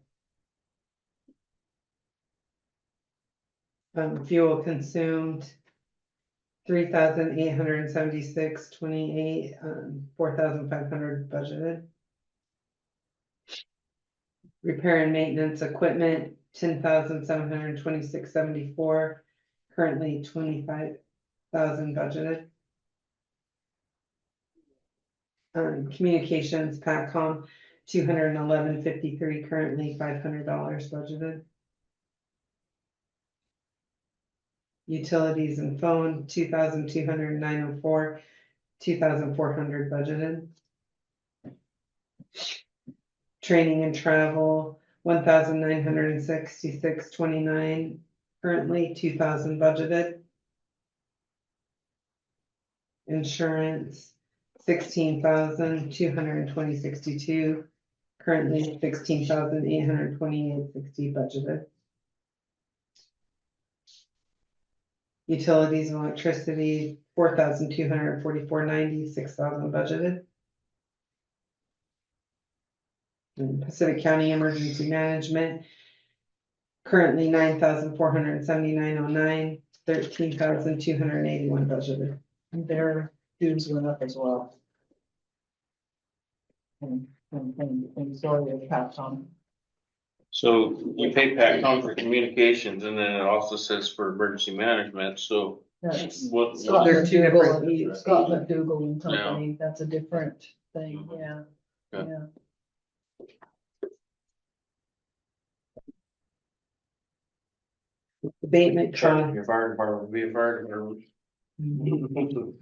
Fuel consumed, 3,876.28, 4,500 budgeted. Repair and maintenance equipment, 10,726.74, currently 25,000 budgeted. Communications, PACCOM, 211.53, currently $500 budgeted. Utilities and phone, 2,209.04, 2,400 budgeted. Training and travel, 1,966.29, currently 2,000 budgeted. Insurance, 16,220.62, currently 16,828.60 budgeted. Utilities and electricity, 4,244.90, 6,000 budgeted. And Pacific County Emergency Management, currently 9,479.09, 13,281 budgeted. And their dues went up as well. And so they passed on. So you pay PACCOM for communications and then it also says for emergency management, so That's what? Scott They're two different McDougal, needs. Scott McDougal and Company, that's a different thing, yeah, Okay. yeah. Abatement cost. Your fire department would be a fire department. Ridiculous.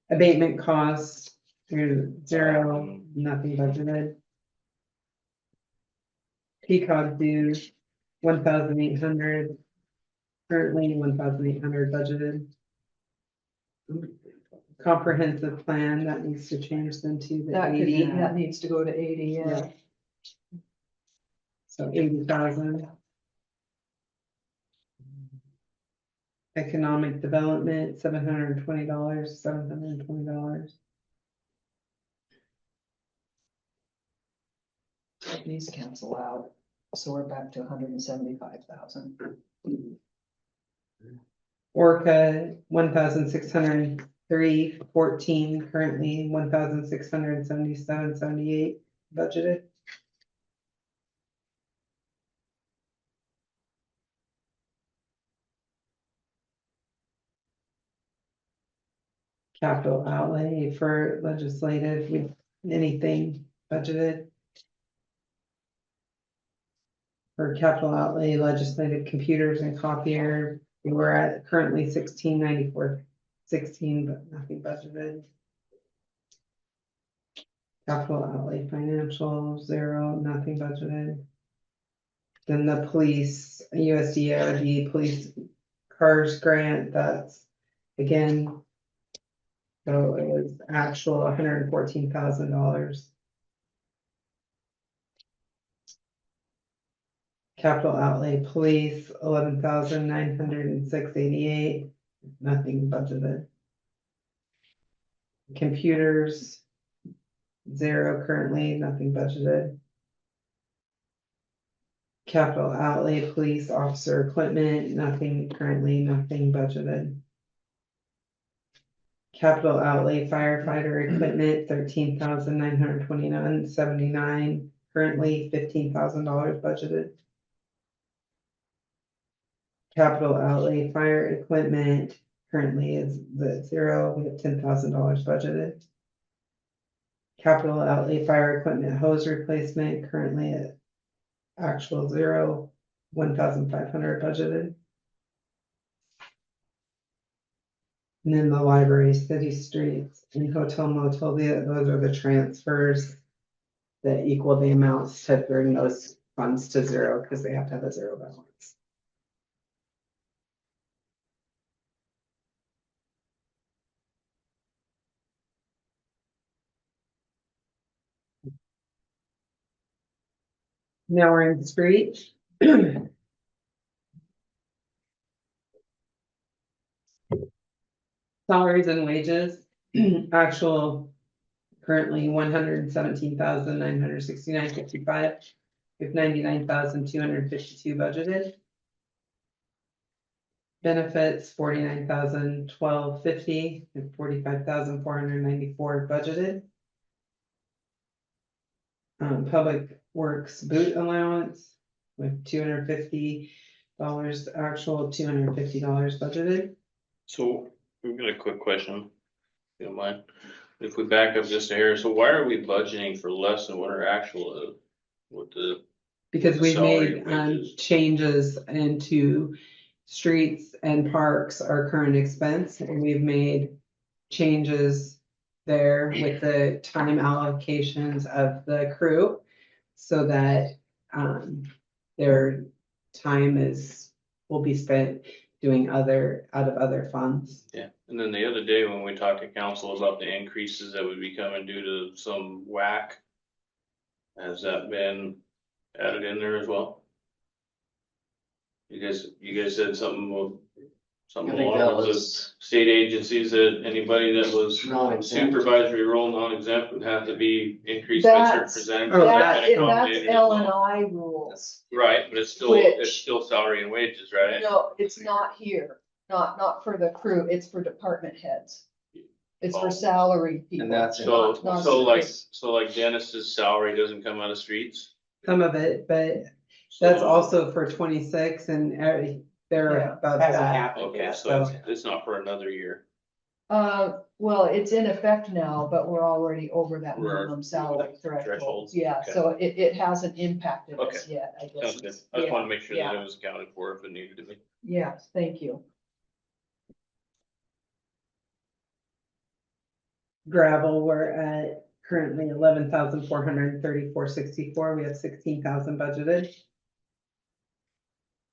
Abatement costs, through zero, nothing budgeted. Peacock dues, 1,800, currently 1,800 budgeted. Comprehensive plan, that needs to change then to the That could, 80. that needs to go to 80, yeah. So 80,000. Economic development, $720. These cancel out, so we're back to 175,000. Orca, 1,603.14, currently 1,677.78 budgeted. Capital outlay for legislative, with anything budgeted. For capital outlay, legislative computers and copier, we were at currently 1694.16, but nothing budgeted. Capital outlay financial, zero, nothing budgeted. Then the police, USDRD police cars grant, that's again. So it was actual $114,000. Capital outlay police, 11,906.88, nothing budgeted. Computers, zero currently, nothing budgeted. Capital outlay police officer equipment, nothing currently, nothing budgeted. Capital outlay firefighter equipment, 13,929.79, currently $15,000 budgeted. Capital outlay fire equipment, currently is the zero, we have $10,000 budgeted. Capital outlay fire equipment hose replacement currently at actual zero, 1,500 budgeted. And then the library, city streets, and hotel motel, those are the transfers that equal the amounts to bring those funds to zero, because they have to have a zero balance. Now we're in the street. Salaries and wages, actual currently 117,969.55, with 99,252 budgeted. Benefits 49,012.50 and 45,494 budgeted. Public Works boot allowance with $250 actual, $250 budgeted. So we've got a quick question, if you don't mind. If we back up just a hair, so why are we budgeting for less than what our actual is? With the, Because we've salary made and wages. changes into streets and parks, our current expense, and we've made changes there with the time allocations of the crew so that their time will be spent doing out of other funds. yeah, and then the other day when we talked to council about the increases that would be coming due to some whack. Has that been added in there as well? You guys said something I think along that with the was state agencies that anybody that was non-exempt. supervisory role non-exempt would have to be increased by a certain That's, percentage. Oh, Has that that's been accommodated as L well? and I rules. That's- Right, but it's Which- still salary and wages, right? No, it's not here, not for the crew, it's for department heads. It's for Oh. salary people. And that's So, not so street. like Dennis's salary doesn't come out of streets? Some of it, but So- that's also for 26 and they're Yeah. above Hasn't that. happened Okay, yet. so it's not for another year. Well, it's in effect now, but we're already over that We're minimum salary threshold. thresholds, Yeah, okay. so it hasn't impacted us Okay. yet, I guess. Sounds good. is- I just yeah, wanna make sure that yeah. it was accounted for if it needed to be. Yes, thank you. Gravel, we're at currently 11,434.64. We have 16,000 budgeted.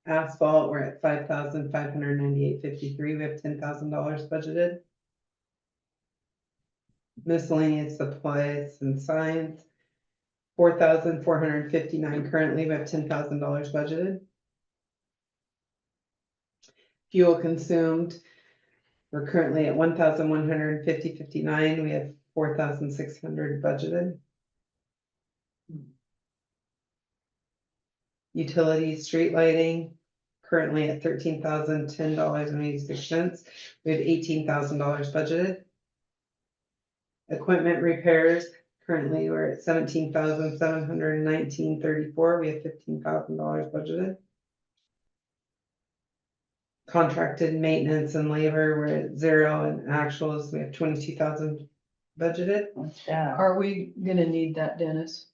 Asphalt, we're at 5,598.53. We have $10,000 budgeted. Miscellaneous supplies and signs, 4,459 currently. We have $10,000 budgeted. Fuel consumed, we're currently at 1,150.59. We have 4,600 budgeted. Utilities, street lighting, currently at $13,010.86. We have $18,000 budgeted. Equipment repairs, currently we're at $17,719.34. We have $15,000 budgeted. Contracted maintenance and labor, we're at zero, and actuals, we have 22,000 budgeted. Are we gonna need that, Dennis?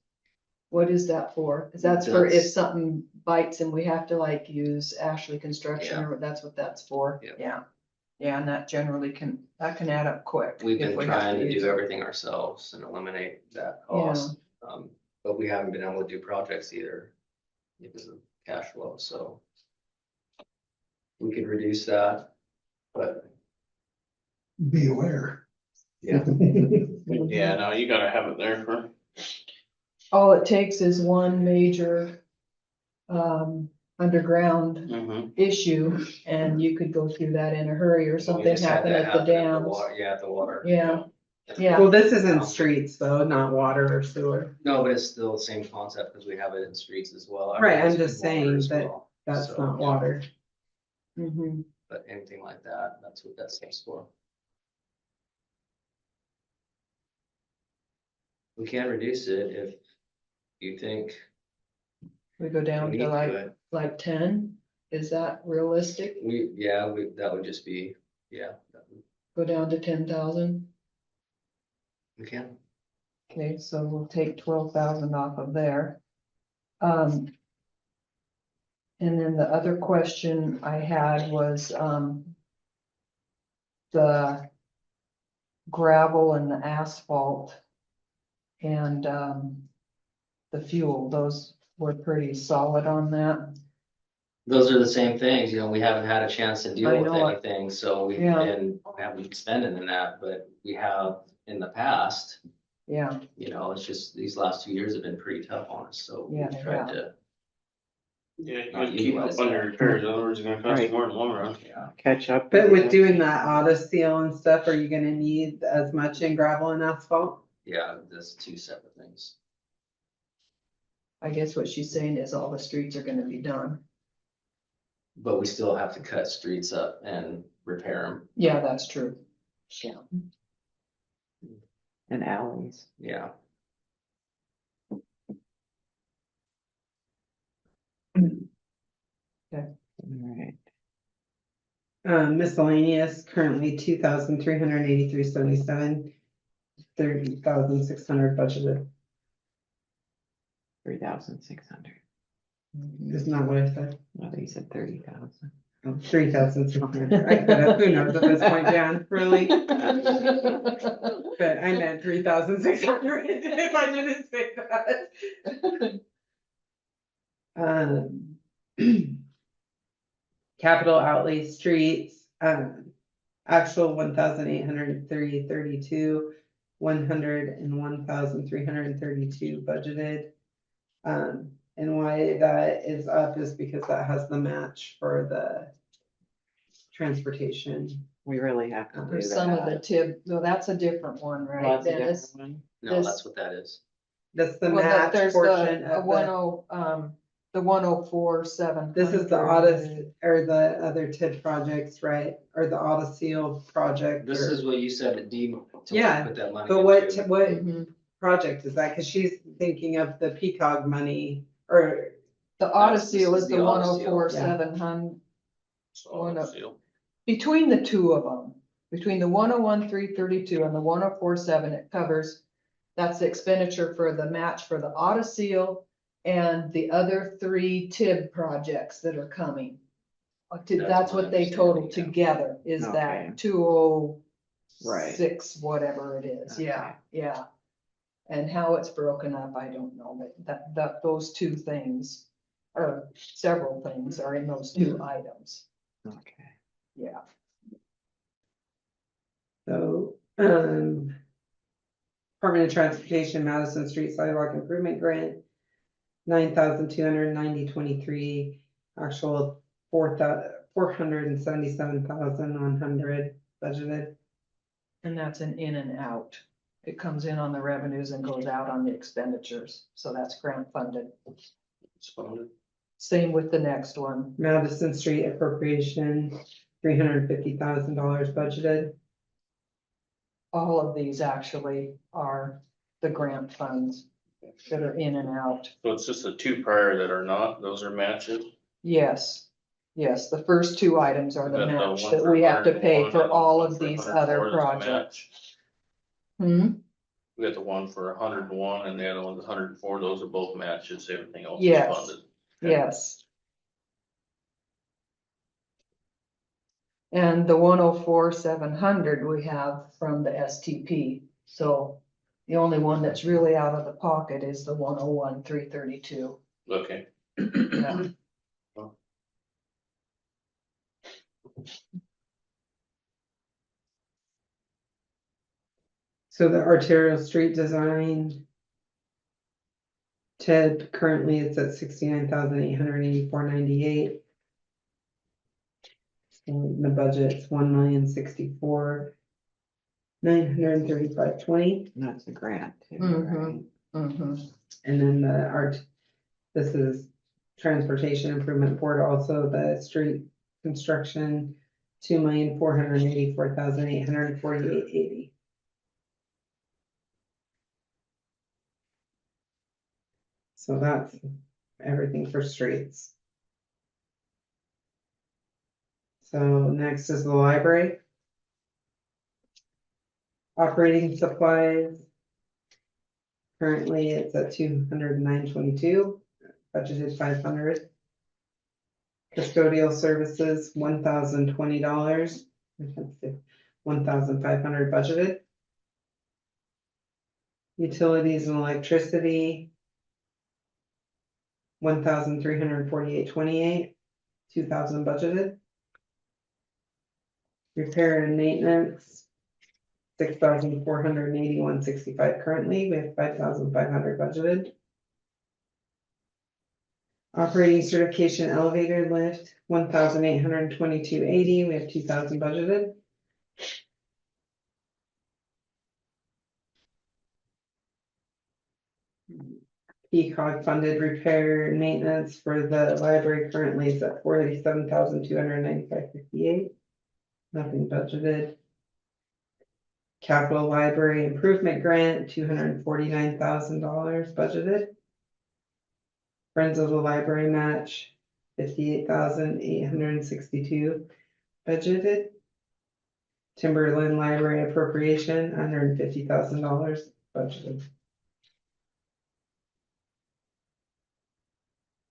What is that for? 'Cause that's for if That's- something bites and we have to like use Ashley Construction or that's what that's for. Yep. Yeah. Yeah, and that generally can add up quick. We've if been we have trying to use do it. everything ourselves and eliminate that cost. But we haven't been able to do projects either because of cash flow, so. We could reduce that, but Be aware. yeah, Yeah, no, you gotta have it there for. All it takes is one major underground Mhm. issue and you could go through that in a hurry or we something just had happen that at the happen dams. water. Yeah, at the water. Yeah. Yeah. Well, this isn't streets though, not water or sewer. No, but it's still the same concept because we have it in streets as well. I mean, Right, I'm it's just water saying as that well. That's So, not water. Mhm. But anything like that, that's what that stands for. We can reduce it if you think We go we down need to to. like 10, is that realistic? That would just be Yeah, Go down to 10,000. we can. Okay, so we'll take 12,000 off of there. And then the other question I had was, the gravel and the asphalt and, the fuel, those were pretty solid on that. Those are the same things, you know, we haven't had a chance to I deal with know it. anything, so we Yeah. haven't been spending in that, but we have in the past. Yeah, You know, it's just these last 2 years have been pretty tough on us, so Yeah, we've they tried have. to, Yeah, you Not gotta keep up utilize on your that. repairs, otherwise it's gonna cost you Right. more in the long run. yeah. Catch up. But with doing that auto seal and stuff, are you gonna need as much in gravel and asphalt? Yeah, that's two separate things. I guess what she's saying is all the streets are gonna be done. But we still have to cut streets up and repair them, Yeah, that's true. Yeah. And alleys. yeah. Alright. Miscellaneous, currently 2,383.77, 30,600 budgeted. 3,600. Isn't that what I said? I think you said 30,000. Oh, 3,600. I could have, who knows at this point, Jan, really? But I meant 3,600 if I didn't say that. Capital outlay streets, actual 1,830.32, 101,332 budgeted. And why that is up is because that has the match for the transportation. We really have to do For some of the that. tip, no, that's a different one, Well, right, that's a Dennis? different one. No, This- that's what that is. That's the Well, match there's portion the of one the, oh, the 104,700. this is the auto, or the other TID projects, right? Or the auto seal project. This or- is what you said at D. to Yeah, Put that money But what, into. what Mhm. project is that? Cause she's thinking of the PCOG money, or, The auto This seal is is the the auto seal, 104,700. So, Oh, no. seal. Between the two of them, between the 101,332 and the 104,700, it covers, that's the expenditure for the match for the auto seal and the other three TIB projects that are coming. That's my what they total understanding, together, is Okay. that 206, Right. whatever it is, yeah, Okay. yeah. And how it's broken up, I don't know, but those two things, or several things are in those two items, Okay. yeah. so, Department of Transportation, Madison Street Sidewalk Improvement Grant, 9,290.23, actual 477,100 budgeted. And that's an in and out. It comes in on the revenues and goes out on the expenditures, so that's grant funded. It's funded. Same with the next one. Madison Street appropriation, $350,000 budgeted. All of these actually are the grant funds that are in and out. So it's just the two prior that are not, those are matches. Yes, yes, the first two items are the Got match one that for we have to pay 101 for and all one of for these 104 other that's the projects. match. Hmm, We got the one for 101 and the other one's 104, those are both matches, everything else is Yes. funded. yes. And the 104,700 we have from the STP, so the only one that's really out of the pocket is the 101,332. Okay, Yeah. So the arterial street design. TID currently it's at 69,884.98. And the budget's 1,064,935.20. That's a grant too, Mhm. right? Mhm. And then this is transportation improvement board, also the street construction, 2,484,848.80. So that's everything for streets. So next is the library. Operating supplies. Currently, it's at 209.22, budgeted 500. Custodial services, $1,020. $1,500 budgeted. Utilities and electricity. 1,348.28, 2,000 budgeted. Repair and maintenance. 6,481.65 currently, we have 5,500 budgeted. Operating certification elevator lift, 1,822.80, we have 2,000 budgeted. PCOG funded repair and maintenance for the library currently is at 47,295.58. Nothing budgeted. Capital Library Improvement Grant, $249,000 budgeted. Friends of the Library Match, 58,862 budgeted. Timberland Library Appropriation, $150,000 budgeted.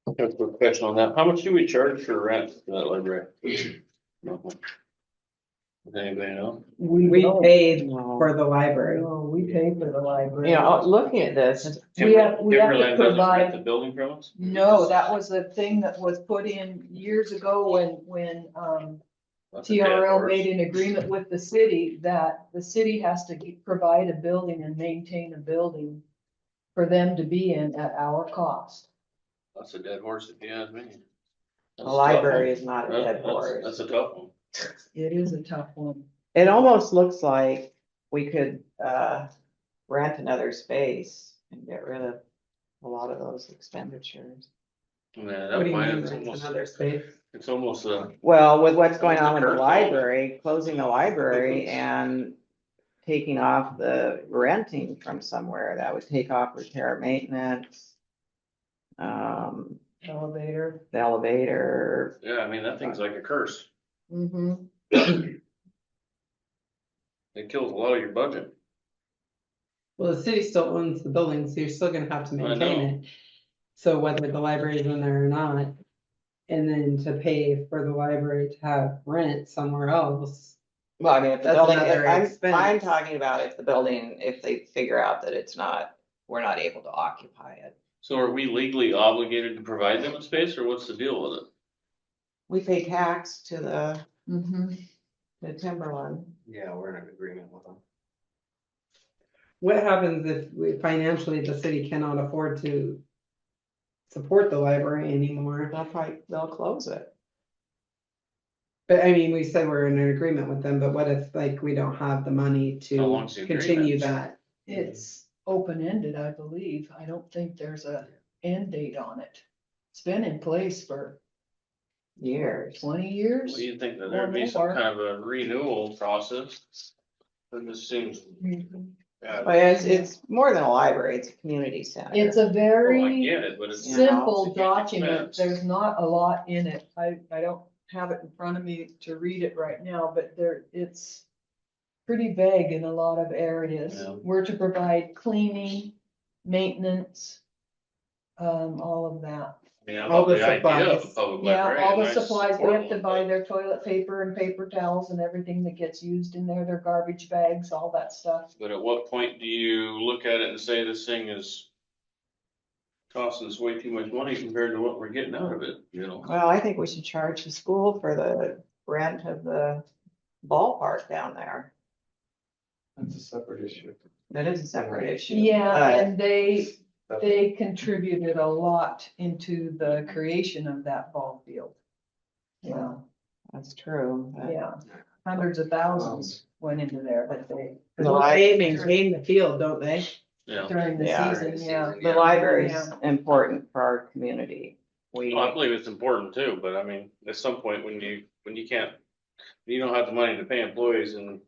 I have a quick question on that. How much do we charge for rent for that library? Does anybody know? We don't. paid No. for the library. No, we pay for the library. You know, looking at this, We have to Timberland doesn't provide- rent the building from us? No, that was a thing that was put in years ago when, That's a dead TRL horse. made an agreement with the city that the city has to provide a building and maintain a building for them to be in at our cost. That's a dead horse if you ask me. That's the a tough library one. is not a That- dead that's- horse. That's a tough one. It is a tough one. It almost looks like we could, rent another space and get rid of a lot of those expenditures. Man, What that do you point, mean, it's rent almost, another space? it's almost a, Well, with what's going on with the Current library, closing the library and taking off the renting from somewhere, that would take off repair maintenance. Elevator. The elevator, yeah, I mean, that thing's like a curse. Mm-hmm. It kills a lot of your budget. Well, the city still owns the building, so you're still gonna have to I maintain know. it. So whether the library is in there or not, and then to pay for the library to have rent somewhere else. well, I mean, if the That's building, another I'm expense. talking about if the building, if they figure out that it's not, we're not able to occupy it. So are we legally obligated to provide them a space, or what's the deal with it? We pay tax to Mm-hmm. the Timberland. Yeah, we're in an agreement with them. What happens if financially the city cannot afford to support the library anymore? They'll close it. But I mean, we said we're in an agreement with them, but what if like we don't have the money How to long's the continue agreement? that? It's open-ended, I believe. I don't think there's a end date on it. It's been in place for Years. 20 years. Well, you'd think that Or there'd be some more. kind of a renewal process. It just seems, yeah. But it's more than a library, it's a community center. It's a Oh, I very get it, but it's. simple it's a huge document. expense. There's not a lot in it. I don't have it in front of me to read it right now, but it's pretty vague in a lot of areas. Yeah. We're to provide cleaning, maintenance, all of that. I mean, I All love the the idea of a supplies. public Yeah, library. all and the I supplies, they support have to one, buy but- their toilet paper and paper towels and everything that gets used in there, their garbage bags, all that stuff. But at what point do you look at it and say this thing is costing us way too much money compared to what we're getting out of it, you know? Well, I think we should charge the school for the rent of the ballpark down there. That's a separate issue. That is a separate issue. Yeah, but- and they contributed a lot into the creation of that ball field. Yeah, That's true. but- yeah, hundreds of thousands went into there that they, The Well, li- they maintain the field, don't they? Yeah, during the Yeah. season, yeah. The library is Yeah. important for our community. We, well, I believe it's important too, but I mean, at some point when you can't, you don't have the money to pay employees and.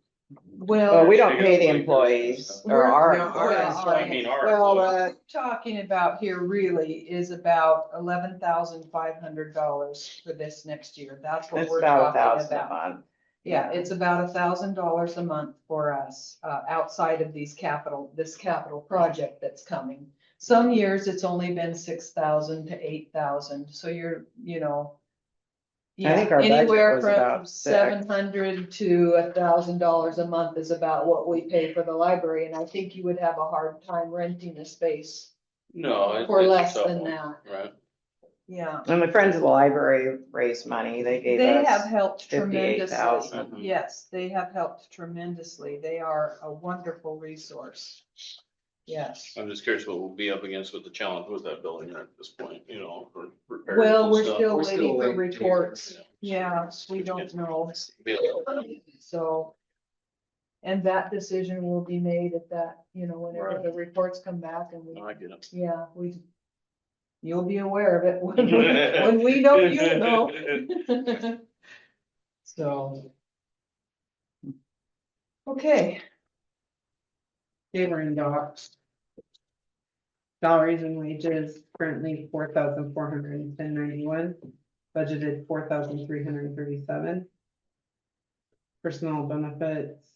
well, we don't Big pay the employees. employees or our No, employees. I mean, our. Well, employees. Talking about here really is about $11,500 for this next year. That's what it's we're about talking 1,000 a about. month. Yeah, it's about $1,000 a month for us, outside of this capital project that's coming. Some years it's only been 6,000 to 8,000, so you're, you know. I think Yeah, our budget anywhere was from about six. $700 to $1,000 a month is about what we pay for the library, and I think you would have a hard time renting a space No. for it's a less tough than one, that. Right. Yeah. And the Friends of the Library raised money, they gave They have us helped tremendously. 58,000. Yes, they have helped tremendously. They are a wonderful resource. Yes. I'm just curious what we'll be up against with the challenge with that building at this point, you know, for repairs Well, and we're stuff. still We're still waiting for waiting to hear. reports. Yeah, we don't know. So. And that decision will be made at that, you know, whenever Right. the reports come back and No, I get it. yeah, you'll be aware of it when we know you know. So. Okay, We're in docks. Salaries and wages currently 4,410.91, budgeted 4,337. Personal benefits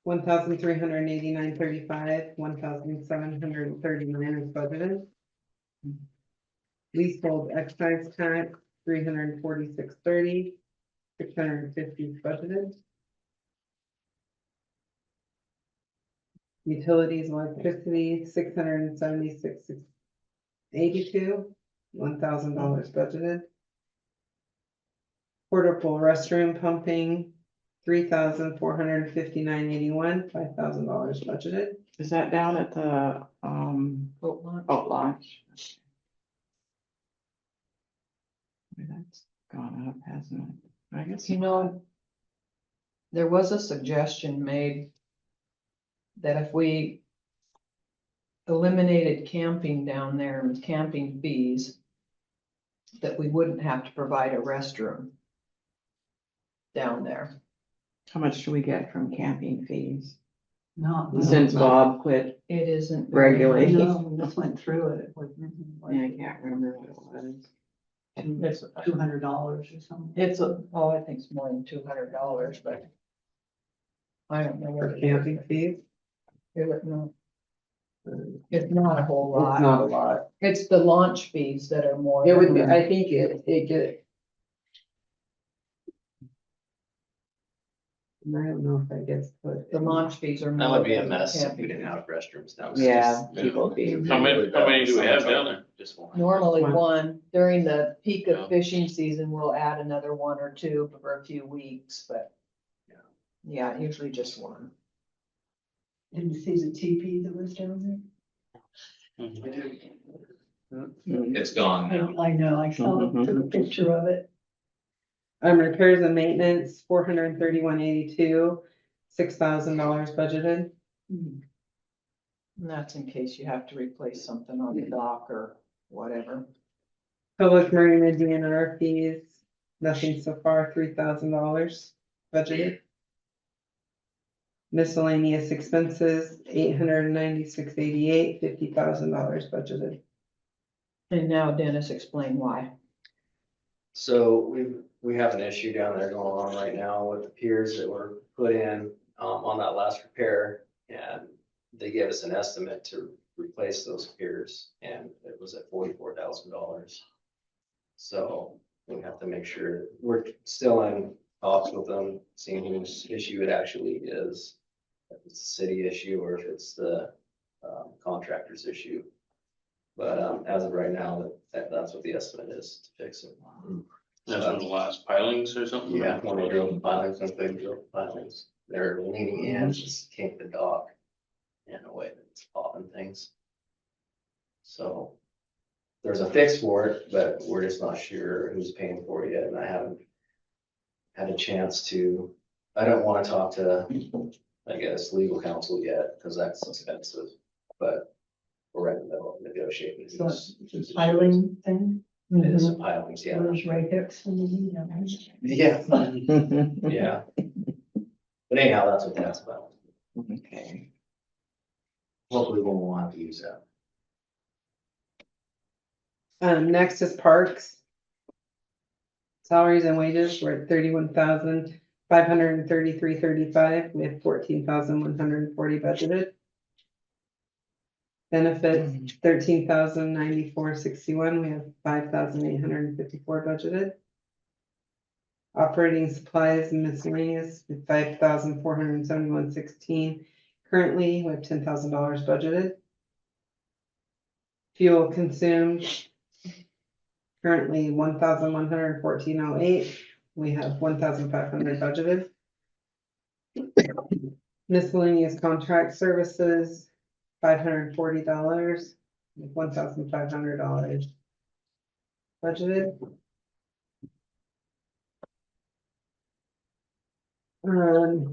1,389.35, 1,739 is budgeted. Leasehold excise tax 346.30, 650 is budgeted. Utilities, electricity, $676.82, $1,000 budgeted. Portable restroom pumping, $3,459.81, $5,000 budgeted. Is that down at the, boat launch. boat launch? Boy, that's gone up, hasn't it? I guess. You know, there was a suggestion made that if we eliminated camping down there and camping fees, that we wouldn't have to provide a restroom down there. How much do we get from camping fees? Not. Since Bob quit It isn't. very regularly. much. No, we just went through it. Yeah, I can't remember what it was. It's, $200 or something. it's I think it's more than $200, but I don't know what For it camping is. fees. It's not a whole lot. It's not a lot. It's the launch fees that are more. It would be, than- I think it get. I don't know if that gets put. The launch fees are. That more would be a than mess if camping we didn't fees. have restrooms now. Yeah, people be. How many do we have down there? Just one. Normally One. one, during the peak Yeah. of fishing season, we'll add another one or two for a few weeks, but. Yeah, usually just one. Didn't you see the TP that was down It's gone there? now. I know, I saw it, took a picture of it. Repairs and maintenance, $431.82, $6,000 budgeted. And that's in case you have to replace something on the dock or whatever. Public marina DNR fees, nothing so far, $3,000 budgeted. Miscellaneous expenses, $896.88, $50,000 budgeted. And now Dennis, explain why. So we have an issue down there going on right now with the piers that were put in, on that last repair. And they gave us an estimate to replace those piers and it was at $44,000. So we have to make sure, we're still in talks with them, seeing whose issue it actually is. If it's a city issue or if it's the contractor's issue. But as of right now, that's what the estimate is to fix it. That's from the last pilings or something? Yeah, when they drove the pilings, and they drove the pilings, they're leaning in, just came to the dock in a way that's popping things. So there's a fix for it, but we're just not sure who's paying for it yet, and I haven't had a chance to, I don't want to talk to, I guess, legal counsel yet, because that's expensive, but we're right in the middle of negotiating. So it's a piling thing, It is pilings, yeah. where's Ray Hicks? Yeah, yeah. But anyhow, that's what that's about. Okay. Hopefully we won't have to use that. Next is parks. Salaries and wages, we're at $533.35, we have $14,140 budgeted. Benefits, $13,094.61, we have $5,854 budgeted. Operating supplies and miscellaneous, $5,471.16. Currently, we have $10,000 budgeted. Fuel consumed, currently $1,114.08. We have $1,500 budgeted. Miscellaneous contract services, $540, $1,500 budgeted.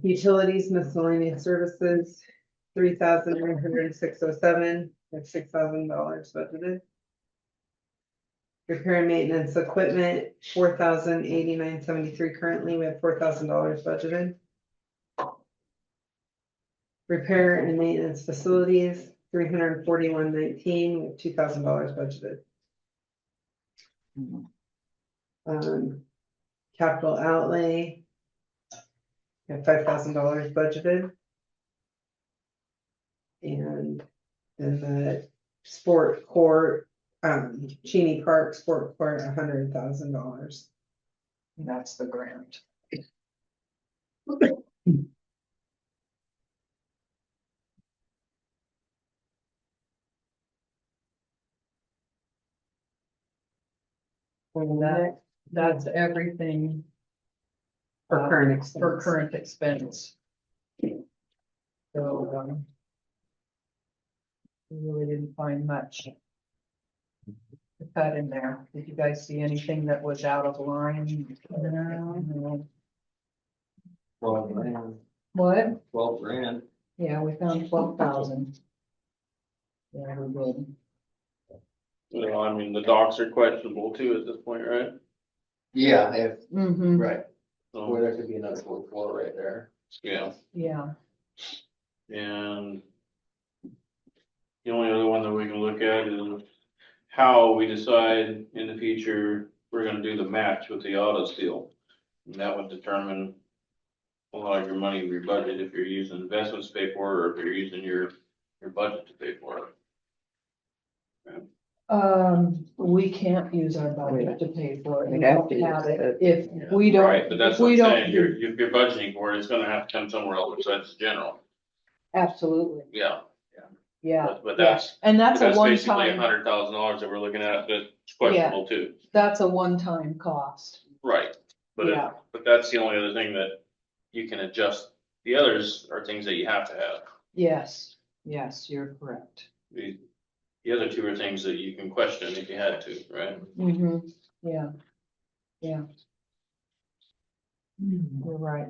Utilities miscellaneous services, $3,906.07, that's $6,000 budgeted. Repair and maintenance equipment, $4,089.73 currently, we have $4,000 budgeted. Repair and maintenance facilities, $341.19, we have $2,000 budgeted. Capital outlay, we have $5,000 budgeted. And then the sport court, Cheney Park Sport Court, $100,000. That's the grant. That's everything. For current expense. For current expense. So, we really didn't find much to cut in there. Did you guys see anything that was out of line? No. 12 grand, What? 12 grand. Yeah, we found 12,000. Yeah, we did. Well, I mean, the docks are questionable too at this point, right? Yeah, if, Mm-hmm, right, So, or there could be another 44 right there. yeah, yeah. and the only other one that we can look at is how we decide in the future, we're gonna do the match with the auto steel. And that would determine a lot of your money in your budget, if you're using investments to pay for it, or if you're using your budget to pay for it. We can't use our budget to pay for it. We We'd have don't to have use it. it. If we don't. Right, but that's if what we I'm don't saying, do- if you're budgeting for it, it's gonna have to come somewhere else besides general, Absolutely, yeah. yeah. But yeah. that's, And that's a basically one-time, $100,000 that we're looking at, that's questionable too. that's a one-time cost. Right, but Yeah. but that's the only other thing that you can adjust. The others are things that you have to have. Yes, yes, you're correct. The other two are things that you can question if you had to, right? Mm-hmm, yeah, yeah. You're right.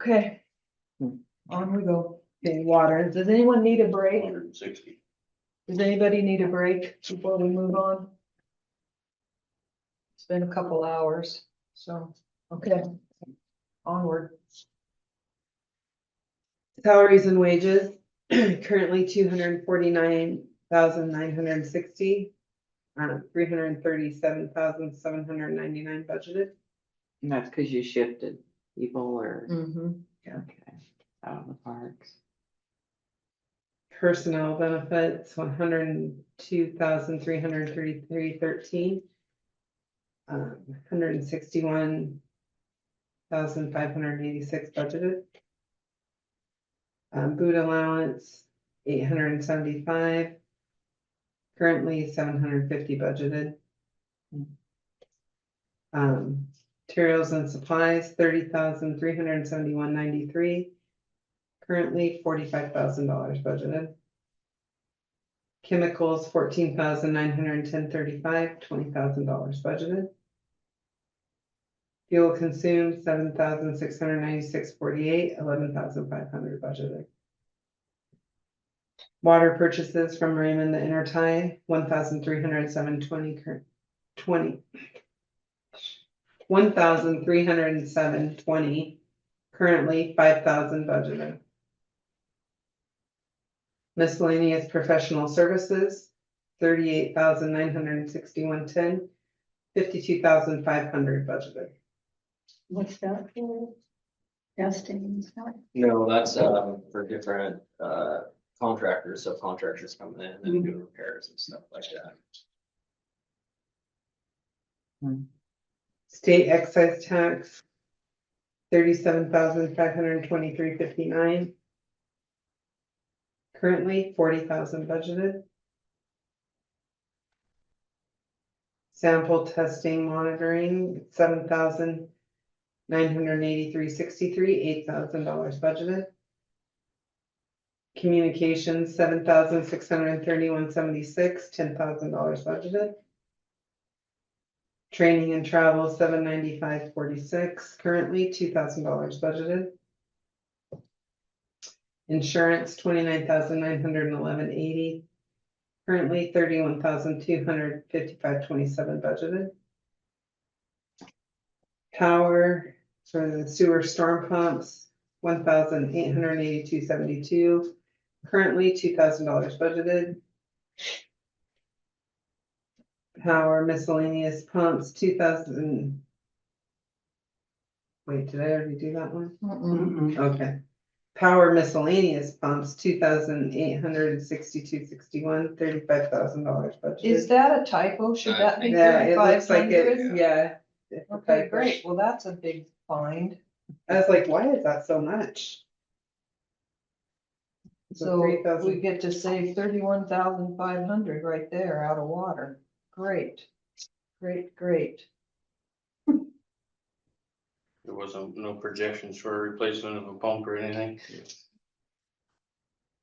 Okay. On we go. Okay, water, Does anyone need a break? 160. Does anybody need a break before we move on? It's been a couple hours, so, okay, onward. salaries and wages, currently $249,960. $337,799 budgeted. And that's because you shifted people or, Mm-hmm. okay, out of the parks. Personnel benefits, $102,333.13. $161,586 budgeted. Boot allowance, $875. Currently $750 budgeted. Materials and supplies, $30,371.93. Currently $45,000 budgeted. Chemicals, $14,910.35, $20,000 budgeted. Fuel consumed, $7,696.48, $11,500 budgeted. Water purchases from Raymond the Intertie, $1,307.20, currently $5,000 budgeted. Miscellaneous professional services, $38,961.10, 52,500 budgeted. What's that for? Testing and stuff? No, that's, for different, contractors, subcontractors coming in and doing repairs and stuff like that. State excise tax, 37,523.59. Currently 40,000 budgeted. Sample testing monitoring, 7,983.63, $8,000 budgeted. Communications, 7,631.76, $10,000 budgeted. Training and travel, $795.46, currently $2,000 budgeted. Insurance, $29,911.80, currently $31,255.27 budgeted. Power for the sewer storm pumps, $1,882.72, currently $2,000 budgeted. Power miscellaneous pumps, 2,000. Wait, did I already do that one? Okay. Power miscellaneous pumps, 2,862.61, $35,000 budgeted. Is that a typo? Should that be Yeah, it looks like 3,500? it, yeah. It's a Okay, typo. great. Well, that's a big find. I was like, why is that so much? So 3,000. we get to save 31,500 right there out of water. Great, great, great. There wasn't no projections for a replacement of a pump or anything.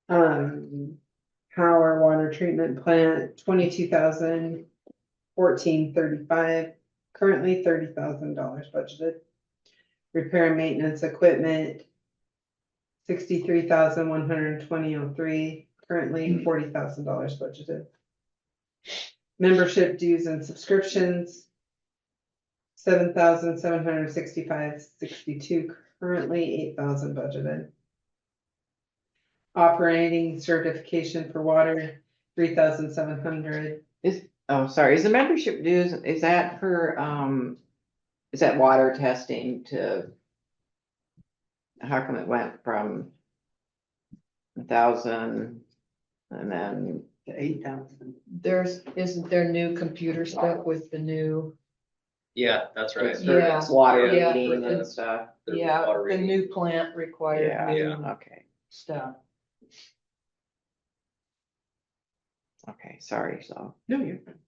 Power water treatment plant, 22,014.35, currently $30,000 budgeted. Repair and maintenance equipment, 63,120.03, currently $40,000 budgeted. Membership dues and subscriptions, 7,765.62, currently 8,000 budgeted. Operating certification for water, 3,700. Oh, sorry, is the membership dues, is that for, is that water testing to? How come it went from 1,000 and then To 8,000. Isn't there new computer stuff with the new, Yeah, that's right. Yeah. water Yeah. reading and stuff? The yeah, water the reading. new plant required Yeah, new okay, stuff. okay, sorry, so. No, you're fine.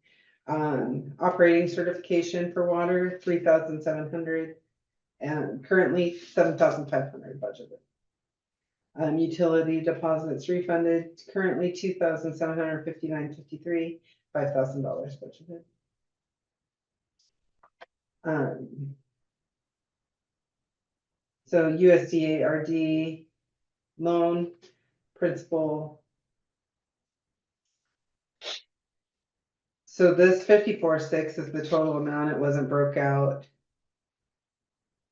Operating certification for water, 3,700, and currently 7,500 budgeted. Utility deposits refunded, currently 2,759.53, $5,000 budgeted. So USDA RD loan principal. So this 54.6 is the total amount. It wasn't broke out.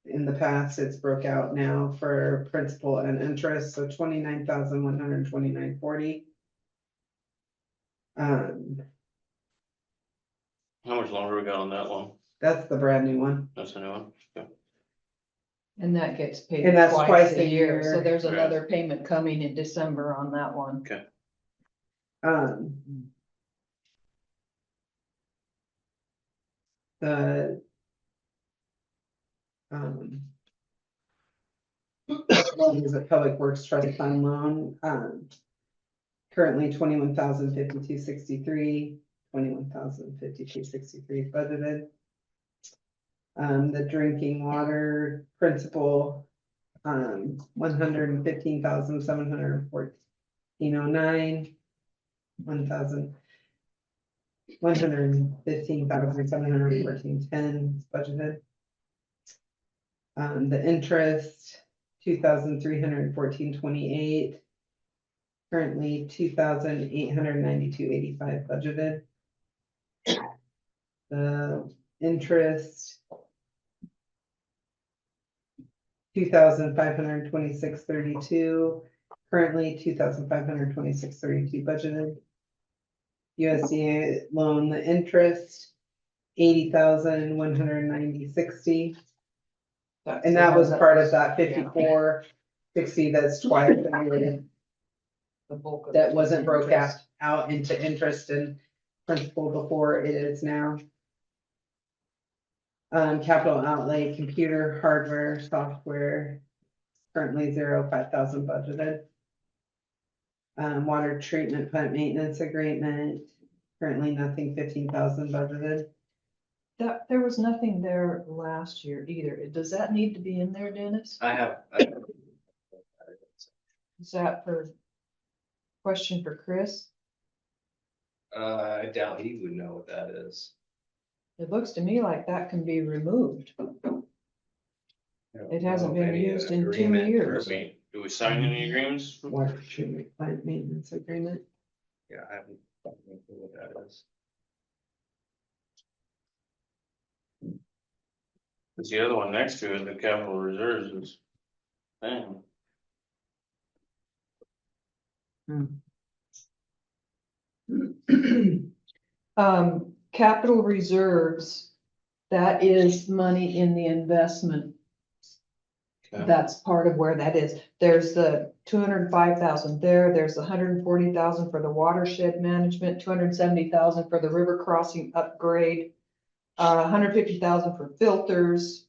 In the past, it's broke out now for principal and interest, so 29,129.40. How much longer we got on that one? That's the brand new one. That's a new one. Okay. And that gets paid And that's twice a year, so year. there's Right. another payment coming in December on that one. The is a Public Works Trust Fund loan, currently 21,052.63, 21,052.63 budgeted. The drinking water principal, 115,714.09, 115,714.10 budgeted. The interest, 2,314.28, currently 2,892.85 budgeted. The interest, 2,526.32, currently 2,526.32 budgeted. USDA loan, the interest, 80,190.60. And that was part of that 54.60 that's twice annually, The bulk of. that it wasn't is broke interest. out into interest and principal before it is now. Capital outlay, computer, hardware, software, currently 5,000 budgeted. Water treatment plant maintenance agreement, currently nothing, 15,000 budgeted. There was nothing there last year either. Does that need to be in there, Dennis? I have. Is that question for Chris? I doubt he would know what that is. It looks to me like that can be removed. I don't It hasn't know of been any used in 2 agreement or years. Do we sign any agreements? Water treatment plant maintenance agreement. Yeah, I haven't, don't know what that is. Cause the other one next to it, the capital reserves is, dang. Capital reserves, that is money in the investment. Okay. That's part of where that is. There's the 205,000 there, there's 140,000 for the watershed management, 270,000 for the river crossing upgrade. 150,000 for filters.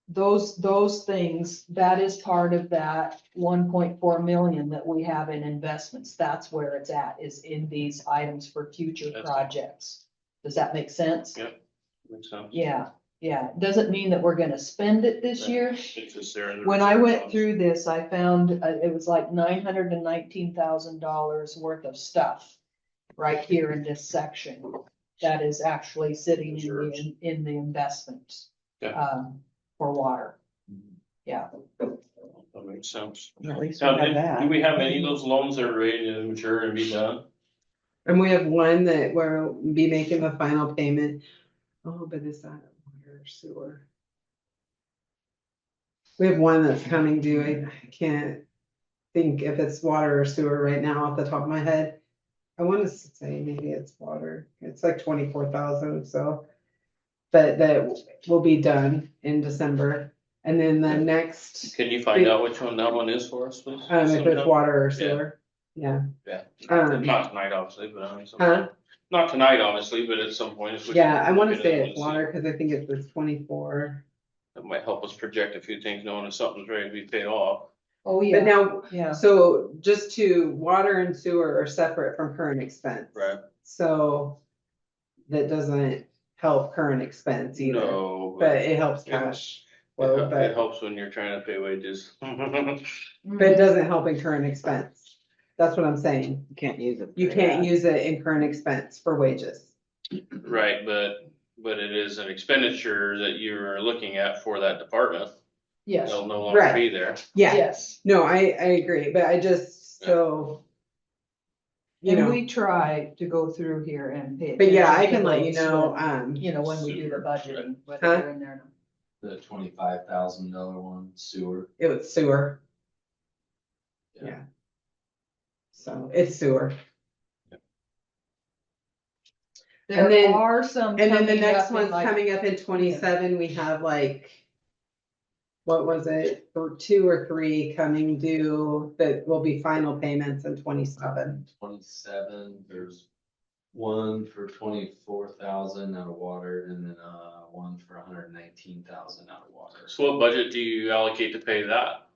Those things, that is part of that 1.4 million that we have in investments. That's where it's at, is in these items for future That's- projects. Does that make sense? Yep. Makes sense. Yeah, doesn't mean that we're gonna spend it this Right. year. It's just there in the When I reserve went funds. through this, I found it was like $919,000 worth of stuff right here in this section that is actually sitting Reserves. in the investment Okay. for water. Yeah. That makes sense. At least we Now, have do that. we have any of those loans that are ready to mature and be done? And we have one that we'll be making the final payment. Oh, but is that water or sewer? We have one that's coming due. I can't think if it's water or sewer right now off the top of my head. I want to say maybe it's water. It's like 24,000, so. But that will be done in December. And then the next, Can you find out which one that one is for us, please? if it's Sometime? water or sewer, yeah. Yeah. Um, Not tonight, obviously, but I mean, Huh? sometime. Not tonight, obviously, but at some point. if we Yeah, can I want to get say it, it's we'll water see. because I think it's this 24. That might help us project a few things, knowing if something's ready to be paid off. Oh, But yeah, now, yeah. so just to, water and sewer are separate from current expense. Right. So that doesn't help current expense either, No, but it helps cash flow, it but helps when you're trying to pay wages. it doesn't help in current expense. That's what I'm saying. You can't use it. You for can't that. use it in current expense for wages. Right, but it is an expenditure that you're looking at for that department. Yes, They'll no longer Right. be there. Yeah, yes. no, I agree, but I just, so. You And know, we try to go through here and pay. but yeah, I attention can to let you those know, when, You know, when we do the Sewer, budgeting, whether Huh? they're in there. The $25,000 one, sewer. it was sewer. Yeah. Yeah. So it's sewer. And then- There are some. And then the coming next up in one's like- coming up in 27, we have like. What was it, or 2 or 3 coming due that will be final payments in 27. 27, there's one for 24,000 out of water and then one for 119,000 out of water. So what budget do you allocate to pay that?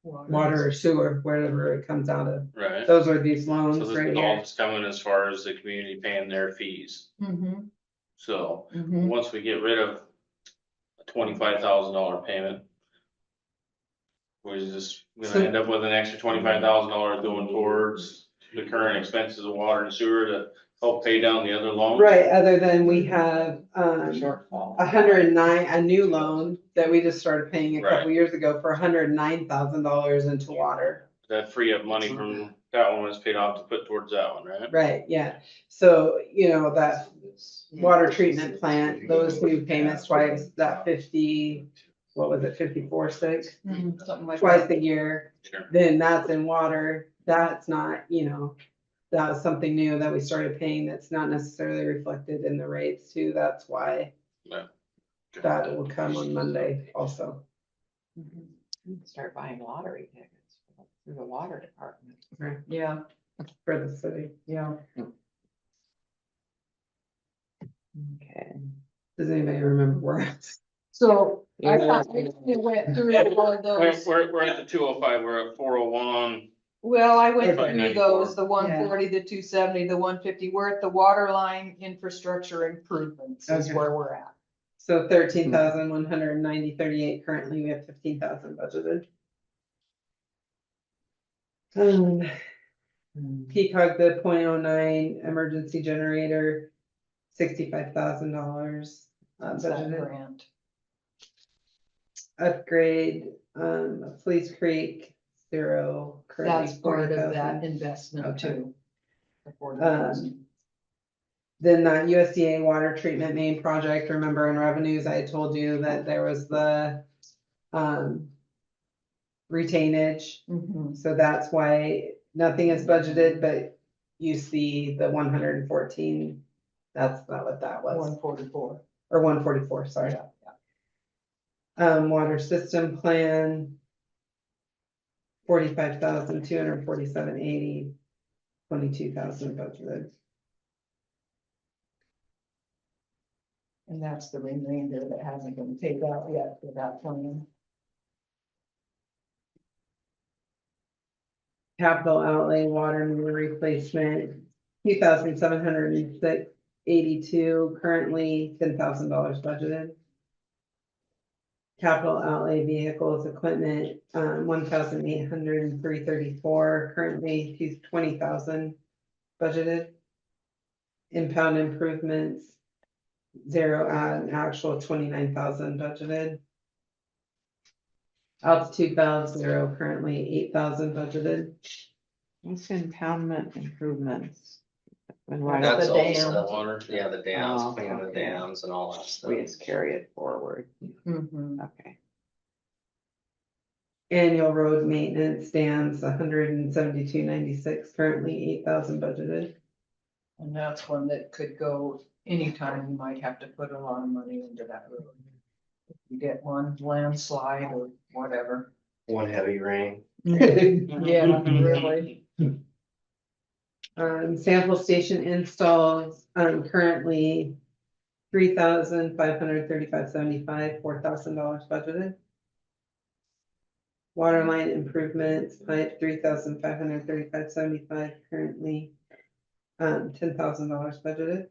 Water or sewer, wherever it comes out of. Right? Those are these So loans this right is all here. that's coming as far as the community paying their fees. Mhm, So mhm. once we get rid of a $25,000 payment. We're just So- gonna end up with an extra $25,000 going towards the current expenses of water and sewer to help pay down the other loans. Right, other than we have, Shortfall. 109, a new loan that we just started paying a couple Right. years ago for $109,000 into water. That free up money from that one was paid off to put towards that one, right? Right, yeah. So, you know, that water treatment plant, those new payments twice, that 50, what was it, 54.6? Mhm, something like Twice that. a year, Sure. then that's in water, that's not, you know. that was something new that we started paying that's not necessarily reflected in the rates too. That's why Yeah. that will come on Monday also. Start buying lottery tickets through the water department. Yeah, For the city. yeah. Okay. Does anybody remember where? So I Yeah. thought we went through all of those. We're at the 205, we're at 401. Well, I went Okay. through those, the 140, the 270, the 150. We're at the water line infrastructure improvements is Okay. where we're at. So 13,190.38 currently, we have 15,000 budgeted. Peacock, the .09 emergency generator, $65,000. That's that Budgeted. grant. Upgrade, Fleece Creek, 0. currently That's part of that 40,000. investment Okay. too. The 40,000. Then that USDA water treatment main project, remember in revenues, I told you that there was the retainage. Mhm. So that's why nothing is budgeted, but you see the 114, that's not what that was, 144. or 144, sorry. Yeah, Water system plan, 45,247.80, 22,000 budgeted. And that's the remainder that hasn't been paid out yet for that plan. Capital outlay, water meter replacement, 2,706.82, currently $10,000 budgeted. Capital outlay vehicles, equipment, 1,803.34, currently 20,000 budgeted. Impound improvements, 0 actual 29,000 budgeted. Altitude valve, 0, currently 8,000 budgeted. What's impoundment improvements? When That's the all dam. stuff, Water. yeah, the dams, Oh, cleaning the okay. dams and all that stuff. we just carry it forward. Mhm. Okay. Annual road maintenance stands 172.96, currently 8,000 budgeted. And that's one that could go anytime. You might have to put a lot of money into that road. If you get one landslide or whatever. One heavy rain. Yeah, really. Sample station installs, currently 3,535.75, $4,000 budgeted. Water line improvements, pipe, 3,535.75, currently, $10,000 budgeted.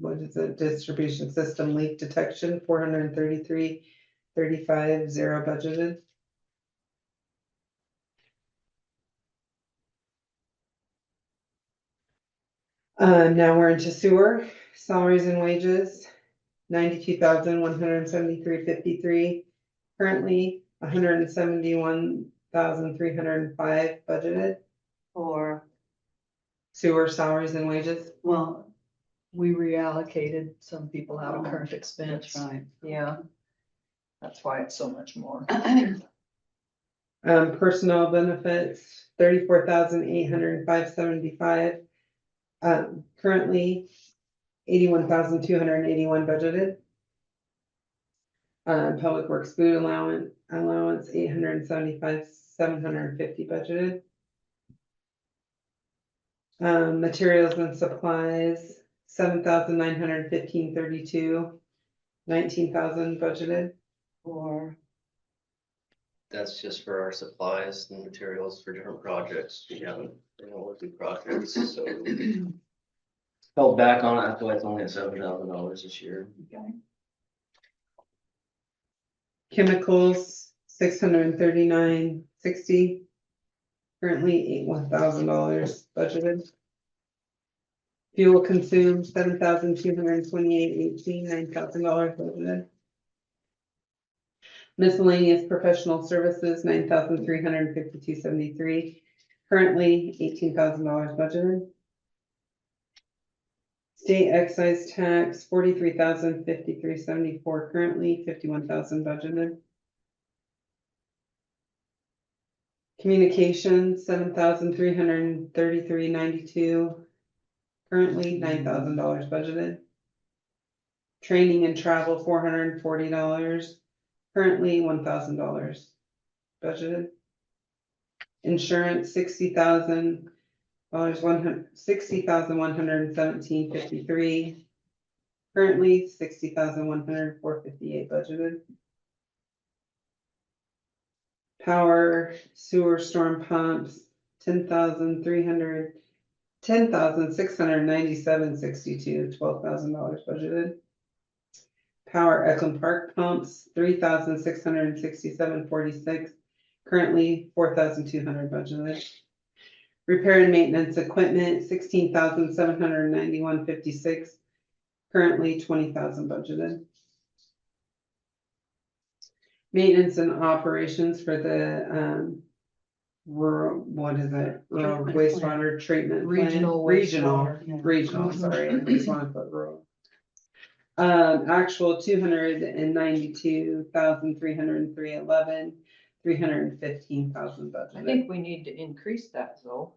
What is it? Distribution system leak detection, 433.35, 0 budgeted. Now we're into sewer, salaries and wages, 92,173.53, currently 171,305 budgeted. Or, Sewer salaries and wages. well, we reallocated some people out of current expense. right. Yeah. That's why it's so much more. Personnel benefits, 34,805.75. Currently 81,281 budgeted. Public works food allowance 875,750 budgeted. Materials and supplies, 7,915.32, 19,000 budgeted. Or, That's just for our supplies and materials for different projects. We haven't, looked at projects, so. Held back on it, I feel like it's only at $7,000 this year. Chemicals, 639.60. Currently $1,000 budgeted. Fuel consumed, 7,228.18, $9,000 budgeted. Miscellaneous professional services, 9,352.73, currently $18,000 budgeted. State excise tax, 43,053.74, currently 51,000 budgeted. Communications, $7,333.92. Currently $9,000 budgeted. Training and travel, $440. Currently $1,000 budgeted. Insurance, $60,000, $60,117.53. Currently $60,104.58 budgeted. Power, sewer, storm pumps, $10,697.62, $12,000 budgeted. Power, Eklund Park pumps, $3,667.46, currently $4,200 budgeted. Repair and maintenance equipment, $16,791.56, currently $20,000 budgeted. Maintenance and operations for the rural, what is it? Rural Treatment wastewater treatment plant. Regional Regional, wastewater, yeah. regional, sorry, I just want to put rural. Actual $292,303.11, $315,000 I budgeted. think we need to increase that though.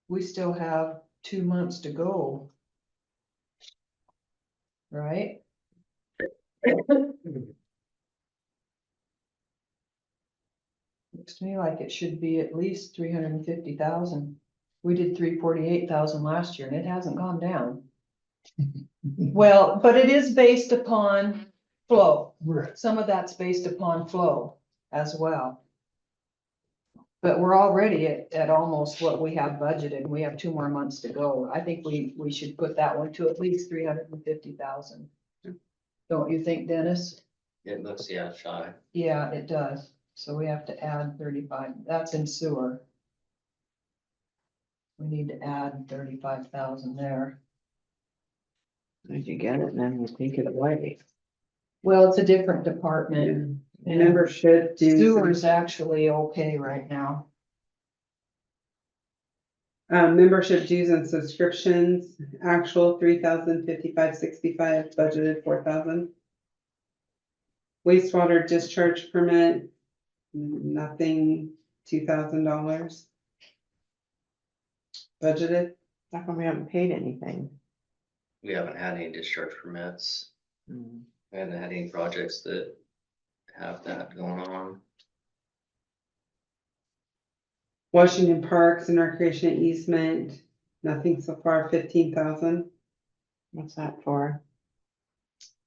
We still have 2 months to go. Right? Looks to me like it should be at least 350,000. We did 348,000 last year and it hasn't gone down. Well, but it is based upon flow. Right. Some of that's based upon flow as well. But we're already at almost what we have budgeted. We have 2 more months to go. I think we should put that one to at least 350,000. Don't you think, Dennis? It looks, yeah, shy. Yeah, it does. So we have to add 35. That's in sewer. We need to add 35,000 there. Did you get it? And then we'll take it away. Well, it's a different department. and Membership dues. Sewer is actually okay right now. Membership dues and subscriptions, actual $3,055.65, budgeted $4,000. Wastewater discharge permit, nothing, $2,000. Budgeted. How come we haven't paid anything? We haven't had any discharge permits. Hmm. We haven't had any projects that have that going on. Washington Parks and Recreation easement, nothing so far, 15,000. What's that for?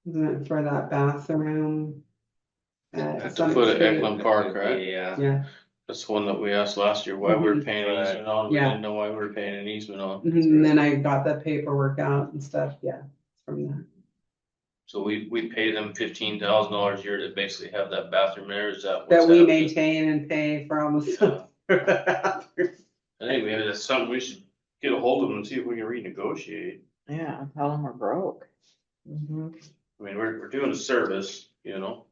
Isn't it for that bathroom? At the Summit foot of Street? Eklund Park, right? Yeah, Yeah, That's the one that we asked last year, why we were Mhm. paying an easement on, we Yeah. didn't know why we were paying an easement on. and then I got the paperwork out and stuff, yeah, from that. So we pay them $15,000 a year to basically have that bathroom there, is that what's That we happening? maintain and pay for all the stuff. for the bathroom. I think maybe that's something we should get a hold of them and see if we can renegotiate. Yeah, tell them we're broke. I mean, we're doing a service, you know,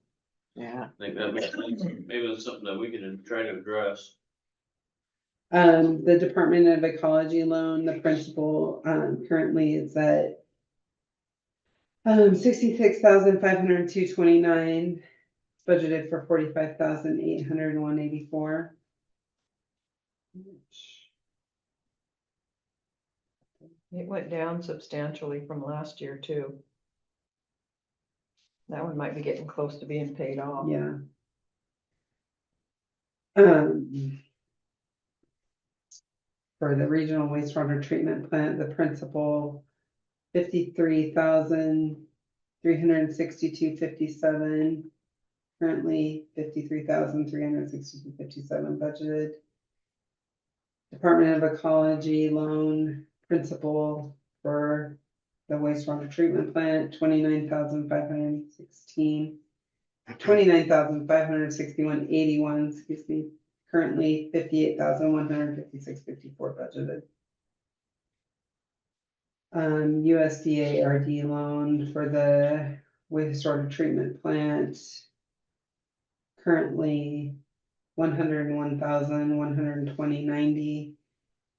Yeah. I think that makes sense. Maybe that's something that we can try to address. The Department of Ecology loan, the principal, currently is at 66,502.29, budgeted for 45,801.84. It went down substantially from last year too. That one might be getting close to being paid off. Yeah. For the regional wastewater treatment plant, the principal, 53,362.57. Currently 53,362.57 budgeted. Department of Ecology loan principal for the wastewater treatment plant, 29,561.81, excuse me. Currently 58,156.54 budgeted. USDA RD loan for the wastewater treatment plant. Currently 101,120.90,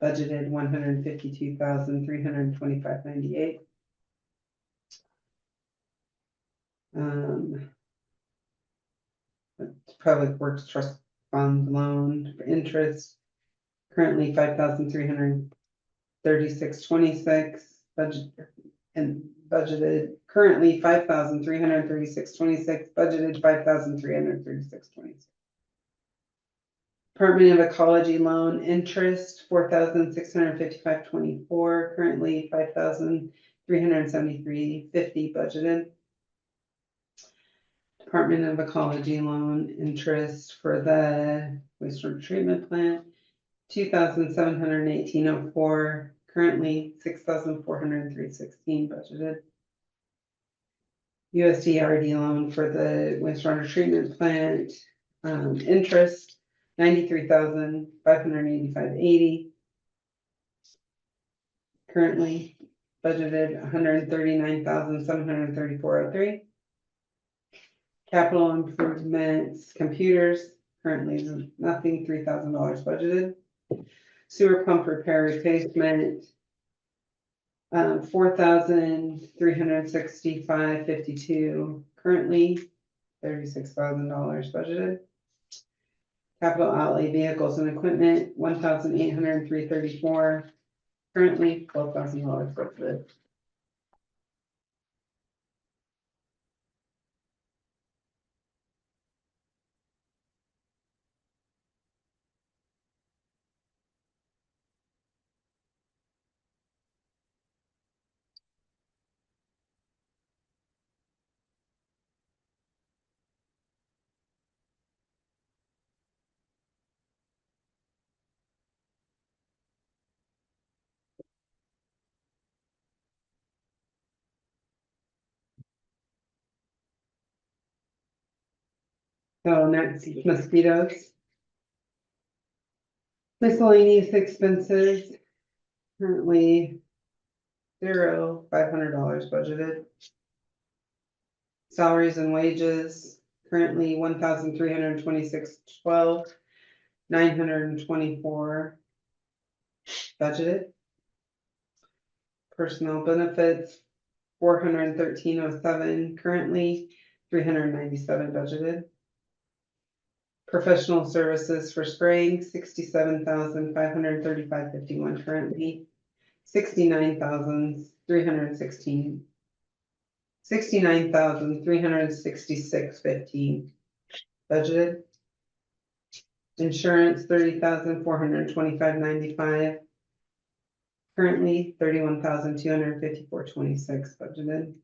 budgeted 152,325.98. Public Works Trust fund loan for interest. Currently 5,336.26 budget and budgeted, currently 5,336.26, budgeted 5,336.26. Department of Ecology loan interest, 4,655.24, currently 5,373.50 budgeted. Department of Ecology loan interest for the wastewater treatment plant, 2,718.04, currently 6,403.16 budgeted. USDRD loan for the wastewater treatment plant, interest, 93,585.80. Currently budgeted 139,734.03. Capital improvements, computers, currently nothing, $3,000 budgeted. Sewer pump repair replacement, 4,365.52, currently $36,000 budgeted. Capital outlay vehicles and equipment, 1,803.34, currently $12,000 budgeted. So next, mosquitoes. Miscellaneous expenses, currently $500 budgeted. Salaries and wages, currently 1,326.12, 924 budgeted. Personnel benefits, 413.07, currently 397 budgeted. Professional services for spraying, 67,535.51, currently 69,316. 69,366.15 budgeted. Insurance, 30,425.95. Currently 31,254.26 budgeted.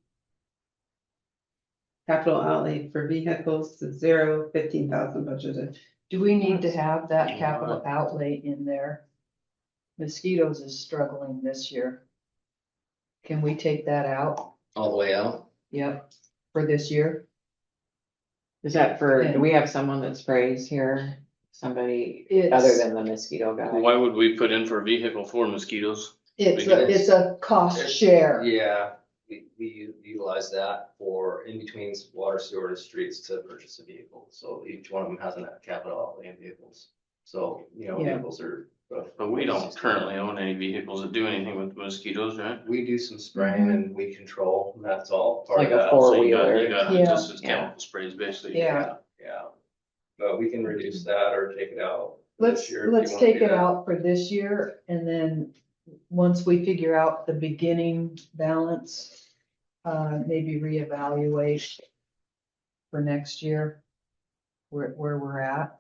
Capital outlay for vehicles is 0, 15,000 budgeted. Do we need to have that capital outlay in there? Mosquitoes is struggling this year. Can we take that out? All the way out? Yep, for this year? Is that for, do we have someone that sprays here? Somebody other It's, than the mosquito guy? Why would we put in for a vehicle for mosquitoes? it's a cost share. Yeah, we utilize that for in between water, sewer, and streets to purchase a vehicle. So each one of them has a capital outlay in vehicles. So, Yeah. vehicles are. But we don't currently own any vehicles that do anything with mosquitoes, right? We do some spraying and we control, and that's all part Like of a that. four- So you got Yeah. just as Yeah. chemical sprays basically. Yeah. Yeah, but we can reduce that or take it out. Let's, this year if you let's wanna take do it that. out for this year, and then once we figure out the beginning balance, maybe reevaluate for next year, where we're at.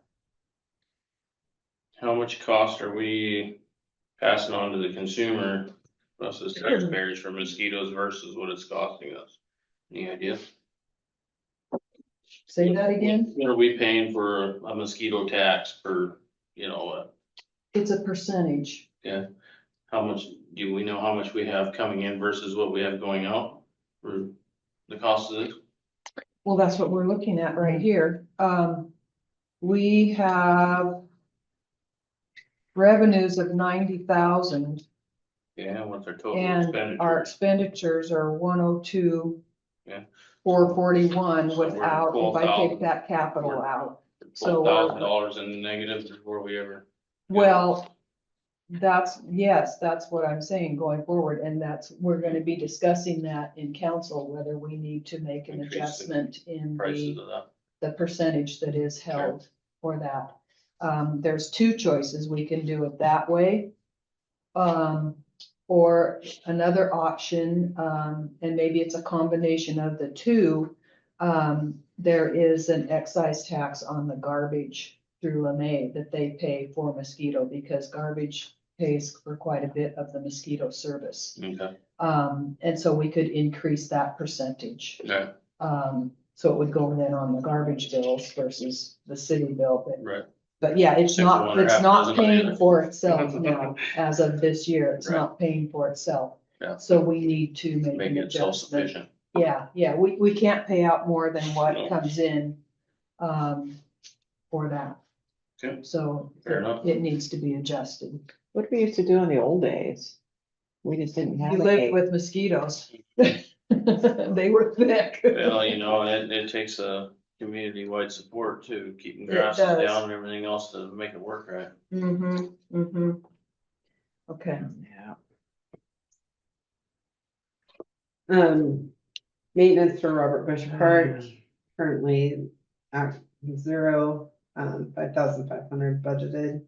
How much cost are we passing on to the consumer, us as taxpayers for mosquitoes versus what it's costing us? Any idea? Say that again? What are we paying for a mosquito tax for, It's a percentage. how much, do we know how much we have coming in versus what we have going out? For the cost of this? Well, that's what we're looking at right here. We have revenues of 90,000 Yeah, what's our total and our expenditure? expenditures are 102. Yeah. 441 So we're without, if I 12,000. take that capital out. So $12,000 in the negative before we ever. Well, yes, that's what I'm saying going forward, and we're gonna be discussing that in council, whether we need to make an Increase the adjustment in Prices of that. the percentage that is held for that. There's two choices. We can do it that way. Or another option, and maybe it's a combination of the two. There is an excise tax on the garbage through LeMay that they pay for mosquito because garbage pays for quite a bit of the mosquito service. Okay, And so we could increase that percentage. okay, So it would go then on the garbage bills versus the city bill, right. but yeah, it's Except not, one or it's half not dozen paying later. for itself now, as of this year, it's Right. not paying for itself. Yeah. So we need to make Make an it adjustment. self-sufficient. Yeah, we can't pay out more than what No. comes in, for that. Okay. So Fair enough. it needs to be adjusted. What we used to do in the old days, we just didn't have. You a lived gate. with mosquitoes. They were thick. Well, you know, it takes a community-wide support too, keeping It grasses does. down and everything else to make it work right. Okay, Yeah. Maintenance for Robert Bush Park, currently at 0, 5,500 budgeted.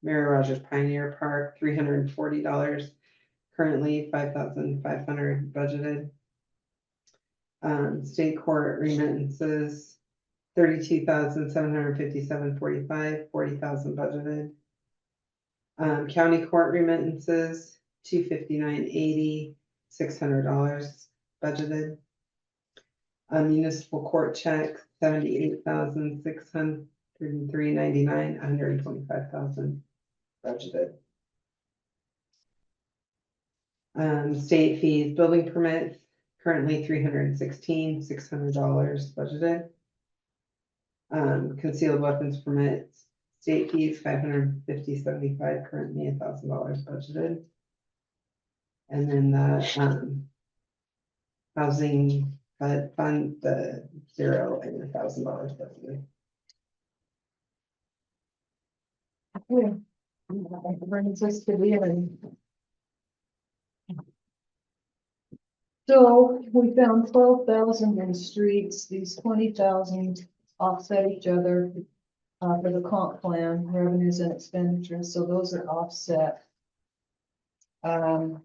Mary Rogers Pioneer Park, $340, currently 5,500 budgeted. State court remittances, 32,757.45, 40,000 budgeted. County court remittances, $259.80, $600 budgeted. Municipal court check, 78,603.99, 125,000 budgeted. State fees, building permits, currently $316, $600 budgeted. Concealed weapons permits, state fees, $550.75, currently $1,000 budgeted. And then the, housing fund, the 0 and $1,000 budgeted. that brings us to the end. So we found 12,000 in streets, these 20,000 offset each other. For the comp plan, revenues and expenditures, so those are offset. And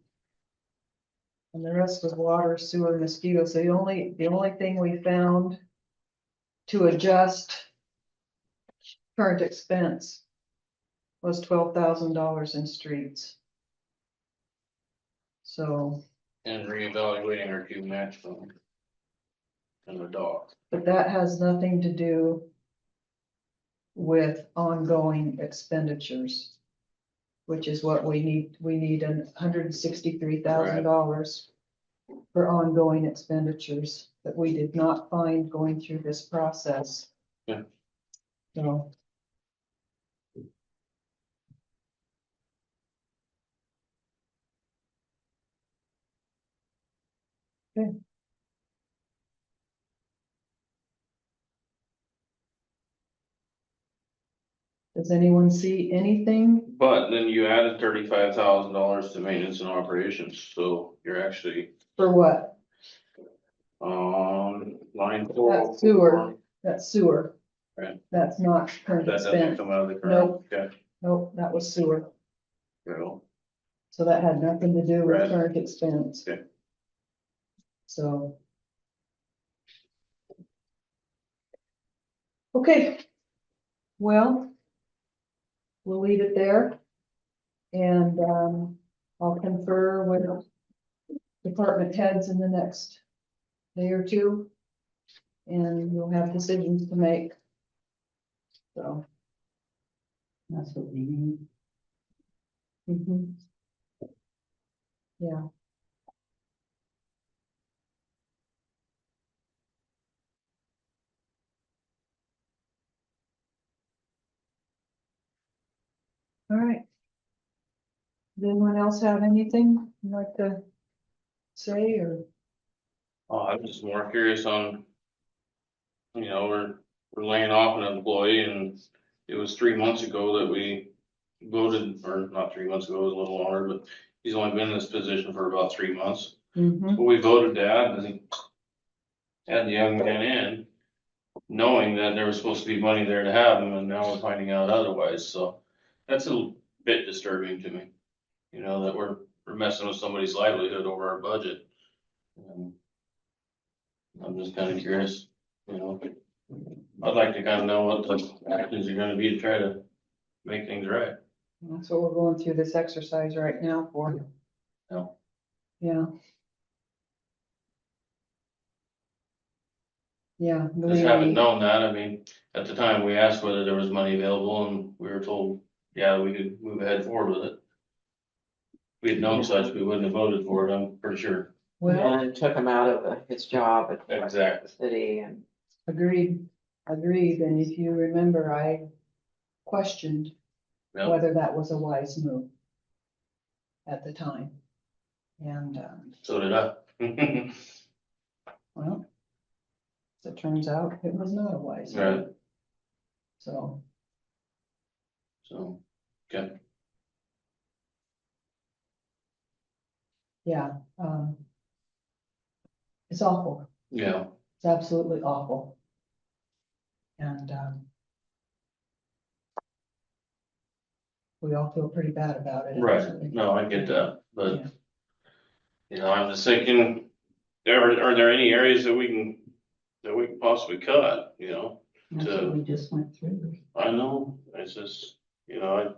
the rest was water, sewer, mosquitoes, so the only thing we found to adjust current expense was $12,000 in streets. So, And reevaluating our two match fund. And the dog. but that has nothing to do with ongoing expenditures, which is what we need. We need $163,000 for ongoing expenditures that we did not find going through this process. Yeah. So. Okay. Does anyone see anything? But then you added $35,000 to maintenance and operations, so you're actually, For what? line 4. That's sewer. That's sewer. Right. That's not current That doesn't expense. come out of the current. Nope. Okay, Nope, that was sewer. well, So that had nothing to do with Right. current expense. Okay. So. Okay. Well. We'll leave it there. And, I'll confer with department heads in the next day or two. And we'll have decisions to make. So. That's what we need. Mhm. Yeah. All right. Does anyone else have anything you'd like to say or? I'm just more curious on, we're laying off an employee and it was 3 months ago that we voted, or not 3 months ago, it was a little longer, but he's only been in this position for about 3 months. Mhm. But we voted to add the young man in. knowing that there was supposed to be money there to have them, and now we're finding out otherwise, so that's a bit disturbing to me. You know, that we're messing with somebody's livelihood over our budget. And I'm just kind of curious, you know, I'd like to kind of know what the actions are gonna be to try to make things right. That's what we're going through this exercise right now for. Yeah. Yeah. Yeah. Just believe haven't me. known that, I mean, at the time, we asked whether there was money available, and we were told, yeah, we could move ahead forward with it. If we had known such, we wouldn't have voted for it, I'm pretty sure. Well, And took him out of his job at the Exactly. city and. agreed, agreed. And if you remember, I questioned Yeah, whether that was a wise move at the time. And, so did I. well, as it turns out, it was not a wise move. Right, So, so, okay, yeah, it's awful. yeah, It's absolutely awful. And, we all feel pretty bad about it. right, actually. no, I get that, but. Yeah. You know, I'm just thinking, are there any areas that we can possibly cut, you know? That's what we just went through. I know, it's just, you know,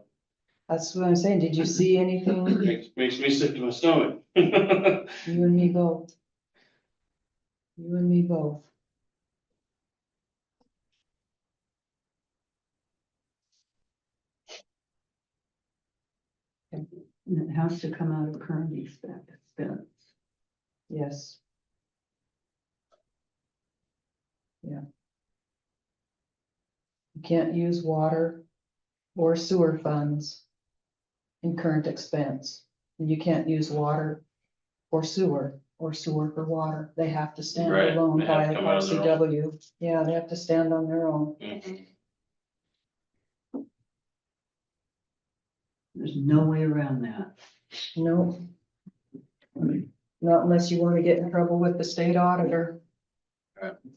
That's what I'm saying. Did you see anything? it makes me sick to my stomach. You and me both. You and me both. And it has to come out of current expense. Yes. Yeah. You can't use water or sewer funds in current expense. And you can't use water or sewer for water. They have to stand Right, alone they have by to come out of their own. RCW. Yeah, they have to stand on their own. Mhm. There's no way around that. No. Not unless you want to get in trouble with the state auditor.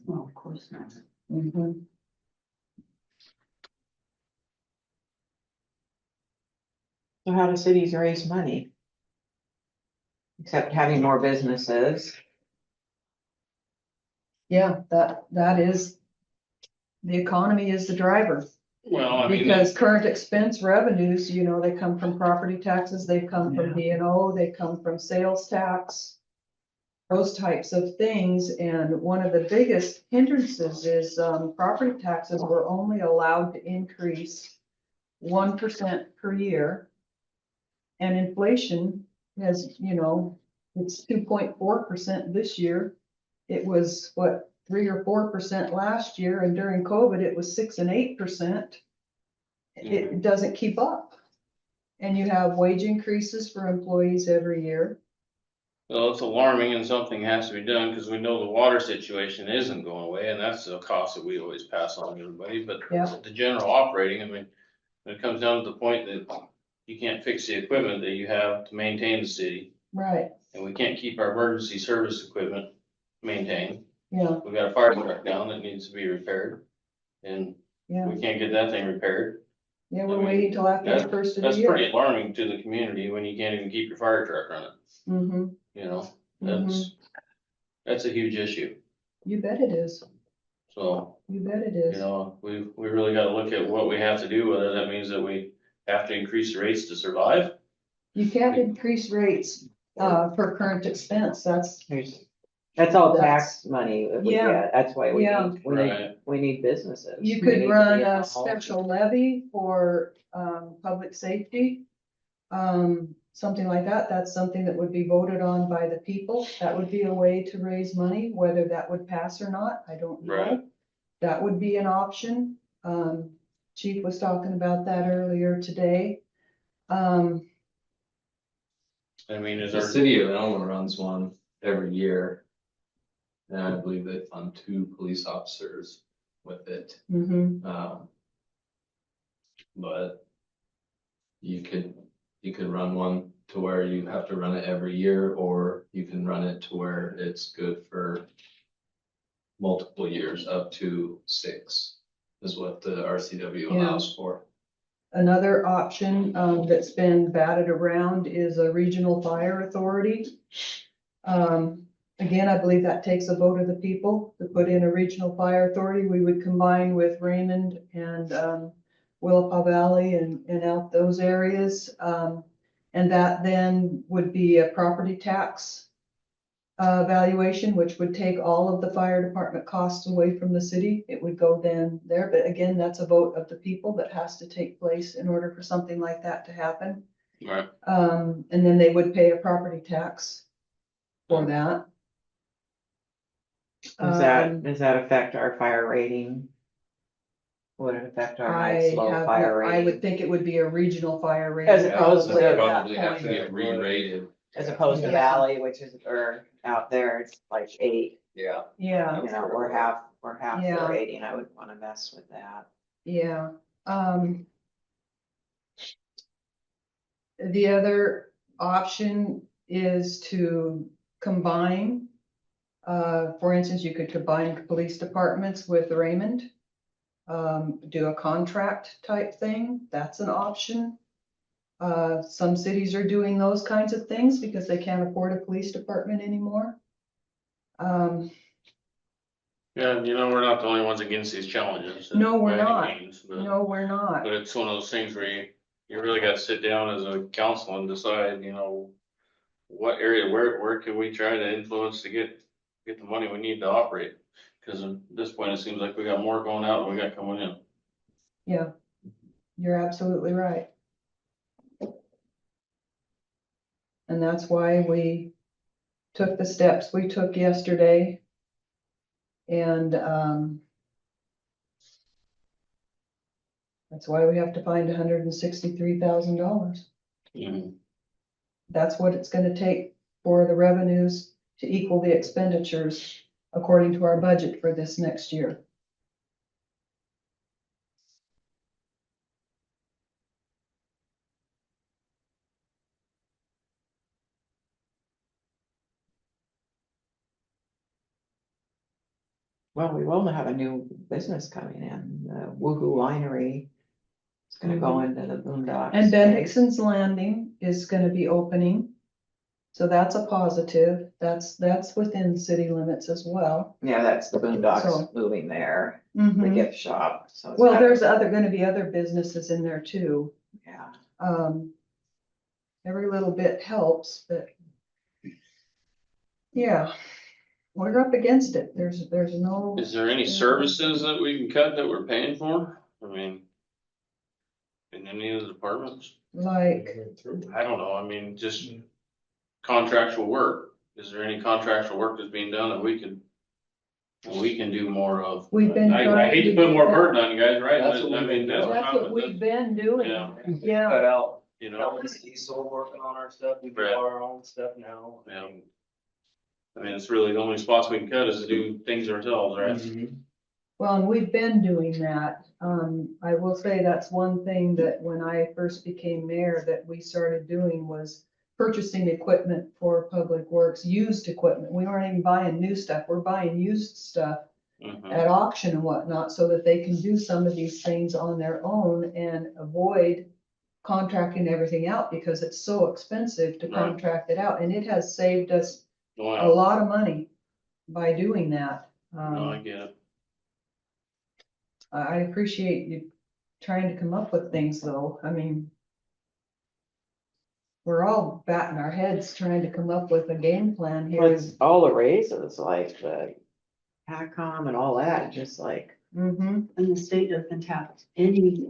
Well, of course not. Mhm. So how do cities raise money? Except having more businesses. Yeah, that is, the economy is the driver. Well, I mean, Because current expense revenues, you know, they come from property taxes, they come from B and O, they come from sales tax. Those types of things, and one of the biggest hindrances is, property taxes were only allowed to increase 1% per year. And inflation has, you know, it's 2.4% this year. It was what, 3 or 4% last year, and during COVID, it was 6 and 8%. It doesn't keep up. And you have wage increases for employees every year. well, it's alarming and something has to be done, because we know the water situation isn't going away, and that's a cost that we always pass on to everybody, but Yeah. the general operating, I mean, when it comes down to the point that you can't fix the equipment that you have to maintain the city, Right, and we can't keep our emergency service equipment maintained. yeah, We got a fire truck down that needs to be repaired, and yeah, we can't get that thing repaired. yeah, we're waiting till after the first of the That's year. pretty alarming to the community when you can't even keep your fire truck running, Mm-hmm, you know, that's a huge issue, you bet it is, so, you bet it you is. know, we really gotta look at what we have to do, whether that means that we have to increase the rates to survive. You can't increase rates, for current expense, That's all That's- tax money that we Yeah. get. That's why Yeah. Right. we need businesses. you We could need to run be a involved. special levy for, public safety. Something like that, that's something that would be voted on by the people, that would be a way to raise money, whether that would pass or not, I don't know. Right. That would be an option, Chief was talking about that earlier today. I mean, is The our, city of Elma runs one every year. And I believe they fund 2 police officers with it. Mhm. But you could run one to where you have to run it every year, or you can run it to where it's good for multiple years, up to 6 is what the RCW Yeah. allows for. Another option, that's been batted around is a regional fire authority. Again, I believe that takes a vote of the people to put in a regional fire authority. We would combine with Raymond and, Willapa Valley and out those areas. And that then would be a property tax valuation, which would take all of the fire department costs away from the city. It would go then there, but again, that's a vote of the people that has to take place in order for something like that to happen. Right. And then they would pay a property tax for that. Does that affect our fire rating? Would it affect our nice low fire I would rating? think it would be a regional fire rating. As opposed to probably at the- that Probably have to point. get re-rated. As opposed to Yeah. Valley, which is, or out there, it's like 8, Yeah. Yeah. you know, we're half Yeah. the rating, I wouldn't wanna mess with that. Yeah, the other option is to combine. For instance, you could combine police departments with Raymond. Do a contract type thing, that's an option. Some cities are doing those kinds of things because they can't afford a police department anymore. Yeah, you know, we're not the only ones against these challenges. No, we're by any not. means, But No, we're not. but it's one of those things where you really gotta sit down as a council and decide, you know, what area, where can we try to influence to get the money we need to operate? Cause at this point, it seems like we got more going out than we got coming in. Yeah, you're absolutely right. And that's why we took the steps we took yesterday. And, that's why we have to find $163,000. That's what it's gonna take for the revenues to equal the expenditures according to our budget for this next year. Well, we will have a new business coming in, the Woohoo Winery. It's gonna go into the boondocks. And space. Bendixon's Landing is gonna be opening. So that's a positive. That's within city limits as well. Yeah, that's the So- boondocks moving there, the Mhm. gift shop, so. it's Well, kind of- there's gonna be other businesses in there too. Yeah, Every little bit helps, but. Yeah, we're up against it. There's no, Is there any services that we can cut that we're paying for? I mean. In any of the departments? like, I don't know, I mean, just contractual work. Is there any contractual work that's being done that we can do more of? we've been I trying hate to to put do more that. burden on you guys, right? That's what I we've mean, been that's doing. That's what we've been doing. Yeah. Yeah, Cut out, You know, Diesel working on our stuff, we do Right. our own stuff now. Yeah. I mean, it's really the only spots we can cut is to do things ourselves, right? Mhm. well, and we've been doing that. I will say that's one thing that when I first became mayor that we started doing was purchasing equipment for public works, used equipment. We weren't even buying new stuff. We're buying used stuff Mhm. at auction and whatnot, so that they can do some of these things on their own and avoid contracting everything out, because it's so expensive to Right. contract it out, and it has saved us a Well, lot of money by doing that. no, I get it. I appreciate you trying to come up with things, though. I mean, we're all batting our heads trying to come up with a game plan well, here. it's all the raises, like the PACOM and all that, just like, Mm-hmm. And the state doesn't have any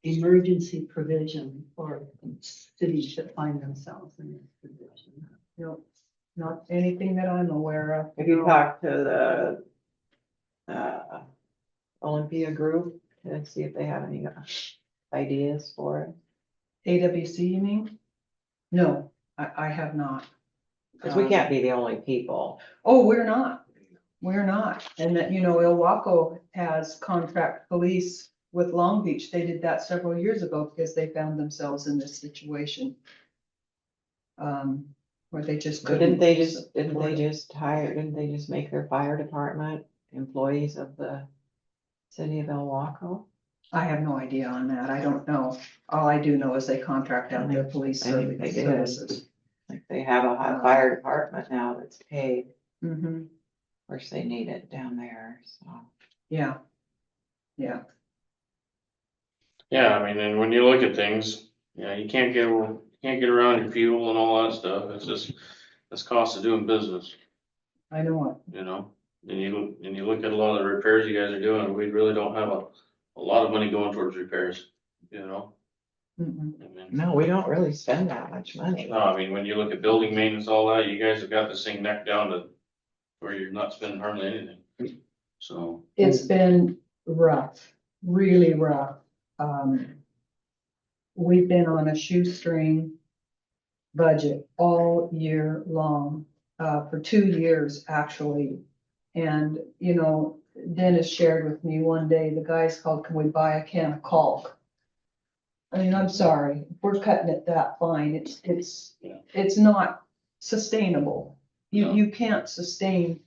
emergency provision for cities that find themselves in this position. Nope, not anything that I'm aware of. have you No. talked to the Olympia group to see if they have any ideas for it? AWC, you mean? No, I have not. Cause we can't be the only people. Oh, we're not. We're not. And that, Ilwaco has contract police with Long Beach. They did that several years ago because they found themselves in this situation. Where they just But couldn't. didn't they just make their fire department employees of the city of El Waco? I have no idea on that. I don't know. All I do know is they contract out their police I think they did. services. Like they have a fire department now that's paid, Mm-hmm, of course, they need it down there, so. yeah. Yeah, Yeah, I mean, and when you look at things, you can't get around your fuel and all that stuff. It's just, it's cost of doing business, I know it. you know? And you look at a lot of the repairs you guys are doing, we really don't have a lot of money going towards repairs, you know? Mm-mm. I mean, No, we don't really spend that much money. no, I mean, when you look at building maintenance, all that, you guys have got this thing necked down to where you're not spending hardly anything. So, It's been rough, really rough. We've been on a shoestring budget all year long, for 2 years, actually. And, you know, Dennis shared with me one day, the guys called, can we buy a can of caulk? I mean, I'm sorry, if we're cutting it that fine, Yeah. it's not sustainable. No. You can't sustain,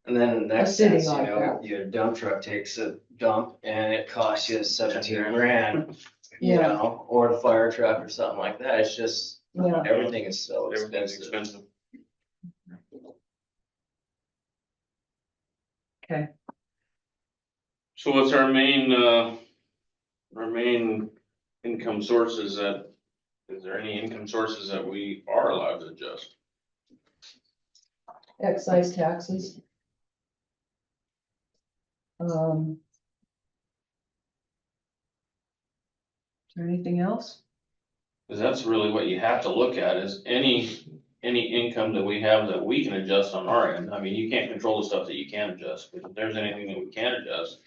And then in the next city sense, you like know, that. your dump truck takes a dump and it costs you 17 grand. You Yeah. know, or the fire truck or something like that. It's just, yeah. everything is so everything's expensive. expensive. Okay. So what's our main income sources is there any income sources that we are allowed to adjust? Excise taxes. Is there anything else? Cause that's really what you have to look at is any income that we have that we can adjust on our end. I mean, you can't control the stuff that you can adjust, but if there's anything that we can adjust,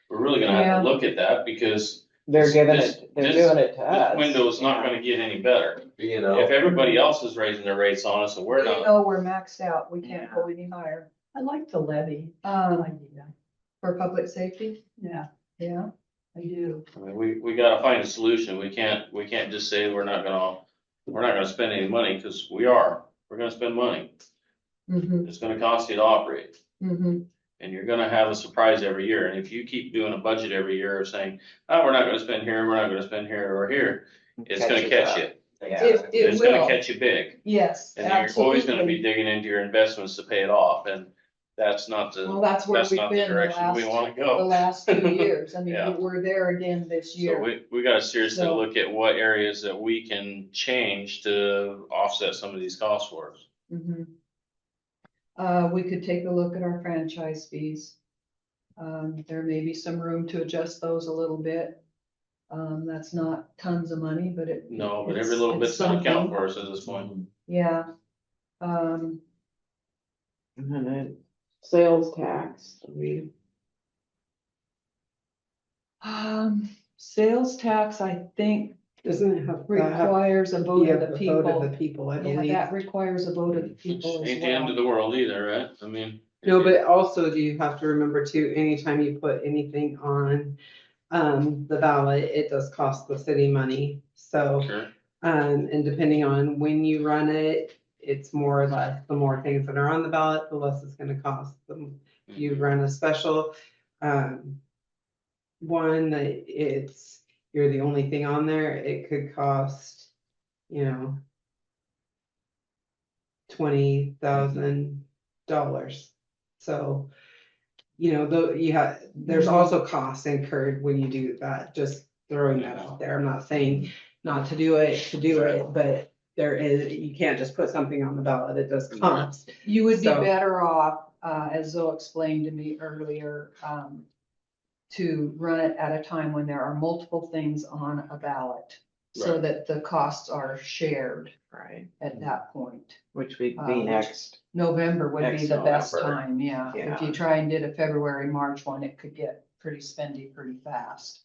we're really gonna have Yeah. to look at that because They're giving this- it, they're this- doing it to this us. window's not gonna get any better. You know, If everybody else is raising their rates on us and we're You not, know, we're maxed out. We can't Yeah. go any higher. I like the levy. For public safety, Yeah, yeah. I do. I mean, we gotta find a solution. We can't just say we're not gonna spend any money, cause we're gonna spend money. Mm-hmm, It's gonna cost you to operate. mm-hmm, And you're gonna have a surprise every year, and if you keep doing a budget every year of saying, oh, we're not gonna spend here, we're not gonna spend here or here, it's gonna Catches catch up. you. Yeah. It It's gonna will. catch you big, Yes, and then you're always gonna be absolutely. digging into your investments to pay it off, and that's not Well, the, that's where that's we've not the been the direction we last, wanna the go. last 2 years. I mean, Yeah. we're there again this So year. we gotta seriously So- look at what areas that we can change to offset some of these costs for us. Mhm. We could take a look at our franchise fees. There may be some room to adjust those a little bit. That's not tons of money, but No, but it's- every little it's bit's gonna count something. for us at this point. Yeah. And then a sales tax, Sales tax, I think, Doesn't it have? requires a vote Yeah, of the the vote people. of the people, I Yeah, believe. that requires a vote of the Which people as ain't the end of well. the world either, right? I mean. No, but also you have to remember too, anytime you put anything on, the ballot, it does cost the city money. So, Sure. and depending on when you run it, it's more or less, the more things that are on the ballot, the less it's gonna cost them. If you run a special, one that you're the only thing on there, it could cost, $20,000. So, there's also costs incurred when you do that, just throwing that out there. I'm not saying not to do it, but you can't just put something on the ballot, it does cost. You would be So- better off, as Zoe explained to me earlier, to run it at a time when there are multiple things on a ballot. So Right. that the costs are shared right, at that point. which would be Which- next. November would be Next the best November. time, yeah. If Yeah. you try and did a February, March one, it could get pretty spendy pretty fast.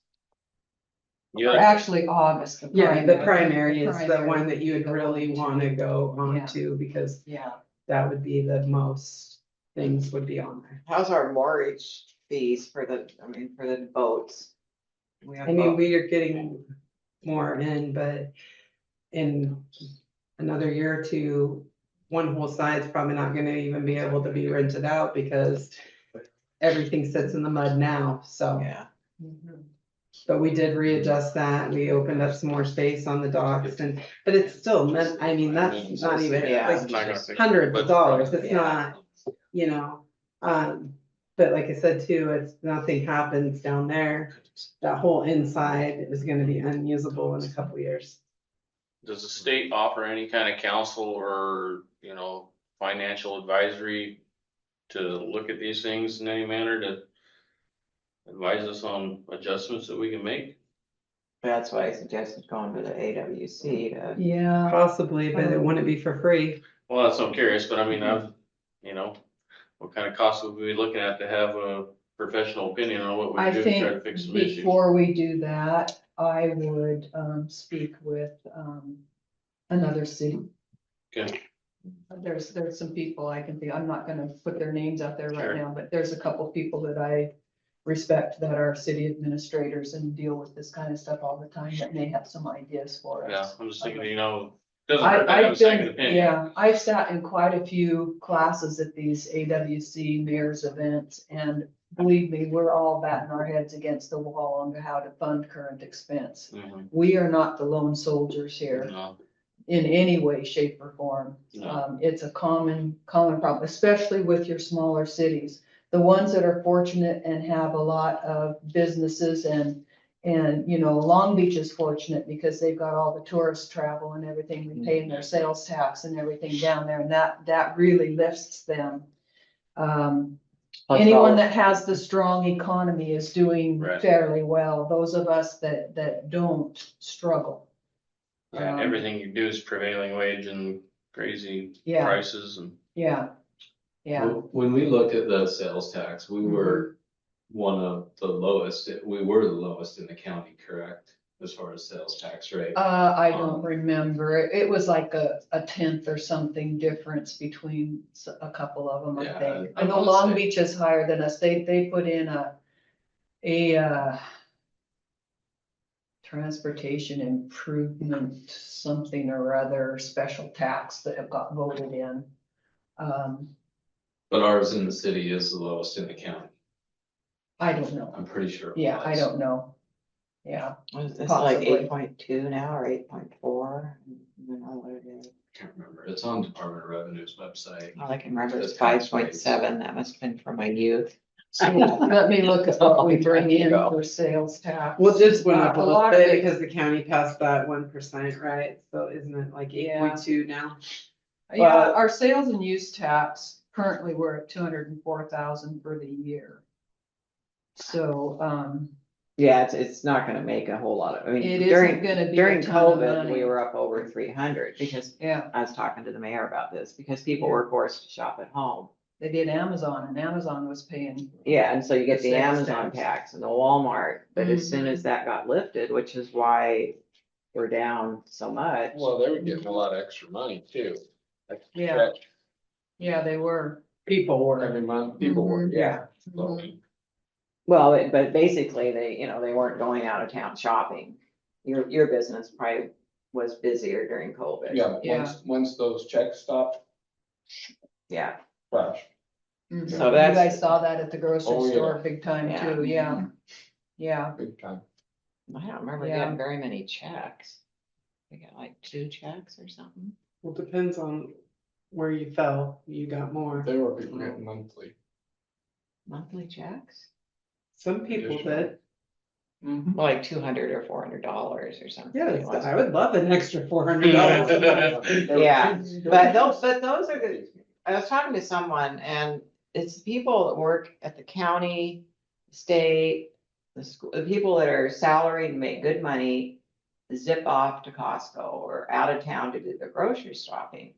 Or Yeah, actually August, the Yeah, the primary. primary is the primary one that would you be would the really one to- wanna go on Yeah. to, because Yeah, that would be the most things would be on there. How's our mortgage fees for the boats? I mean, we are getting more in, but in another year or two, one whole side's probably not gonna even be able to be rented out because everything sits in the mud now, so. Yeah. But we did readjust that, we opened up some more space on the docks and, but it's still, I mean, that's not even, Yeah. like, I'm not gonna fix it, hundreds of but- dollars, it's Yeah. not, you know. But like I said too, it's, nothing happens down there, that whole inside is gonna be unusable in a couple years. Does the state offer any kind of counsel or, you know, financial advisory to look at these things in any manner to advise us on adjustments that we can make? That's why I suggested going to the AWC to, Yeah, Possibly, but it wouldn't be for free. Well, that's what I'm curious, but I mean, you know, what kind of costs would we be looking at to have a professional opinion on what we I do to try to think fix some issues? before we do that, I would, speak with, another city. Okay. There's some people I can think, I'm not gonna put their names out there Sure. right now, but there's a couple people that I respect that are city administrators and deal with this kind of stuff all the time, that may have some ideas for Yeah, us. I'm just thinking, you know, doesn't hurt to have a I've second been, opinion. yeah, I've sat in quite a few classes at these AWC mayor's events, and believe me, we're all batting our heads against the wall on how to fund current expense. Mhm. We are not the lone soldiers here No, in any way, shape, or form. No. It's a common problem, especially with your smaller cities. The ones that are fortunate and have a lot of businesses and, you know, Long Beach is fortunate because they've got all the tourist travel and everything, they pay in their sales tax and everything down there, and that really lifts them. Plus Anyone all- that has the strong economy is doing Right. fairly well. Those of us that don't struggle. yeah, and everything you do is prevailing wage and crazy Yeah. prices and. Yeah, yeah. When we looked at the sales tax, we were one of the lowest, we were the lowest in the county, correct? As far as sales tax rate. I don't remember. It was like a tenth or something difference between a couple of them, I Yeah, think. I I know wanna Long say- Beach is higher than us. They put in a transportation improvement, something or other, special tax that have got voted in. But ours in the city is the lowest in the county. I don't know. I'm pretty sure. it Yeah, I was. don't know. Yeah, It's like Possibly. 8.2 now or 8.4. I don't know what it is. Can't remember. It's on Department of Revenue's website. All I can remember is The tax rates. 5.7. That must have been from my youth. let me look at what we bring in Go. for sales tax. Well, it just went up a A little lot of bit it- because the county passed that 1%, right? So isn't it like Yeah. 8.2 now? Yeah, our sales and use tax, currently we're at 204,000 for the year. So, Yeah, it's not gonna make a whole lot of, I mean, It isn't during, gonna be a during ton of COVID, money. we were up over 300 because yeah, I was talking to the mayor about this, because people were forced to shop at home. they did Amazon and Amazon was paying. Yeah, and so you get the Sales Amazon tax. tax and the Walmart, but as soon Mhm. as that got lifted, which is why we're down so much. Well, they were getting a lot of extra money too. Like, Yeah. check Yeah, they were. People were. Every month, people were, Mhm. yeah. Mhm. Well, but basically they, you know, they weren't going out of town shopping. Your business probably was busier during COVID. Yeah, but Yeah. once those checks stopped, Yeah, crash. Mhm. So You that's- guys saw that at the grocery Oh, yeah. store big time Yeah. too, yeah. Yeah, Big time. I don't remember Yeah. getting very many checks. We got like 2 checks or something. Well, depends on where you fell, you got more. They were people getting monthly. Monthly checks? Some people did. Well, like $200 or $400 or something. Yes, It was- I would love an extra $400. Yeah, but those are the, I was talking to someone and it's people that work at the county, state, the school, the people that are salaried and make good money, zip off to Costco or out of town to do their grocery shopping.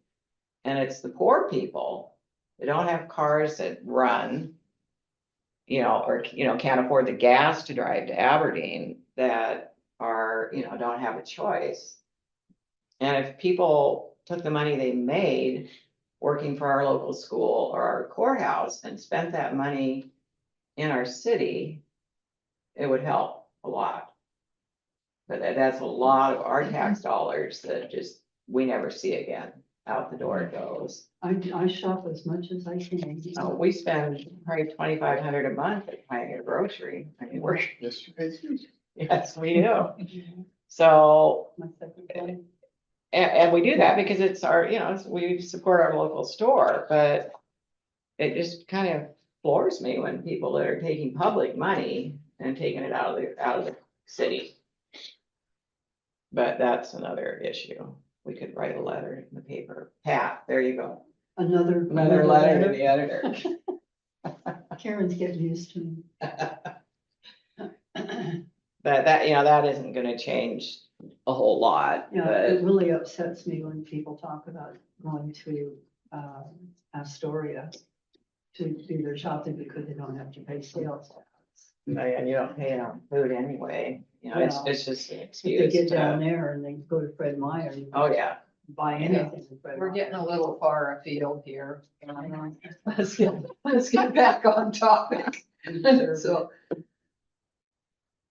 And it's the poor people that don't have cars that run, you know, or, you know, can't afford the gas to drive to Aberdeen that are, you know, don't have a choice. And if people took the money they made working for our local school or our courthouse and spent that money in our city, it would help a lot. But that's a lot of our tax dollars that just, we never see again. out the door it goes. I shop as much as I can. So we spend probably 2,500 a month at buying a grocery. I mean, we're, yes, we do. So, My second one. and we do that because it's our, we support our local store, but it just kind of floors me when people that are taking public money and taking it out of the city. But that's another issue. We could write a letter in the paper. Pat, there you go. Another Letter to the editor. Karen's getting used to me. But that isn't gonna change a whole lot, Yeah, but it really upsets me when people talk about going to Astoria to do their shopping because they don't have to pay sales tax. and you don't pay on food anyway, it's just an If excuse. they get to- down there and they go to Fred Meyer. you Oh, can yeah, Buy anything at Fred We're Meyer. getting a little far afield here. Let's get back on topic. So.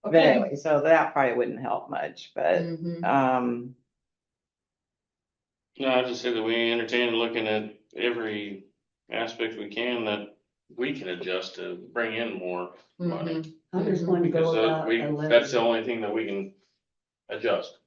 but Okay. anyway, so that probably wouldn't help much, but, Mhm. No, I just say that we entertain looking at every aspect we can that we can adjust to bring in more money. Mhm. I'm just going to Because go about that's the 11. only thing that we can adjust.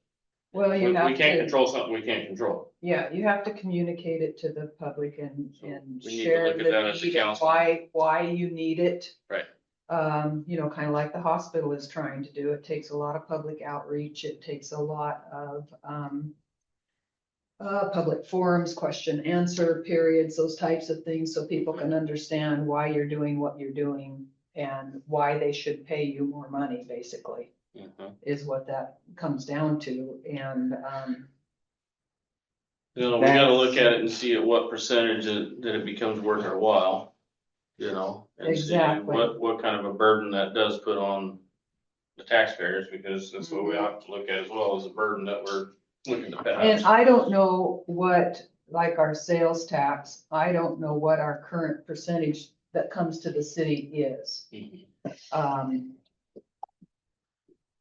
Well, We you have can't to, control something we can't control. yeah, you have to communicate it to the public and So and we need to share look at that as a the need and council. why you need it. Right. Kind of like the hospital is trying to do. It takes a lot of public outreach. It takes a lot of, public forums, question answer periods, those types of things, so people can understand why you're doing what you're doing and why they should pay you more money, basically, Mhm. is what that comes down to. And, We gotta look at it and see at what percentage that it becomes worth our while, and see Exactly. what kind of a burden that does put on the taxpayers, because that's what we have to look at as well, as a burden that we're looking to and pass. I don't know what, like our sales tax, I don't know what our current percentage that comes to the city is. Mhm.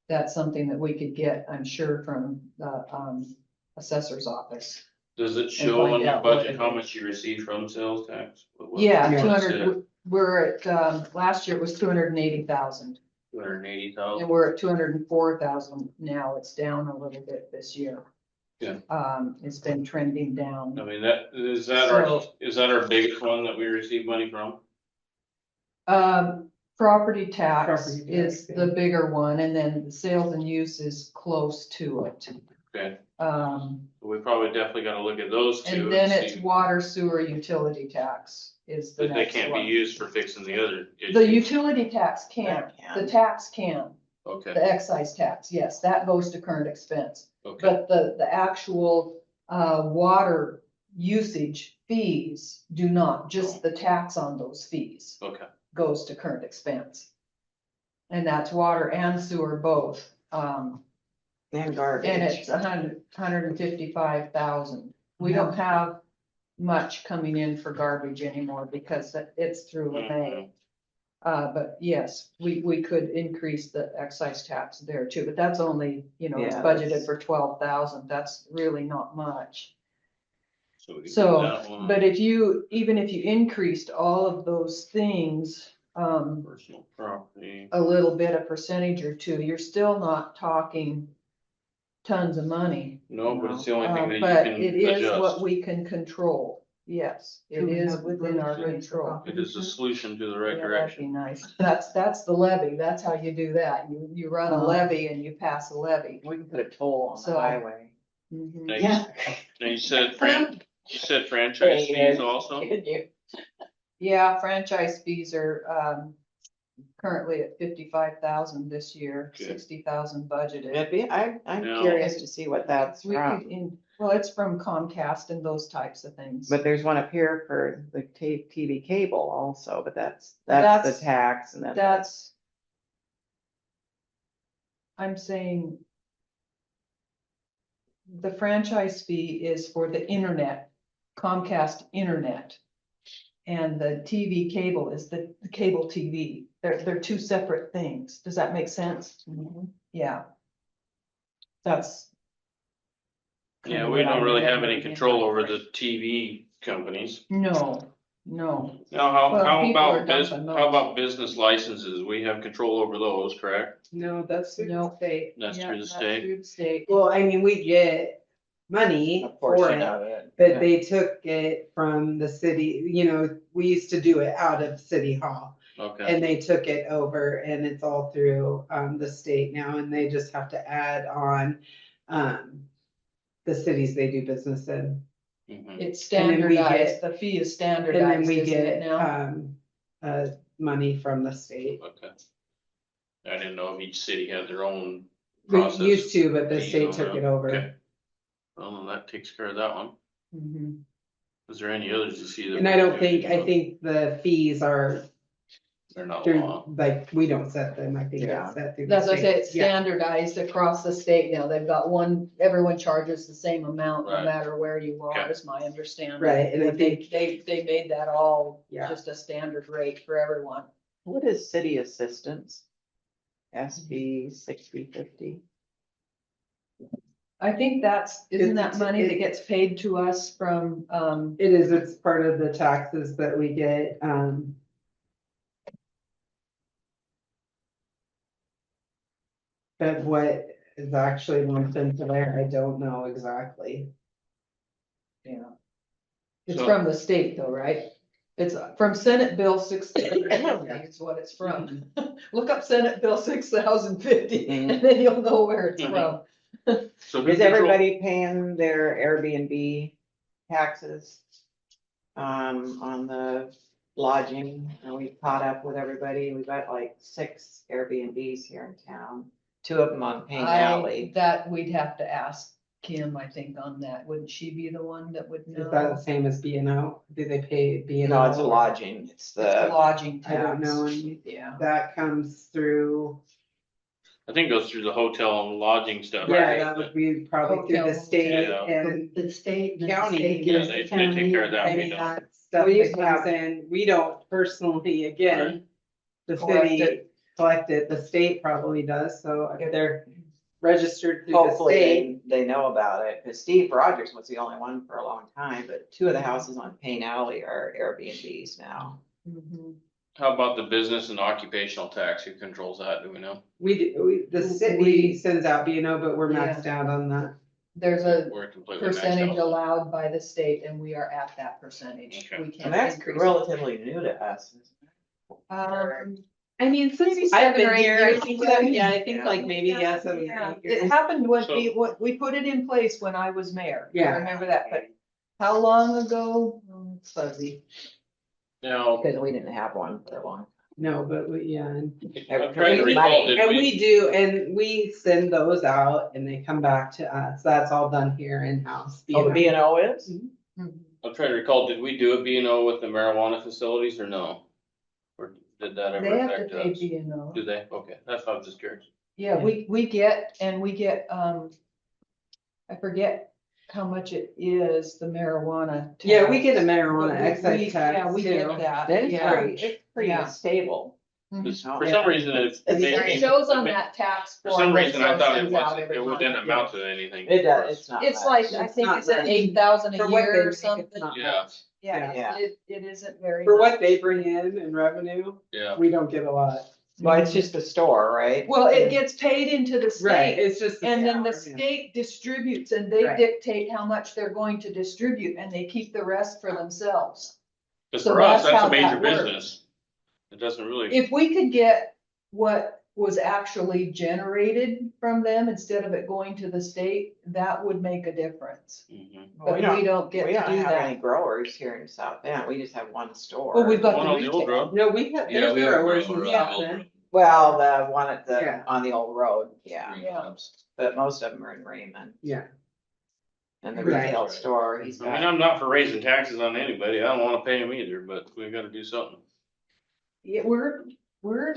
That's something that we could get, I'm sure, from the assessor's office. Does it show find on your out what budget it how is. much you receive from sales tax? Yeah, Yeah. 200, we're at, last year it was 280,000, 280,000. and we're at 204,000 now. It's down a little bit this year. Yeah. It's been trending down. I mean, is that our biggest one that we receive money from? Property tax Property tax, is the bigger one, and then the sales and use is close to it. Okay, Um, we probably definitely gotta look at those two. and then and it's see water, sewer, utility tax is the that they next can't be one. used for fixing the other The issues. utility tax can, That can. the tax can, Okay, the excise tax, yes, that goes to current expense. okay, But the actual, water usage fees do not, just the tax on those fees okay. goes to current expense. And that's water and sewer both, and and garbage. it's 155,000. We don't have much coming in for garbage anymore because it's through LeMay. But yes, we could increase the excise tax there too, but that's only, it's Yeah, budgeted that's- for 12,000. That's really not much. So we can do So, that one. but even if you increased all of those things, Personal property, a little bit, a percentage or two, you're still not talking tons of money. no, but it's the only thing that But you it can is what adjust. we can control. Yes, Do it we is have within our road rates for control. It is a solution to the right Yeah, that'd direction. be nice. That's the levy. That's how you do that. You run a levy and you pass a levy. We can put a toll on the So- highway. Mhm. Now, Yeah. Now you said franchise fees also? Did you? Yeah, franchise fees are, currently at 55,000 this year, Okay. 60,000 budgeted. I'm No. curious to see what that's We could, from, well, it's from Comcast and those types of things. but there's one up here for the TV cable also, but that's That's- the tax and then. That's. I'm saying. The franchise fee is for the internet, Comcast internet. And the TV cable is the cable TV. They're two separate things. Does that make sense? Yeah. That's. Yeah, Kinda we what I don't really have remember any being control like. over the TV companies. No. Now, how Well, people are about dumping those. how about business licenses? We have control over those, correct? No, that's through the No. state. That's Yeah, through the that's state. through the state. Well, I mean, we get money A for portion it, of it. but they took it from the city, you know, we used to do it out of City Hall. Okay, And they took it over and it's all through, the state now, and they just have to add on, the cities they do business in. mhm. It's And then we standardized, the fee is And then standardized, we isn't it get, now? money from the state. Okay. I didn't know if each city had their own We process. used to, but the fees state on took that. it over. Okay. Well, then that takes care of that one. Mhm. Is there any others you see that? And I don't think, I think the fees are They're not through, law. like, we don't set them, I think Yeah. it's set through. the That's what I say, state. it's Yeah. standardized across the state now. They've got one, everyone charges the same amount no Right. matter where you are, Okay. is my understanding. Right, and I And they, think- they made that all Yeah. just a standard rate for everyone. What is city assistance? SB 6050? I think isn't that It's- money that it- gets paid to us from, It is, it's part of the taxes that we get, but what is actually lumped into there, I don't know exactly. yeah. It's So- from the state though, right? It's from Senate Bill 6050 is what it's from. Look up Senate Bill 6050 and then you'll know where it's Mhm. from. So who Is control- everybody paying their Airbnb taxes? On the lodging, and we caught up with everybody, we've got like 6 Airbnbs here in town. 2 of them on Payne Alley. That we'd have to ask Kim, I think, on that. Wouldn't she be the one that would Is that know? the same as B and O? Do they pay B and O? No, it's a lodging, it's It's the the, lodging I don't tax. know, and Yeah. that comes through, I think it goes through the hotel and lodging stuff. yeah, right? that would be probably through the Hotel, state yeah. and The state. and the County. state Yeah, gives they the take county, care of that. I we mean, don't. that stuff We used that to have- comes in, we don't personally, again, the Collect city collect it, the state probably does, so if they're registered through the hopefully state. they know about it, because Steve Rogers was the only one for a long time, but 2 of the houses on Payne Alley are Airbnbs now. Mhm. How about the business and occupational tax? Who controls that? Do we know? The city sends out B and O, but we're maxed out on that. There's a We're completely maxed percentage out. allowed by the state and we are at that percentage. Okay. We can't And that's increase it. relatively new to us. I mean, since Maybe I've 7 been or 8 here, I years think ago. that, yeah, I think like maybe, yeah, 7 or Yeah, 8 it years. happened when So- we put it in place when I was mayor. I Yeah. remember that, but how long ago? It's fuzzy. Now, Because we didn't have one for a long. No, but we, yeah, and I'm trying to recall, did and we, we do, and we send those out and they come back to us. That's all done here in-house. Oh, the B&O is? Mhm. I'm trying to recall, did we do a B&O with the marijuana facilities or no? Or did that ever They have affect to pay us? B&O. Do they? Okay, that's what I was just curious. Yeah, we get, I forget how much it is, the marijuana. Yeah, we tax. get a marijuana But we- excise tax Yeah, we too. get that, That's yeah. pretty, it's pretty Yeah. stable. Just Mhm. For some reason, it. It's- It shows on that tax. For form some that reason, I thought it sends out wasn't, every it month. didn't amount to anything. It for does, us. it's not. It's much. like, I It's think not it's at much. 8,000 For a what they year or make, it's something. not Yeah. much. Yeah, Yeah. it isn't very. For much. what they bring in revenue, Yeah, we don't get a lot. Well, it's just the store, right? Well, it gets paid into the Right, state, it's just. and then the yeah. state distributes, and they Right. dictate how much they're going to distribute, and they keep the rest for themselves. because So for us, that's that's how a major that works. business. It doesn't really, If we could get what was actually generated from them instead of it going to the state, that would make a difference. Mhm. Well, But we don't get We to don't do have any that. growers here in South Bend, we just have one store. Well, we've got One the on the old retail. road. No, we have, Yeah, there's we have growers growers in on the South old Bend. road. Well, the one at Yeah. on the old road, yeah, Green Yeah. clubs. but most of them are in Raymond. Yeah. And the Right. retail store, he's I mean, got, I'm not for raising taxes on anybody. I don't wanna pay them either, but we gotta do something. Yeah, we're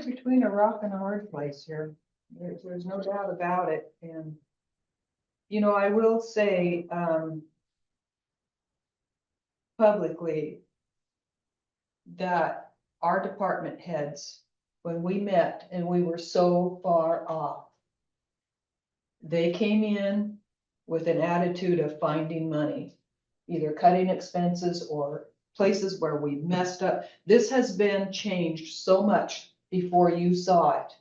between a rock and a hard place here. There's no doubt about it, and. You know, I will say, publicly. That our department heads, when we met and we were so far off. They came in with an attitude of finding money, either cutting expenses or places where we messed up. This has been changed so much before you saw it.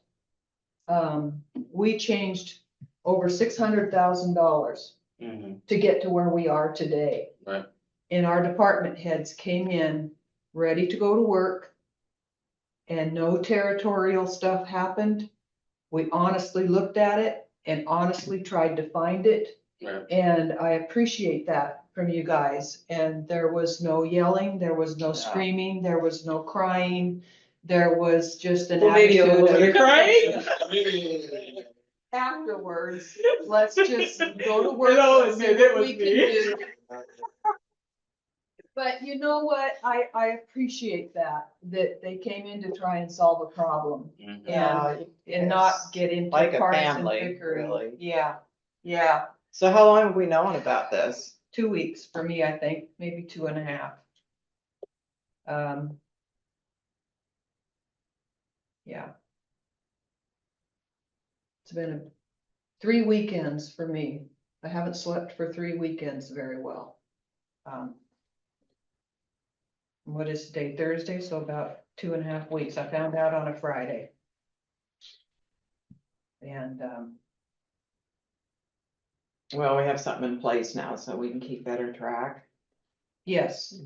We changed over $600,000 to get to where we are today. Right. And our department heads came in ready to go to work. And no territorial stuff happened. We honestly looked at it and honestly tried to find it. Right. And I appreciate that from you guys. And there was no yelling, there was no screaming, there was no crying. There was just an attitude of crying. afterwards, let's just go to work. No, and see it what was we can me. do. But you know what? I appreciate that they came in to try and solve a problem Mhm. and not get into Like a partisan family, bickering. really. Yeah, yeah. So how long have we known about this? 2 weeks for me, I think, maybe 2.5. Yeah. It's been 3 weekends for me. I haven't slept for 3 weekends very well. What is today? Thursday, so about 2.5 weeks. I found out on a Friday. And, Well, we have something in place now, so we can keep better track. yes.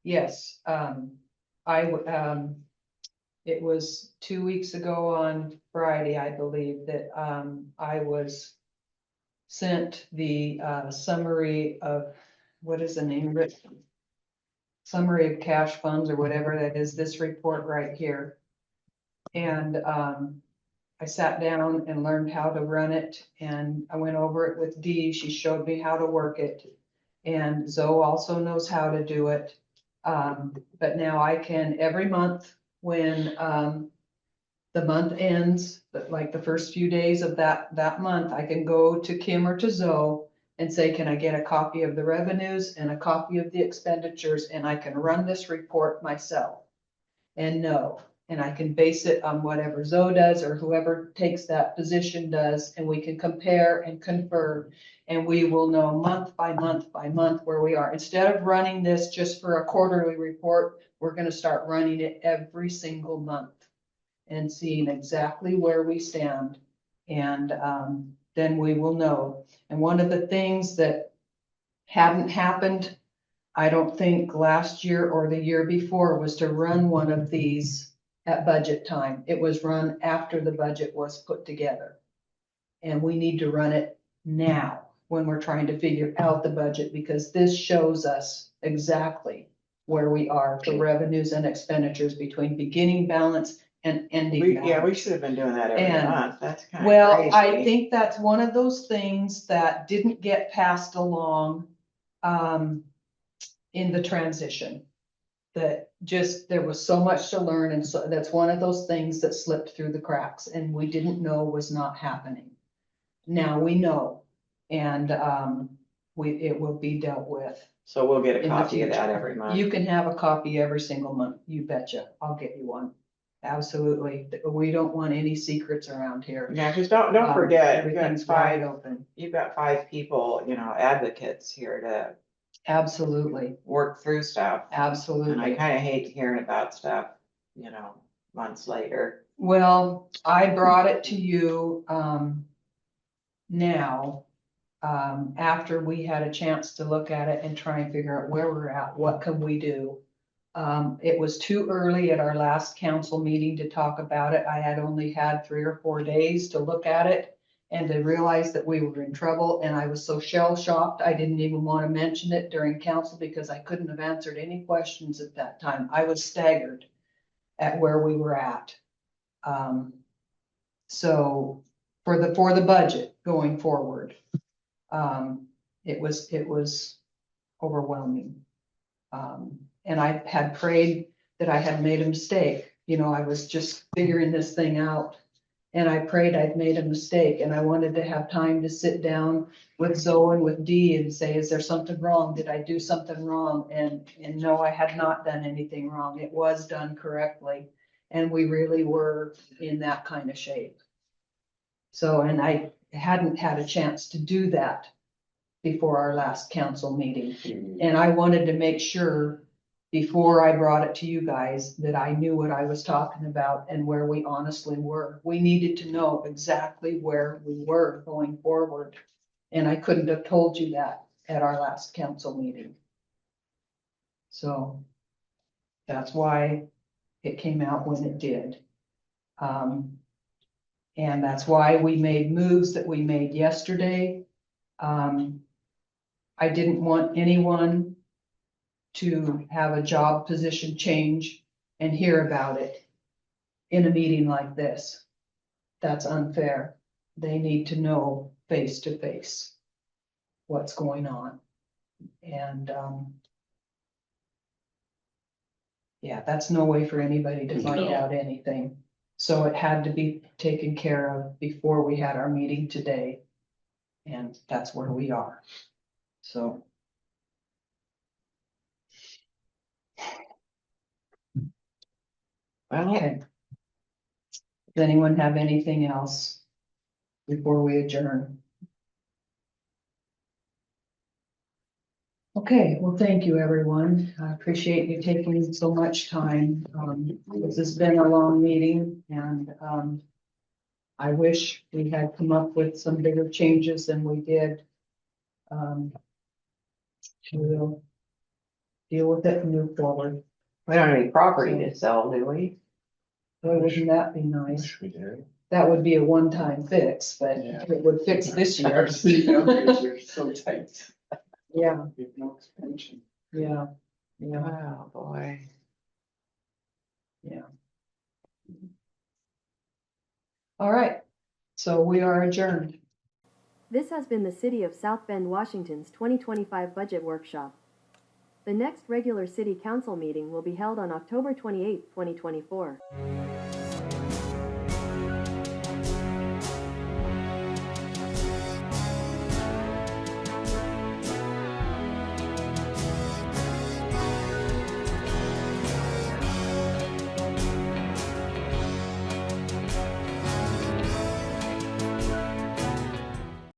Yes, it was 2 weeks ago on Friday, I believe, that, I was sent the, summary of, what is the name of it? Summary of cash funds or whatever that is, this report right here. And, I sat down and learned how to run it, and I went over it with Dee. She showed me how to work it. And Zoe also knows how to do it. But now I can, every month, when, the month ends, but like the first few days of that month, I can go to Kim or to Zoe and say, can I get a copy of the revenues and a copy of the expenditures, and I can run this report myself. And know, and I can base it on whatever Zoe does or whoever takes that position does, and we can compare and confer. And we will know month by month by month where we are. Instead of running this just for a quarterly report, we're gonna start running it every single month and seeing exactly where we stand. And then we will know. And one of the things that hadn't happened, I don't think last year or the year before, was to run one of these at budget time. It was run after the budget was put together. And we need to run it now when we're trying to figure out the budget, because this shows us exactly where we are for revenues and expenditures between beginning balance and ending balance. Yeah, we should have been doing that every And- month. That's kind of Well, crazy. I think that's one of those things that didn't get passed along in the transition. That just, there was so much to learn, and so that's one of those things that slipped through the cracks and we didn't know was not happening. Now we know, and it will be dealt with. So we'll get a in the copy of that future. every month. You can have a copy every single month, you betcha. I'll get you one. Absolutely. We don't want any secrets around here. Yeah, because don't forget, Everything's wide open. you've got 5 people, advocates here to Absolutely, work through stuff. And I absolutely. kind of hate hearing about stuff, months later. Well, I brought it to you, now, after we had a chance to look at it and try and figure out where we're at, what can we do? It was too early at our last council meeting to talk about it. I had only had 3 or 4 days to look at it and to realize that we were in trouble, and I was so shell shocked, I didn't even want to mention it during council because I couldn't have answered any questions at that time. I was staggered at where we were at. So for the budget going forward, it was overwhelming. And I had prayed that I had made a mistake. I was just figuring this thing out. And I prayed I'd made a mistake, and I wanted to have time to sit down with Zoe and with Dee and say, is there something wrong? Did I do something wrong? And no, I had not done anything wrong. It was done correctly. And we really were in that kind of shape. So, and I hadn't had a chance to do that before our last council meeting. And I wanted to make sure before I brought it to you guys that I knew what I was talking about and where we honestly were. We needed to know exactly where we were going forward. And I couldn't have told you that at our last council meeting. So that's why it came out when it did. And that's why we made moves that we made yesterday. I didn't want anyone to have a job position change and hear about it in a meeting like this. That's unfair. They need to know face to face what's going on. And, yeah, that's no way for anybody to find No. out anything. So it had to be taken care of before we had our meeting today. And that's where we are. So. Okay. Does anyone have anything else before we adjourn? Okay, well, thank you, everyone. I appreciate you taking so much time. This has been a long meeting and, I wish we had come up with some bigger changes than we did. We'll deal with it and move forward. We don't have any property to sell, do we? Boy, wouldn't that be nice? Wish we did. That would be a one-time fix, but Yeah. it would fix this year. Our city boundaries are so tight. Yeah, We have no expansion. yeah, yeah, Oh, boy. yeah. All right, so we are adjourned. This has been the City of South Bend, Washington's 2025 Budget Workshop. The next regular City Council meeting will be held on October 28, 2024.